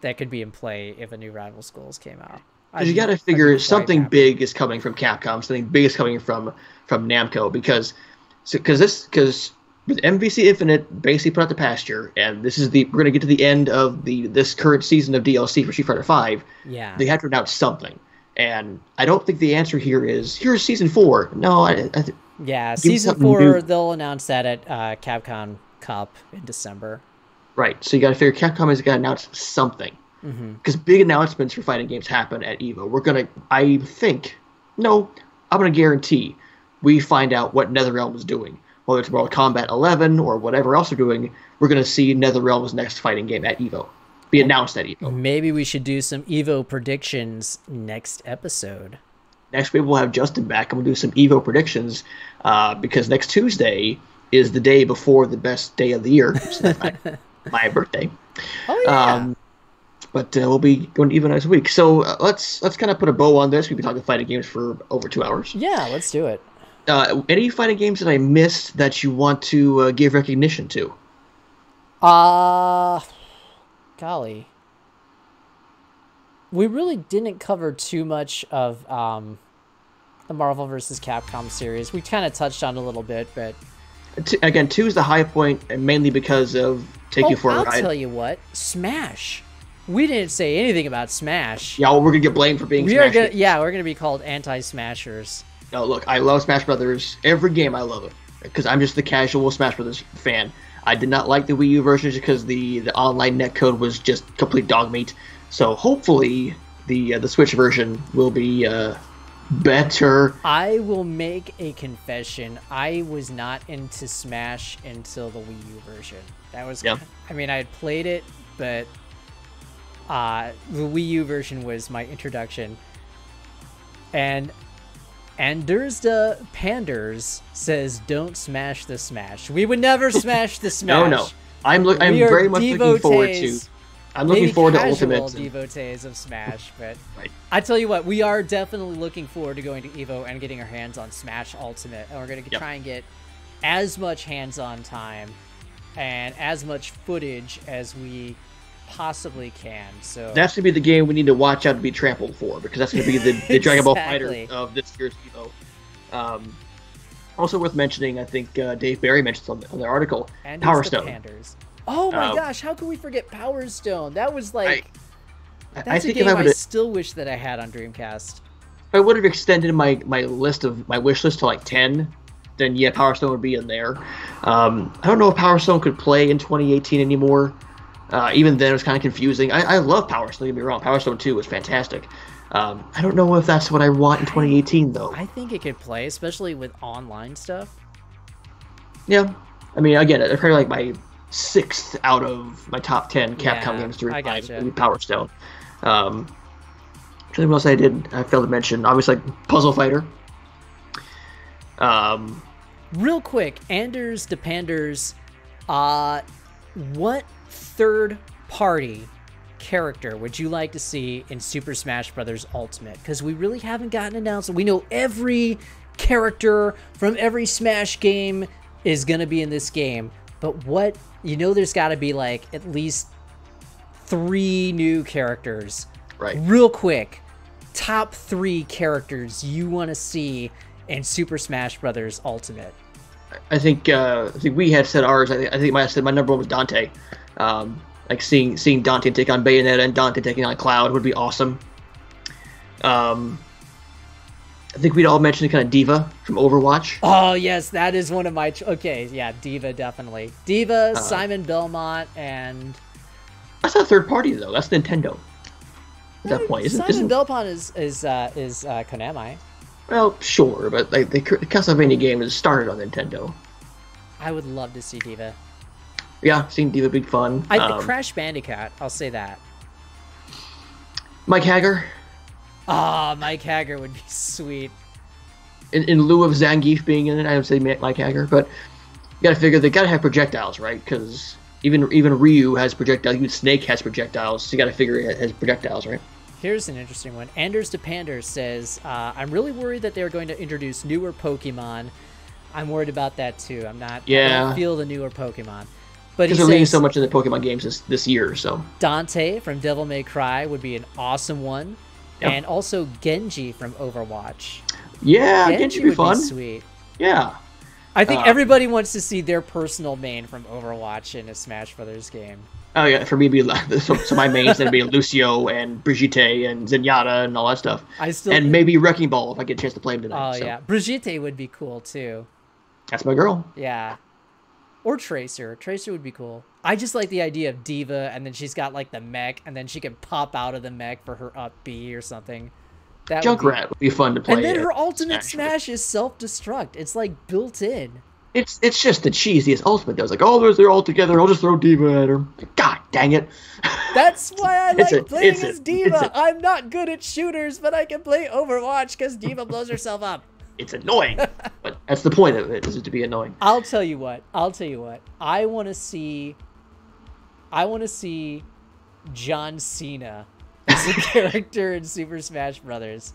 that could be in play if a new Rival Schools came out. Because you got to figure something big is coming from Capcom, something big is coming from Namco, because with MVC Infinite basically put out the pasture, and we're going to get to the end of this current season of DLC for Street Fighter V. Yeah, they have to announce something, and I don't think the answer here is here's season 4. No, season 4 they'll announce that at Capcom Cup in December. Right, so you got to figure Capcom has got to announce something, because big announcements for fighting games happen at EVO. I'm going to guarantee we find out what NetherRealm is doing. whether it's Mortal Kombat 11 or whatever else they're doing, we're going to see NetherRealm's next fighting game at EVO. Be announced at EVO. Maybe we should do some EVO predictions next episode. Next week we'll have Justin back and we'll do some EVO predictions because next Tuesday is the day before the best day of the year, which is my birthday. Oh, yeah. But we'll be going to EVO next week. So let's kind of put a bow on this. We've been talking fighting games for over 2 hours. Yeah, let's do it. Any fighting games that I missed that you want to give recognition to? Golly. We really didn't cover too much of the Marvel vs. Capcom series. We kind of touched on it a little bit, but... Again, 2 is the high point, and mainly because of Take You For a Ride. I'll tell you what. Smash. We didn't say anything about Smash. Yeah, well, we're going to get blamed for being Smash. We're going to be called anti-Smashers. No, look, I love Smash Brothers. Every game I love it, because I'm just the casual Smash Brothers fan. I did not like the Wii U version just because the online netcode was just complete dog meat. So hopefully the Switch version will be better. I will make a confession. I was not into Smash until the Wii U version. That was, I mean, I had played it, but the Wii U version was my introduction. And Anders the Panders says, "Don't smash the Smash." We would never smash the Smash. No. I'm very much looking forward to. I'm looking forward to Ultimate. Devotees of Smash, but right. I tell you what, we are definitely looking forward to going to EVO and getting our hands on Smash Ultimate, and we're going to try and get as much hands-on time and as much footage as we possibly can. So that's going to be the game we need to watch out to be trampled for, because that's going to be the Dragon Ball Fighter of this year's EVO. Also worth mentioning, I think Dave Barry mentioned on the article, Power Stone. Oh my gosh, how could we forget Power Stone? That was like... I think a game I still wish that I had on Dreamcast. If I would have extended my wish list to like 10, then yeah, Power Stone would be in there. I don't know if Power Stone could play in 2018 anymore. Even then, it was kind of confusing. I love Power Stone, don't get me wrong. Power Stone 2 was fantastic. I don't know if that's what I want in 2018, though. I think it could play, especially with online stuff. Yeah. I mean, again, it's probably like my 6th out of my top 10 Capcom games to revive Power Stone. What else I failed to mention? Obviously, like Puzzle Fighter. Real quick, Anders the Panders, what third-party character would you like to see in Super Smash Bros. Ultimate? Because we really haven't gotten announced. We know every character from every Smash game is going to be in this game, but what... You know, there's got to be like at least 3 new characters. Right. Real quick, top 3 characters you want to see in Super Smash Bros. Ultimate. I think we had said ours. I think I might have said my number 1 was Dante. Like seeing Dante take on Bayonetta and Dante taking on Cloud would be awesome. I think we'd all mentioned kind of Diva from Overwatch. Oh, yes, that is one of my... Okay, yeah, Diva, definitely. Diva, Simon Belmont, and... That's not third party, though. That's Nintendo. At that point, Simon Belmont is Konami. Well, sure, but like the Castlevania game is started on Nintendo. I would love to see Diva. Yeah, seeing Diva be fun. Crash Bandicoot, I'll say that. Mike Haggar. Mike Haggar would be sweet. In lieu of Zangief being in it, I would say Mike Haggar, but you gotta figure they gotta have projectiles, right? Because even Ryu has projectiles, even Snake has projectiles, so you gotta figure it has projectiles, right? Here's an interesting one. Anders the Pander says, I'm really worried that they're going to introduce newer Pokemon. I'm worried about that too. I don't feel the newer Pokemon. But because they're leaning so much in the Pokemon games this year, so. Dante from Devil May Cry would be an awesome one. Yep. And also Genji from Overwatch. Yeah, Genji would be fun. Be sweet. Yeah. I think everybody wants to see their personal main from Overwatch in a Smash Brothers game. Oh yeah, for me, so my mains would be Lucio and Brigitte and Zenyatta and all that stuff. And maybe Wrecking Ball if I get a chance to play him tonight. Oh yeah, Brigitte would be cool too. That's my girl. Yeah. Or Tracer. Tracer would be cool. I just like the idea of Diva, and then she's got like the mech, and then she can pop out of the mech for her up B or something. Junkrat would be fun to play. And then her ultimate smash is self-destruct. It's like built in. It's just the cheesiest ultimate. That was like, oh, they're all together. I'll just throw Diva at her. God dang it! That's why I like playing as Diva. Diva. I'm not good at shooters, but I can play Overwatch because Diva blows herself up. It's annoying, but that's the point of it, is to be annoying. I'll tell you what. I want to see John Cena as a character in Super Smash Brothers.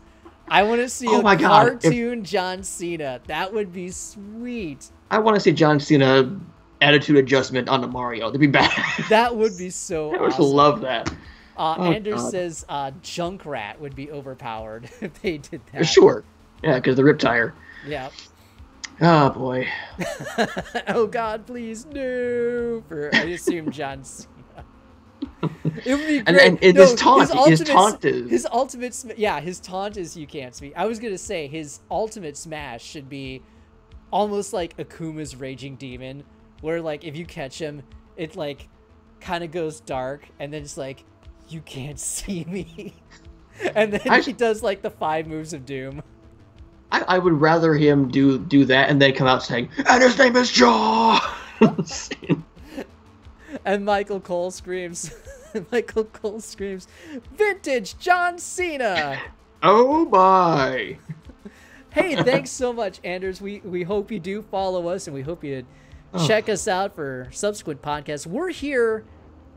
I want to see a cartoon John Cena. That would be sweet. I want to see John Cena attitude adjustment onto Mario. That'd be bad. That would be so awesome. I would love that. Anders says Junkrat would be overpowered if they did that. Sure. Yeah, because the Riptire. Yeah. Oh, boy. Oh, God, please, no. I assume John Cena. It would be great. And his taunt is... His taunt is you can't speak. I was going to say his ultimate smash should be almost like Akuma's Raging Demon, where, like, if you catch him, it, like, kind of goes dark, and then it's like, you can't see me. And then he does, like, the 5 moves of Doom. I would rather him do that and then come out saying, and his name is John! And Michael Cole screams, vintage John Cena! Oh my! Hey, thanks so much, Anders. We hope you do follow us, and we hope you check us out for subsequent podcasts. We're here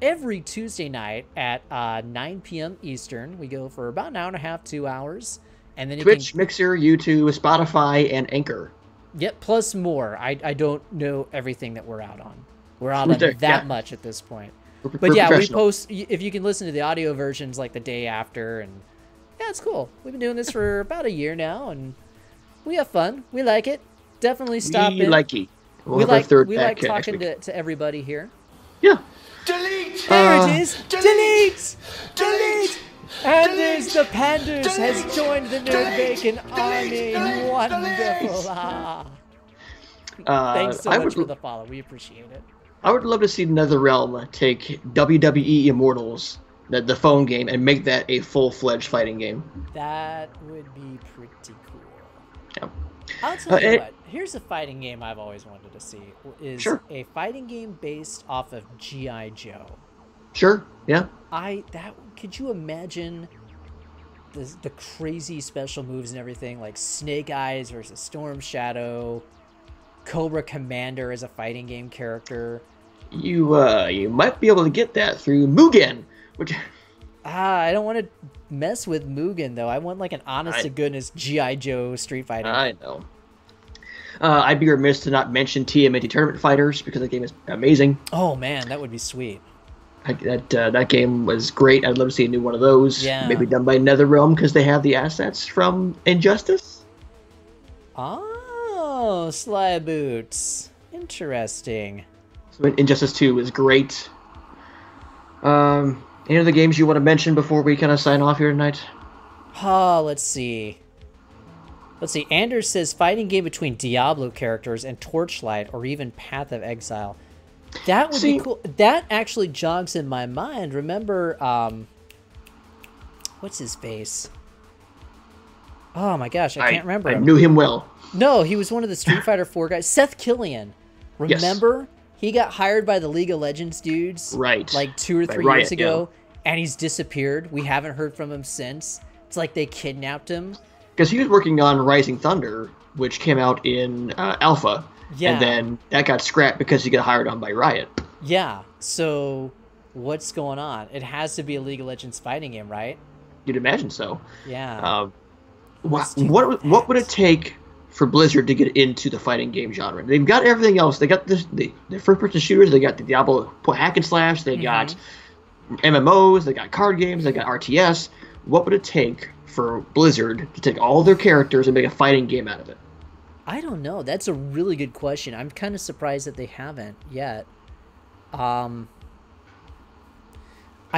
every Tuesday night at 9 p.m. Eastern. We go for about an hour and a half, 2 hours. And then Twitch, Mixer, YouTube, Spotify, and Anchor. Yep, plus more. I don't know everything that we're out on. We're out on that much at this point. But yeah, we post, if you can listen to the audio versions like the day after, and yeah, it's cool. We've been doing this for about a year now, and we have fun. We like it. Definitely stop in. We like it. We like talking to everybody here. Yeah. Delete! There it is! Delete! Delete! Anders the Panders has joined the Nerd Bacon army. Wonderful. Thanks so much for the follow. We appreciate it. I would love to see NetherRealm take WWE Immortals, the phone game, and make that a full-fledged fighting game. That would be pretty cool. Yeah. I'll tell you what. Here's a fighting game I've always wanted to see. Is a fighting game based off of G.I. Joe. Sure. Yeah. Could you imagine the crazy special moves and everything, like Snake Eyes versus Storm Shadow, Cobra Commander as a fighting game character? You might be able to get that through Mugen, which I don't want to mess with Mugen though. I want like an honest to goodness G.I. Joe Street Fighter. I know. I'd be remiss to not mention TMNT Tournament Fighters because that game is amazing. Oh man, that would be sweet. That game was great. I'd love to see a new one of those. Yeah. Maybe done by NetherRealm because they have the assets from Injustice. Oh, Sly Boots. Interesting. So Injustice 2 is great. Any other games you want to mention before we kind of sign off here tonight? Let's see. Anders says fighting game between Diablo characters and Torchlight or even Path of Exile. That would be cool. That actually jogs in my mind. Remember, what's his face? Oh my gosh, I can't remember. I knew him well. No, he was one of the Street Fighter 4 guys. Seth Killian. Remember? Yes. He got hired by the League of Legends dudes. Right. Like 2 or 3 years ago. Yeah. And he's disappeared. We haven't heard from him since. It's like they kidnapped him. Because he was working on Rising Thunder, which came out in Alpha. Yeah. And then that got scrapped because he got hired on by Riot. Yeah. So what's going on? It has to be a League of Legends fighting game, right? You'd imagine so. Yeah. What would it take for Blizzard to get into the fighting game genre? They've got everything else. They got the first-person shooters. They got the Diablo hack and slash. They got MMOs. They got card games. They got RTS. What would it take for Blizzard to take all their characters and make a fighting game out of it? I don't know. That's a really good question. I'm kind of surprised that they haven't yet. I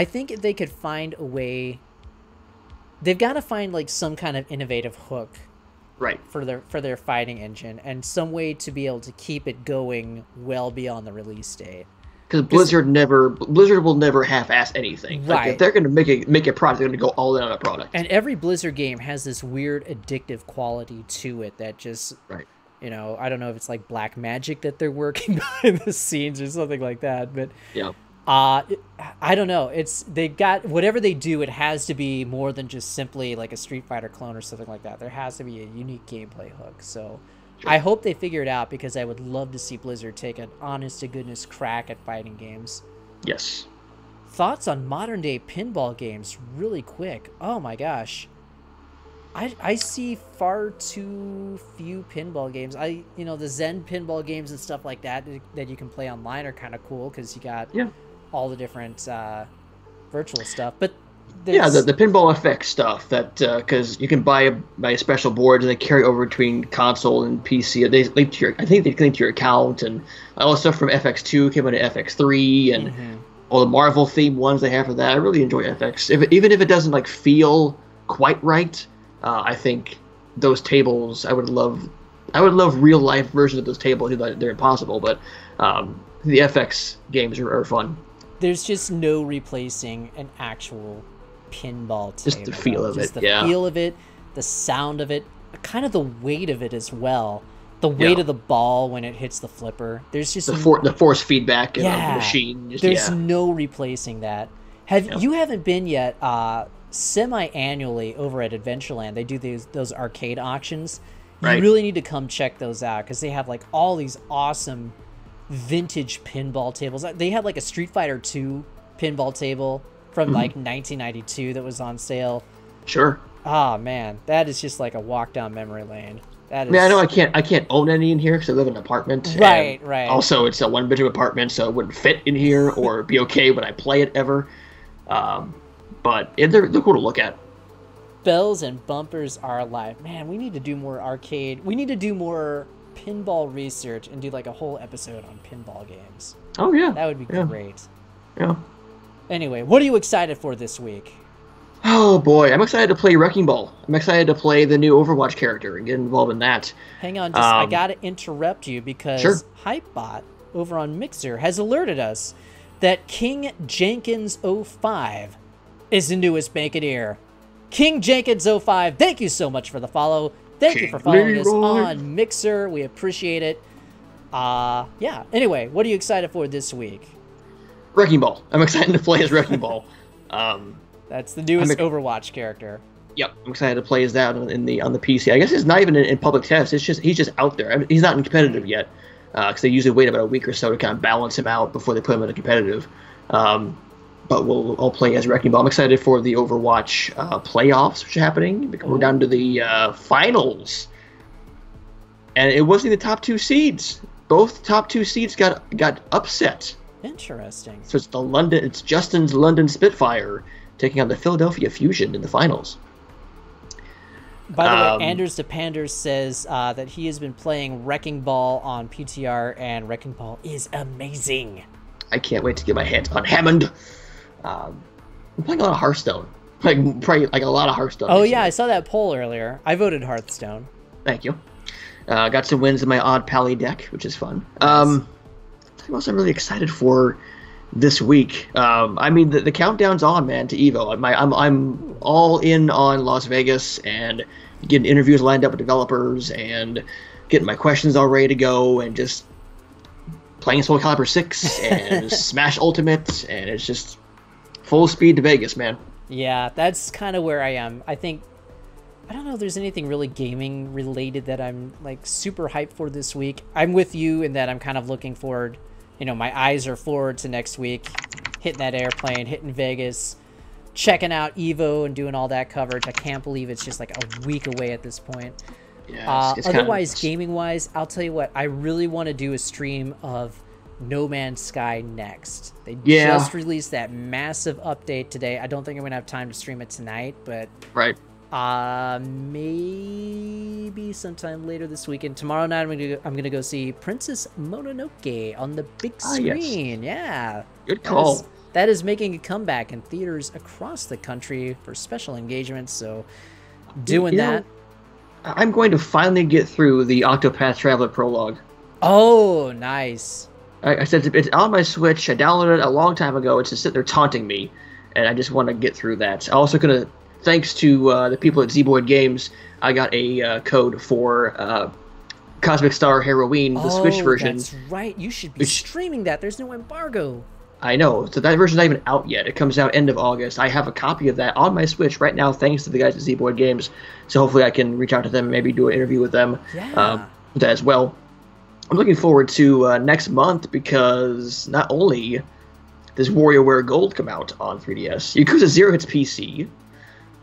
think if they could find a way, they've got to find like some kind of innovative hook, right, for their fighting engine, and some way to be able to keep it going well beyond the release date. Because Blizzard will never half-ass anything. Right. Like, if they're going to make a product, they're going to go all in on a product. And every Blizzard game has this weird addictive quality to it that just I don't know if it's like black magic that they're working behind the scenes or something like that, but Yeah. I don't know. They got whatever they do. It has to be more than just simply like a Street Fighter clone or something like that. There has to be a unique gameplay hook. So Sure. I hope they figure it out, because I would love to see Blizzard take an honest to goodness crack at fighting games. Yes. Thoughts on modern day pinball games really quick. Oh my gosh. I see far too few pinball games. The Zen pinball games and stuff like that you can play online are kind of cool, because you got all the different virtual stuff. But the Pinball FX stuff, that because you can buy a special board and they carry over between console and PC. They link to I think they link to your account, and all the stuff from FX2 came into FX3, and all the Marvel themed ones they have for that. I really enjoy FX, even if it doesn't like feel quite right. I think those tables, I would love real life versions of those tables. They're impossible, but the FX games are fun. There's just no replacing an actual pinball table. Just the feel of it, the feel of it, the sound of it, kind of the weight of it as well. The weight of the ball when it hits the flipper. There's just the force feedback of the machine. There's no replacing that. You haven't been yet? Semi-annually over at Adventureland, they do those arcade auctions. You really need to come check those out, because they have like all these awesome vintage pinball tables. They had like a Street Fighter 2 pinball table from like 1992 that was on sale. Sure. Oh man, that is just like a walk down memory lane. That is... I know I can't own any in here because I live in an apartment. Right. Also, it's a 1-bedroom apartment, so it wouldn't fit in here or be okay when I play it ever. But they're cool to look at. Bells and bumpers are alive. Man, we need to do more arcade. We need to do more pinball research and do like a whole episode on pinball games. Oh, yeah. That would be great. Yeah. Anyway, what are you excited for this week? Oh, boy. I'm excited to play Wrecking Ball. I'm excited to play the new Overwatch character and get involved in that. Hang on, I got to interrupt you, because Hypebot over on Mixer has alerted us that King Jenkins 05 is the newest Baconeer. King Jenkins 05, thank you so much for the follow. Thank you for following us on Mixer. We appreciate it. Anyway, what are you excited for this week? Wrecking Ball. I'm excited to play as Wrecking Ball. That's the newest Overwatch character. Yep, I'm excited to play as that on the PC. I guess it's not even in public test. He's just out there. I mean, he's not in competitive yet, because they usually wait about a week or so to kind of balance him out before they put him in a competitive. But I'll play as Wrecking Ball. I'm excited for the Overwatch playoffs, which are happening. We're down to the finals, and it wasn't the top 2 seeds. Both top 2 seeds got upset. Interesting. So it's Justin's London Spitfire taking on the Philadelphia Fusion in the finals. By the way, Anders DePanders says that he has been playing Wrecking Ball on PTR, and Wrecking Ball is amazing. I can't wait to get my hands on Hammond. I'm playing a lot of Hearthstone. Probably a lot of Hearthstone. Oh, yeah, I saw that poll earlier. I voted Hearthstone. Thank you. Got some wins in my Odd Pally deck, which is fun. Nice. What else I'm really excited for this week? The countdown's on, man, to EVO. I'm all in on Las Vegas and getting interviews lined up with developers and getting my questions all ready to go and just playing Soul Calibur 6 and Smash Ultimate, and it's just full speed to Vegas, man. Yeah, that's kind of where I am. I don't know if there's anything really gaming related that I'm like super hyped for this week. I'm with you in that I'm kind of looking forward. My eyes are forward to next week, hitting that airplane, hitting Vegas, checking out EVO and doing all that coverage. I can't believe it's just like a week away at this point. Yeah, otherwise, gaming-wise, I'll tell you what, I really want to do a stream of No Man's Sky next. They just released that massive update today. I don't think I'm going to have time to stream it tonight, but maybe sometime later this weekend. Tomorrow night, I'm gonna go see Princess Mononoke on the big screen. Yeah, good call. That is making a comeback in theaters across the country for special engagements. So, doing that. I'm going to finally get through the Octopath Traveler prologue. Oh, nice. I said it's on my Switch. I downloaded it a long time ago. It's just sitting there taunting me, and I just want to get through that. I'm also gonna. Thanks to the people at Z-Boyd Games, I got a code for Cosmic Star Heroine, the Switch version. That's right. You should be streaming that. There's no embargo. I know. So that version's not even out yet. It comes out end of August. I have a copy of that on my Switch right now, thanks to the guys at Z-Board Games. So hopefully I can reach out to them and maybe do an interview with them with that as well. I'm looking forward to next month because not only does WarioWare Gold come out on 3DS, Yakuza 0 hits PC,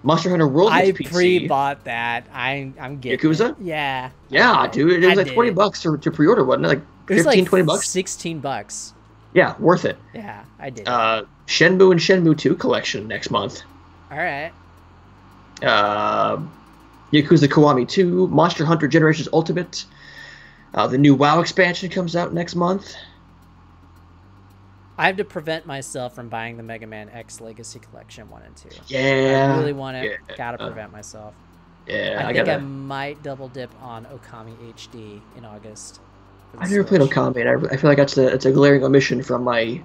Monster Hunter World hits PC. I pre-bought that. I'm getting Yakuza? It. Yeah. Yeah, dude. It was like $20 to pre-order, wasn't it? Like 15, $20 bucks? $16. Yeah, worth it. Yeah, I did. Shenmue and Shenmue 2 collection next month. All right. Yakuza Kiwami 2, Monster Hunter Generations Ultimate. The new WoW expansion comes out next month. I have to prevent myself from buying the Mega Man X Legacy Collection 1 and 2. Yeah. I really want it. Yeah. Gotta prevent myself. Yeah, I think I might double dip on Okami HD in August. I've never played Okami, and I feel like it's a glaring omission from my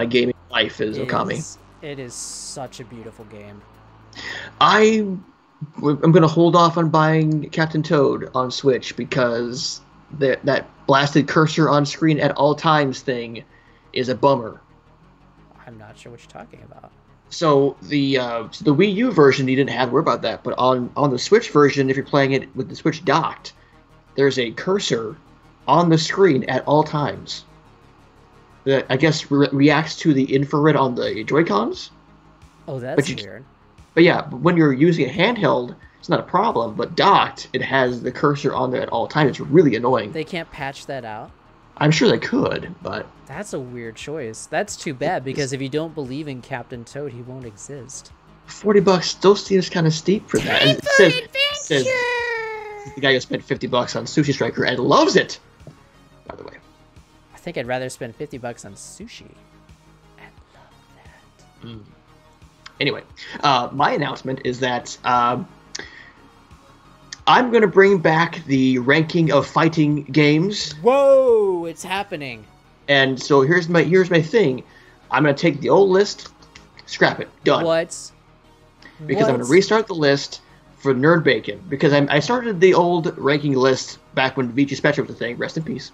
gaming life is Okami. It is such a beautiful game. I'm going to hold off on buying Captain Toad on Switch because that blasted cursor on screen at all times thing is a bummer. I'm not sure what you're talking about. So the Wii U version, you didn't have to worry about that, but on the Switch version, if you're playing it with the Switch docked, there's a cursor on the screen at all times that I guess reacts to the infrared on the Joy-Cons. Oh, that's weird. But yeah, when you're using it handheld, it's not a problem, but docked, it has the cursor on there at all times. It's really annoying. They can't patch that out? I'm sure they could, but... That's a weird choice. That's too bad, because if you don't believe in Captain Toad, he won't exist. $40 still seems kind of steep for that. And it says the guy who spent $50 on Sushi Striker and loves it, by the way. I think I'd rather spend $50 on sushi. I love that. Mm. Anyway, my announcement is that I'm going to bring back the ranking of fighting games. Whoa, it's happening. And so here's my thing. I'm going to take the old list, scrap it, done. What? Because I'm going to restart the list for Nerd Bacon. Because I started the old ranking list back when Vici Spectra was a thing. Rest in peace.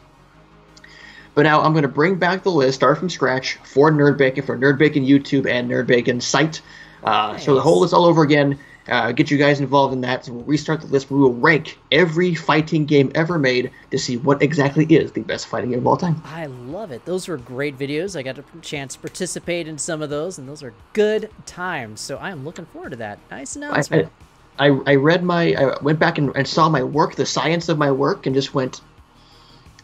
But now I'm going to bring back the list, start from scratch, for Nerd Bacon YouTube and Nerd Bacon site. Nice. So the whole list all over again. Get you guys involved in that. So we'll restart the list. We will rank every fighting game ever made to see what exactly is the best fighting game of all time. I love it. Those were great videos. I got a chance to participate in some of those, and those are good times. So I am looking forward to that. Nice announcement. I went back and saw my work, the science of my work, and just wasn't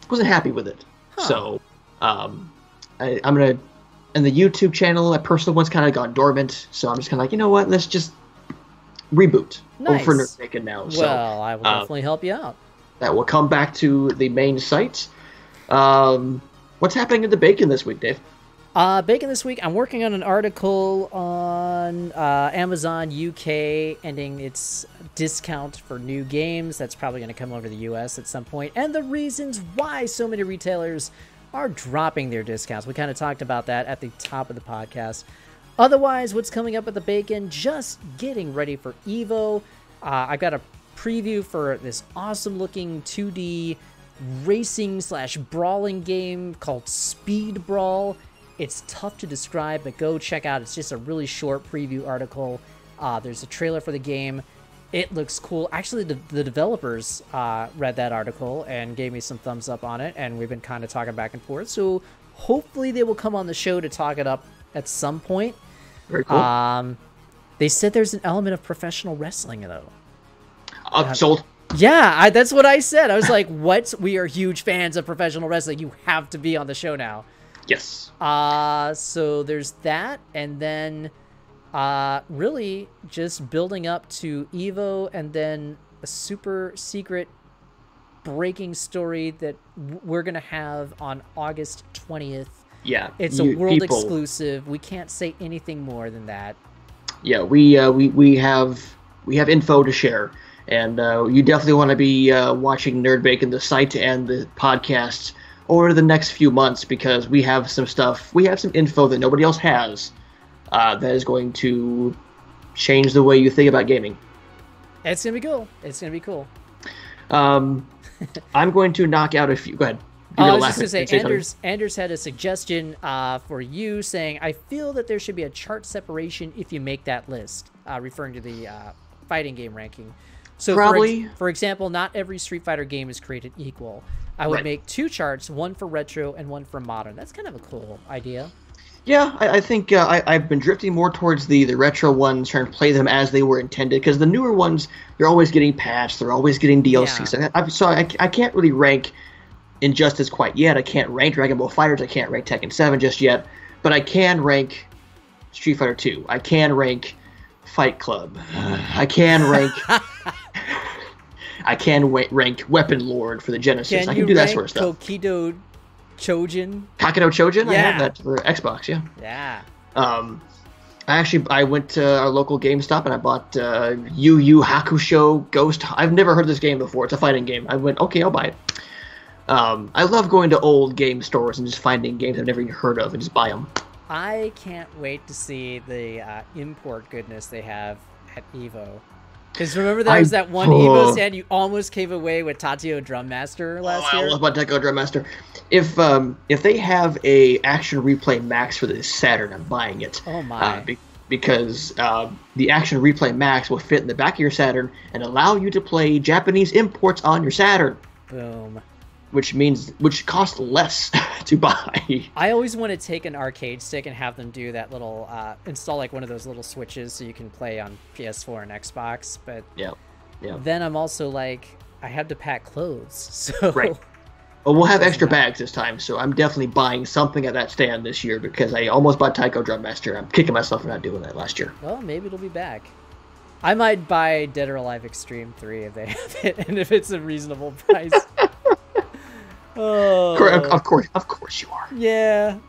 happy with it. Huh. So I'm going to, and the YouTube channel, my personal one's kind of gone dormant. So I'm just kind of like, you know what, let's just reboot. Nice. Over for Nerd Bacon now. So, well, I will definitely help you out. That will come back to the main site. What's happening at the Bacon this week, Dave? Bacon this week, I'm working on an article on Amazon UK ending its discount for new games. That's probably going to come over the US at some point. And the reasons why so many retailers are dropping their discounts. We kind of talked about that at the top of the podcast. Otherwise, what's coming up at the Bacon? Just getting ready for EVO. I've got a preview for this awesome-looking 2D racing/brawling game called Speed Brawl. It's tough to describe, but go check out. It's just a really short preview article. There's a trailer for the game. It looks cool. Actually, the developers read that article and gave me some thumbs up on it, and we've been kind of talking back and forth. So hopefully they will come on the show to talk it up at some point. Very cool. They said there's an element of professional wrestling, though. Sold. Yeah, that's what I said. I was like, what? We are huge fans of professional wrestling. You have to be on the show now. Yes. So there's that, and then really just building up to EVO, and then a super secret breaking story that we're going to have on August 20th. Yeah. It's a world exclusive. We can't say anything more than that. Yeah, we have info to share. And you definitely want to be watching Nerd Bacon, the site and the podcast, over the next few months, because we have some stuff, we have some info that nobody else has that is going to change the way you think about gaming. It's going to be cool. It's going to be cool. I'm going to knock out a few. Go ahead. I was just going to say, Anders had a suggestion for you saying, I feel that there should be a chart separation if you make that list, referring to the fighting game ranking. So, probably, for example, not every Street Fighter game is created equal. I would make 2 charts, one for retro and one for modern. That's kind of a cool idea. Yeah, I think I've been drifting more towards the retro ones, trying to play them as they were intended, because the newer ones, they're always getting patched, they're always getting DLC. Yeah. So I can't really rank Injustice quite yet. I can't rank Dragon Ball FighterZ. I can't rank Tekken 7 just yet. But I can rank Street Fighter 2. I can rank Fight Club. I can rank... I can rank Weapon Lord for the Genesis. I can do that sort of stuff. Kokido Chojin? Kakido Chojin? Yeah. I have that for Xbox, yeah. Yeah. I went to our local GameStop and I bought Yu Yu Hakusho Ghost. I've never heard this game before. It's a fighting game. I went, okay, I'll buy it. I love going to old game stores and just finding games I've never even heard of and just buy them. I can't wait to see the import goodness they have at EVO. Because remember there was that one EVO stand you almost came away with Tatio Drum Master last year? I love about Tatio Drum Master. If they have a Action Replay Max for the Saturn, I'm buying it. Oh my. Because the Action Replay Max will fit in the back of your Saturn and allow you to play Japanese imports on your Saturn. Boom. Which costs less to buy. I always want to take an arcade stick and have them do that little install like one of those little switches so you can play on PS4 and Xbox. But yeah. Then I'm also like, I have to pack clothes, so right. Well, we'll have extra bags this time, so I'm definitely buying something at that stand this year because I almost bought Taiko Drum Master. I'm kicking myself for not doing that last year. Well, maybe it'll be back. I might buy Dead or Alive Extreme 3 if they have it, and if it's a reasonable price. Oh. Of course you are. Yeah.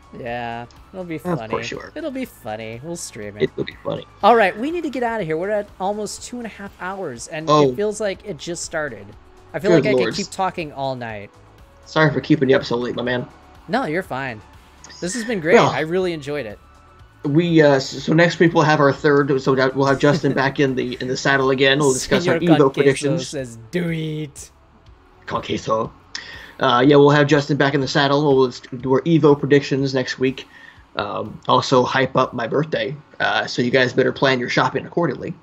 It'll be funny. Of course you are. It'll be funny. We'll stream it. It will be funny. All right, we need to get out of here. We're at almost 2.5 hours, and it feels like it just started. I feel like I could keep talking all night. Sorry for keeping you up so late, my man. No, you're fine. This has been great. I really enjoyed it. We so next week we'll have our third. So we'll have Justin back in the saddle again. We'll discuss our Evo predictions. Says, do it. Con queso. We'll have Justin back in the saddle. We'll do our Evo predictions next week. Also hype up my birthday, so you guys better plan your shopping accordingly.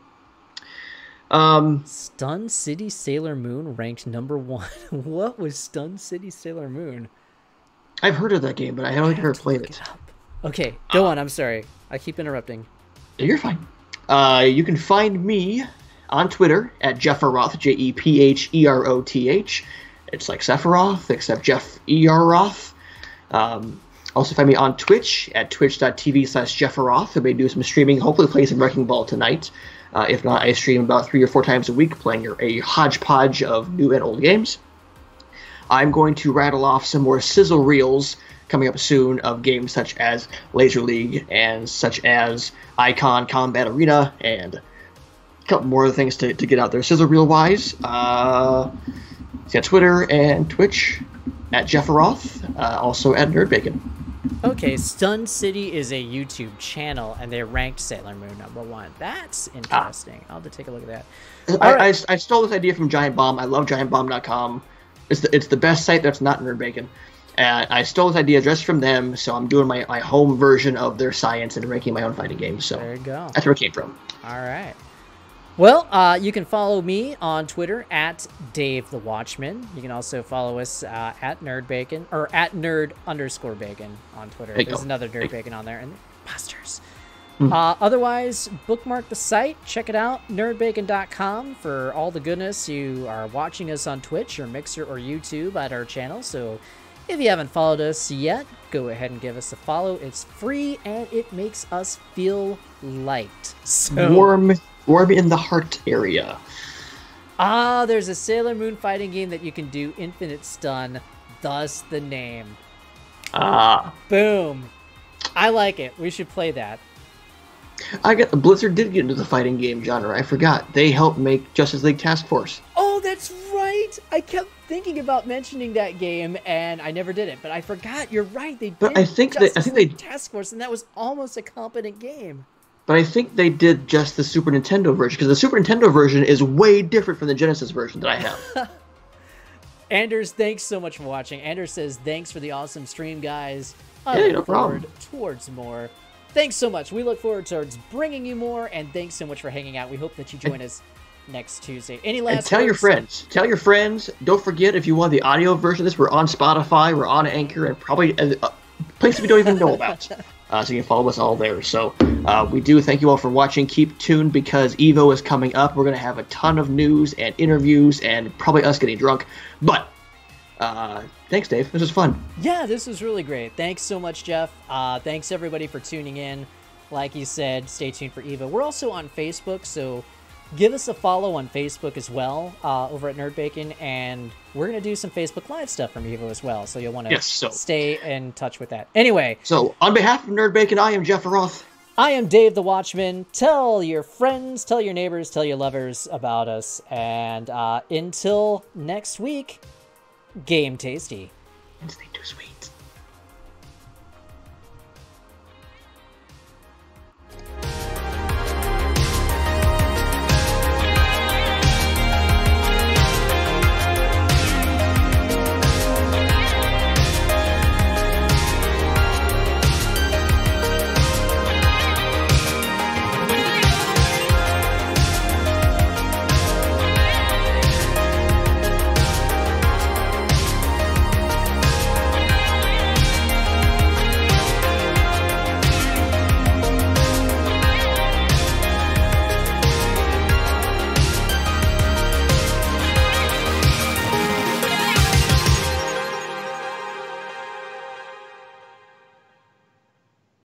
Stun City Sailor Moon ranked number 1. What was Stun City Sailor Moon? I've heard of that game, but I haven't ever played it. Okay, go on. I'm sorry. I keep interrupting. You're fine. You can find me on Twitter at Jepheroth, Jepheroth. It's like Sephiroth, except Jeff Roth. Also find me on Twitch at twitch.tv/Jepheroth. I may do some streaming, hopefully play some Wrecking Ball tonight. If not, I stream about 3 or 4 times a week playing a hodgepodge of new and old games. I'm going to rattle off some more sizzle reels coming up soon of games such as Laser League and such as Icon Combat Arena and a couple more things to get out there sizzle reel wise. Twitter and Twitch at Jepheroth, also at NerdBacon. Okay, Stun City is a YouTube channel, and they ranked Sailor Moon number 1. That's interesting. I'll have to take a look at that. I stole this idea from Giant Bomb. I love GiantBomb.com. It's the best site that's not NerdBacon. I stole this idea just from them, so I'm doing my home version of their science and ranking my own fighting games. So there you go. That's where it came from. All right. Well, you can follow me on Twitter at Dave the Watchman. You can also follow us at NerdBacon or at Nerd_Bacon on Twitter. There's another NerdBacon on there, and imposters. Otherwise, bookmark the site. Check it out, nerdbacon.com, for all the goodness. You are watching us on Twitch or Mixer or YouTube at our channel. So if you haven't followed us yet, go ahead and give us a follow. It's free, and it makes us feel light. So warm in the heart area. There's a Sailor Moon fighting game that you can do infinite stun, thus the name. Boom. I like it. We should play that. Blizzard did get into the fighting game genre. I forgot. They helped make Justice League Task Force. Oh, that's right. I kept thinking about mentioning that game, and I never did it. But I forgot. You're right. They did. I think they Task Force, and that was almost a competent game. But I think they did just the Super Nintendo version, because the Super Nintendo version is way different from the Genesis version that I have. Anders, thanks so much for watching. Anders says, thanks for the awesome stream, guys. Hey, no look problem. forward towards more. Thanks so much. We look forward towards bringing you more, and thanks so much for hanging out. We hope that you join us next Tuesday. Any last And tell your words? friends. Tell your friends. Don't forget, if you want the audio version of this, we're on Spotify, we're on Anchor, and probably places we don't even know about. So you can follow us all there. So we do thank you all for watching. Keep tuned because EVO is coming up. We're going to have a ton of news and interviews and probably us getting drunk. But thanks, Dave. This was fun. Yeah, this was really great. Thanks so much, Jeff. Thanks, everybody, for tuning in. Like you said, stay tuned for EVO. We're also on Facebook, so give us a follow on Facebook as well over at Nerd Bacon, and we're going to do some Facebook Live stuff from EVO as well, so you'll want to stay in touch with that. Anyway. So, on behalf of Nerd Bacon, I am Jeff Roth. I am Dave the Watchman. Tell your friends, tell your neighbors, tell your lovers about us, and until next week, game tasty. And stay too sweet.